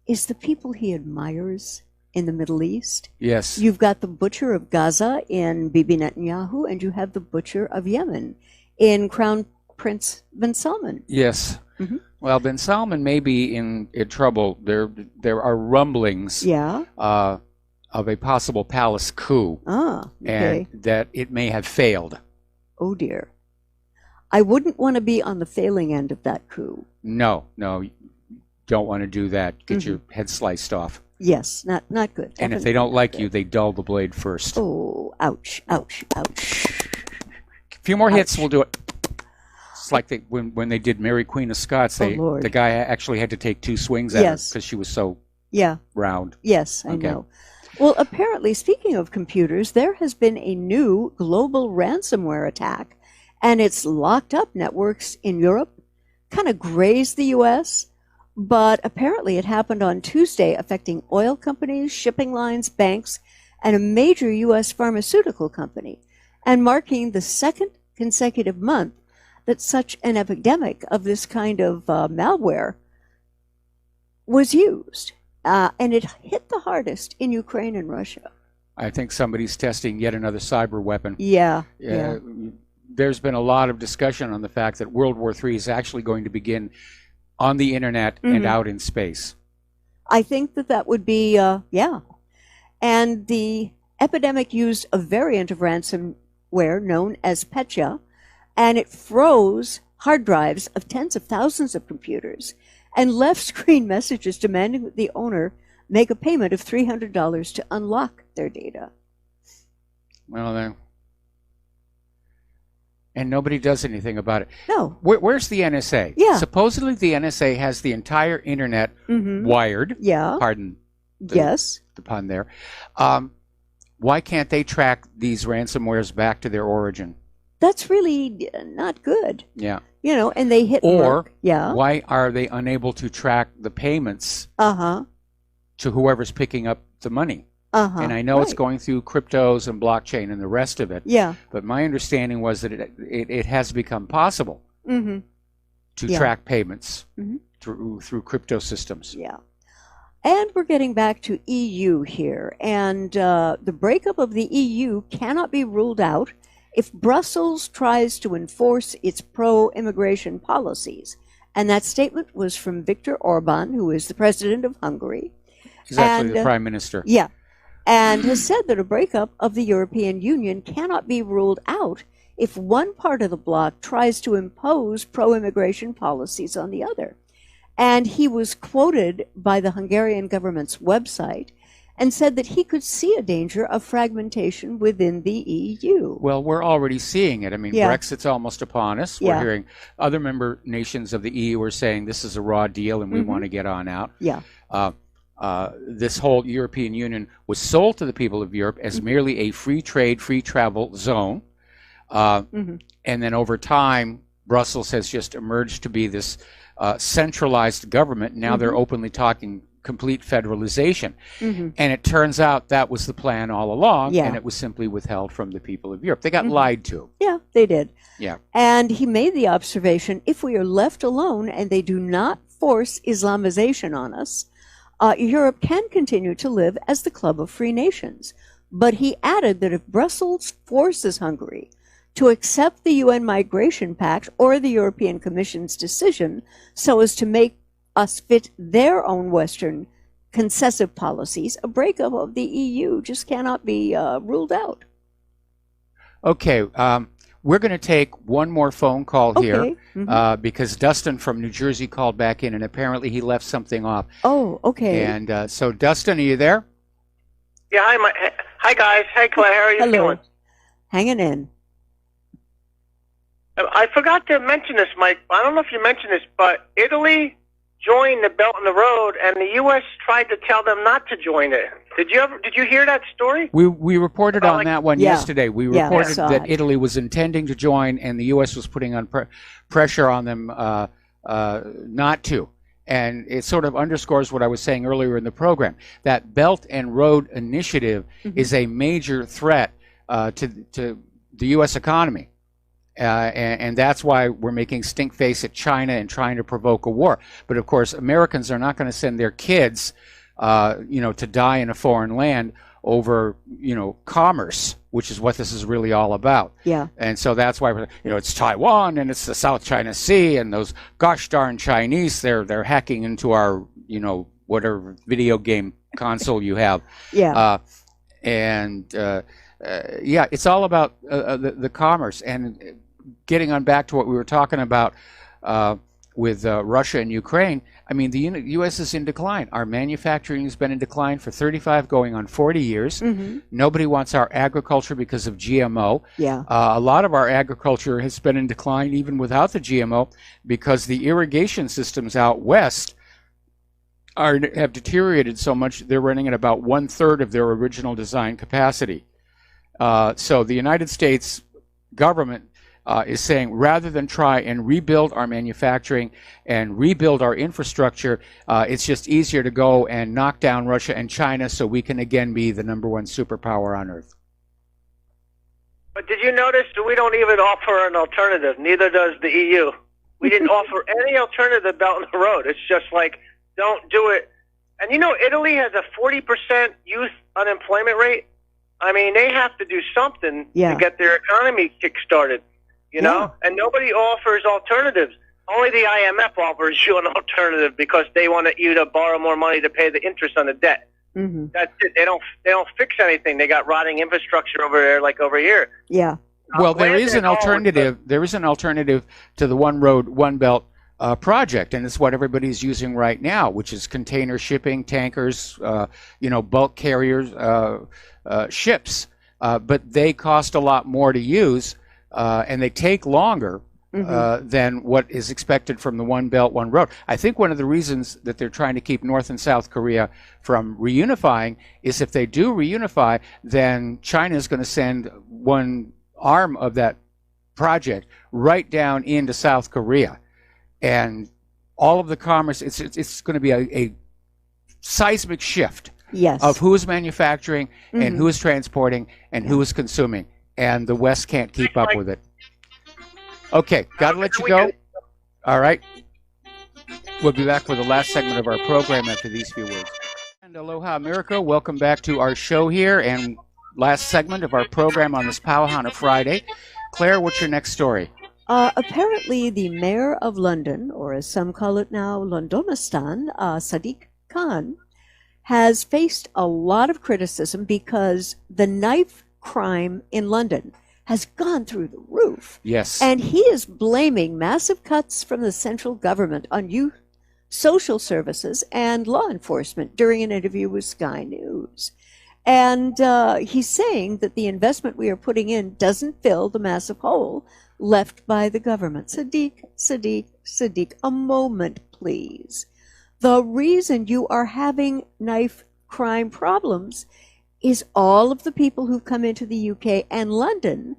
is the people he admires in the Middle East. Yes. You've got the butcher of Gaza in Bibi Netanyahu, and you have the butcher of Yemen in Crown Prince bin Salman. Yes. Well, bin Salman may be in trouble. There are rumblings of a possible palace coup. Okay. And that it may have failed. Oh, dear. I wouldn't want to be on the failing end of that coup. No, you don't want to do that. Get your head sliced off. Yes, not good. And if they don't like you, they dull the blade first. Oh, ouch, ouch, ouch. A few more hits, we'll do it. It's like when they did Mary Queen of Scots, the guy actually had to take 2 swings at her because she was so round. Yes, I know. Well, apparently, speaking of computers, there has been a new global ransomware attack, and it's locked up networks in Europe, kind of grazed the U.S., but apparently it happened on Tuesday, affecting oil companies, shipping lines, banks, and a major U.S. pharmaceutical company, and marking the second consecutive month that such an epidemic of this kind of malware was used, and it hit the hardest in Ukraine and Russia. I think somebody's testing yet another cyber weapon. Yeah. There's been a lot of discussion on the fact that World War III is actually going to begin on the internet and out in space. I think that would be, yeah. And the epidemic used a variant of ransomware known as Petya, and it froze hard drives of tens of thousands of computers and left screen messages demanding that the owner make a payment of $300 to unlock their data. Well, and nobody does anything about it. No. Where's the NSA? Yeah. Supposedly the NSA has the entire internet wired. Yeah. Pardon the pun there. Why can't they track these ransomwares back to their origin? That's really not good. Yeah. You know, and they hit Or yeah. Why are they unable to track the payments to whoever's picking up the money? And I know it's going through cryptos and blockchain and the rest of it. Yeah. But my understanding was that it has become possible to track payments through crypto systems. Yeah. And we're getting back to EU here. And the breakup of the EU cannot be ruled out if Brussels tries to enforce its pro-immigration policies. And that statement was from Viktor Orban, who is the president of Hungary. He's actually the prime minister. Yeah. And has said that a breakup of the European Union cannot be ruled out if one part of the bloc tries to impose pro-immigration policies on the other. And he was quoted by the Hungarian government's website and said that he could see a danger of fragmentation within the EU. Well, we're already seeing it. I mean, Brexit's almost upon us. We're hearing other member nations of the EU are saying this is a raw deal and we want to get on out. Yeah. This whole European Union was sold to the people of Europe as merely a free trade, free travel zone. And then over time, Brussels has just emerged to be this centralized government. Now they're openly talking complete federalization. And it turns out that was the plan all along, and it was simply withheld from the people of Europe. They got lied to. Yeah, they did. Yeah. And he made the observation, if we are left alone and they do not force Islamization on us, Europe can continue to live as the club of free nations. But he added that if Brussels forces Hungary to accept the UN Migration Pact or the European Commission's decision so as to make us fit their own Western concessive policies, a breakup of the EU just cannot be ruled out. Okay, we're going to take one more phone call here because Dustin from New Jersey called back in, and apparently he left something off. Oh, okay. And so, Dustin, are you there? Yeah, hi guys. Hi, Claire. How are you doing? Hanging in. I forgot to mention this, Mike. I don't know if you mentioned this, but Italy joined the Belt and the Road, and the U.S. tried to tell them not to join it. Did you hear that story? We reported on that one yesterday. We reported that it. Italy was intending to join, and the U.S. was putting on pressure on them not to. And it sort of underscores what I was saying earlier in the program, that Belt and Road Initiative is a major threat to the U.S. economy. And that's why we're making stink face at China and trying to provoke a war. But of course, Americans are not going to send their kids, to die in a foreign land over, commerce, which is what this is really all about. Yeah. And so that's why it's Taiwan and it's the South China Sea and those gosh darn Chinese. They're hacking into our, whatever video game console you have. Yeah. It's all about the commerce. And getting on back to what we were talking about with Russia and Ukraine, I mean, the U.S. is in decline. Our manufacturing has been in decline for 35 going on 40 years. Nobody wants our agriculture because of GMO. Yeah. A lot of our agriculture has been in decline even without the GMO because the irrigation systems out west have deteriorated so much they're running at about 1/3 of their original design capacity. So the United States government is saying rather than try and rebuild our manufacturing and rebuild our infrastructure, it's just easier to go and knock down Russia and China so we can again be the #1 superpower on Earth. But did you notice that we don't even offer an alternative? Neither does the EU. We didn't offer any alternative Belt and the Road. It's just like don't do it. And you know, Italy has a 40% youth unemployment rate. I mean, they have to do something to get their economy kick-started, you know? And nobody offers alternatives. Only the IMF offers you an alternative because they want you to borrow more money to pay the interest on the debt. Mm-hmm. That's it. They don't fix anything. They got rotting infrastructure over there, like over here. Yeah. Well, there is an alternative. There is an alternative to the One Road, One Belt project, and it's what everybody's using right now, which is container shipping, tankers, bulk carriers, ships. But they cost a lot more to use, and they take longer than what is expected from the One Belt, One Road. I think one of the reasons that they're trying to keep North and South Korea from reunifying is if they do reunify, then China is going to send one arm of that project right down into South Korea. And all of the commerce, it's going to be a seismic shift of who is manufacturing and who is transporting and who is consuming. And the West can't keep up with it. Okay, got to let you go. All right. We'll be back for the last segment of our program after these few words. And aloha, America. Welcome back to our show here and last segment of our program on this Pauhana Friday. Claire, what's your next story? Apparently, the mayor of London, or as some call it now, Londonistan, Sadiq Khan, has faced a lot of criticism because the knife crime in London has gone through the roof. Yes. And he is blaming massive cuts from the central government on youth social services and law enforcement during an interview with Sky News. And he's saying that the investment we are putting in doesn't fill the massive hole left by the government. Sadiq, a moment, please. The reason you are having knife crime problems is all of the people who've come into the UK and London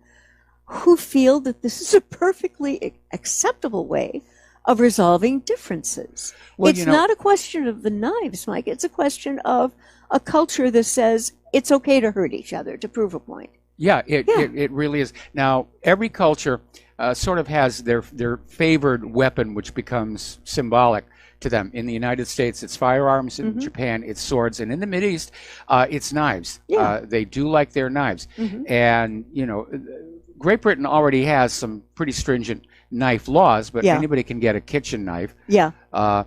who feel that this is a perfectly acceptable way of resolving differences. Well, it's not a question of the knives, Mike. It's a question of a culture that says it's okay to hurt each other to prove a point. Yeah, it really is. Now, every culture sort of has their favored weapon, which becomes symbolic to them. In the United States, it's firearms. In Japan, it's swords. And in the Mideast, it's knives. Yeah. They do like their knives. And, Great Britain already has some pretty stringent knife laws, but anybody can get a kitchen knife. Yeah. Khan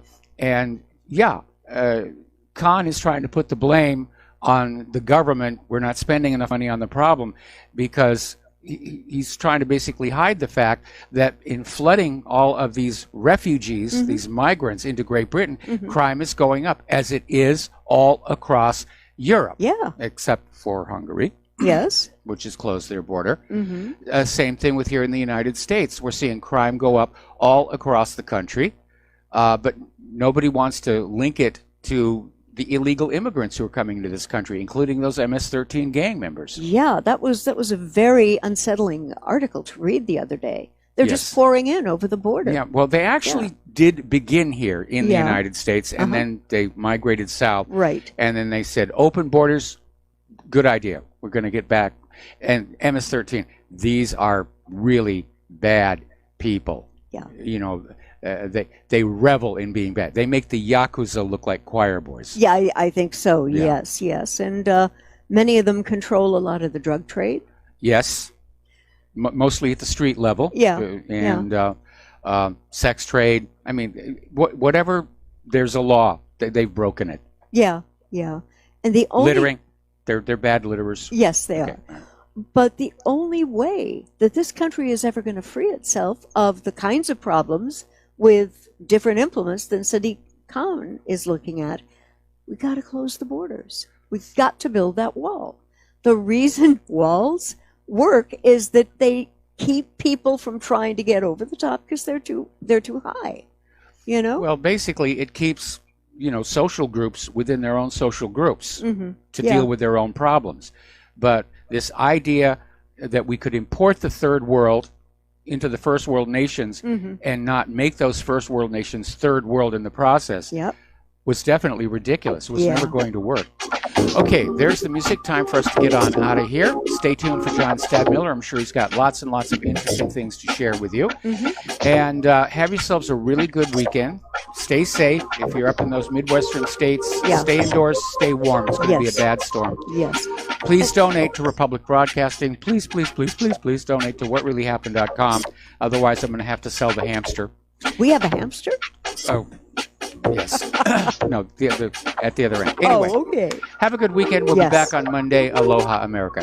is trying to put the blame on the government. We're not spending enough money on the problem because he's trying to basically hide the fact that in flooding all of these refugees, these migrants into Great Britain, crime is going up, as it is all across Europe. Yeah. Except for Hungary. Yes. Which has closed their border. Same thing with here in the United States. We're seeing crime go up all across the country, but nobody wants to link it to the illegal immigrants who are coming into this country, including those MS-13 gang members. Yeah, that was a very unsettling article to read the other day. They're just pouring in over the border. Yeah, well, they actually did begin here in the United States, and then they migrated south. Right. And then they said, open borders, good idea. We're going to get back. And MS-13, these are really bad people. Yeah. They revel in being bad. They make the Yakuza look like choir boys. Yeah, I think so. Yeah. Yes. And many of them control a lot of the drug trade. Yes. Mostly at the street level. Yeah. And sex trade. I mean, whatever, there's a law. They've broken it. Yeah. And the only... Littering. They're bad litterers. Yes, they are. But the only way that this country is ever going to free itself of the kinds of problems with different implements than Sadiq Khan is looking at, we got to close the borders. We've got to build that wall. The reason walls work is that they keep people from trying to get over the top because they're too high. Well, basically, it keeps social groups within their own social groups to deal with their own problems. But this idea that we could import the third world into the first world nations and not make those first world nations third world in the process was definitely ridiculous. It was never going to work. Okay, there's the music. Time for us to get on out of here. Stay tuned for John Stadmiller. I'm sure he's got lots and lots of interesting things to share with you. And have yourselves a really good weekend. Stay safe. If you're up in those Midwestern states, stay indoors, stay warm. It's going to be a bad storm. Yes. Please donate to Republic Broadcasting. Please, please, please, please, please donate to whatreallyhappened.com. Otherwise, I'm going to have to sell the hamster. We have a hamster? Oh, yes. No, at the other end. Anyway, okay. Have a good weekend. We'll be back on Monday. Aloha, America.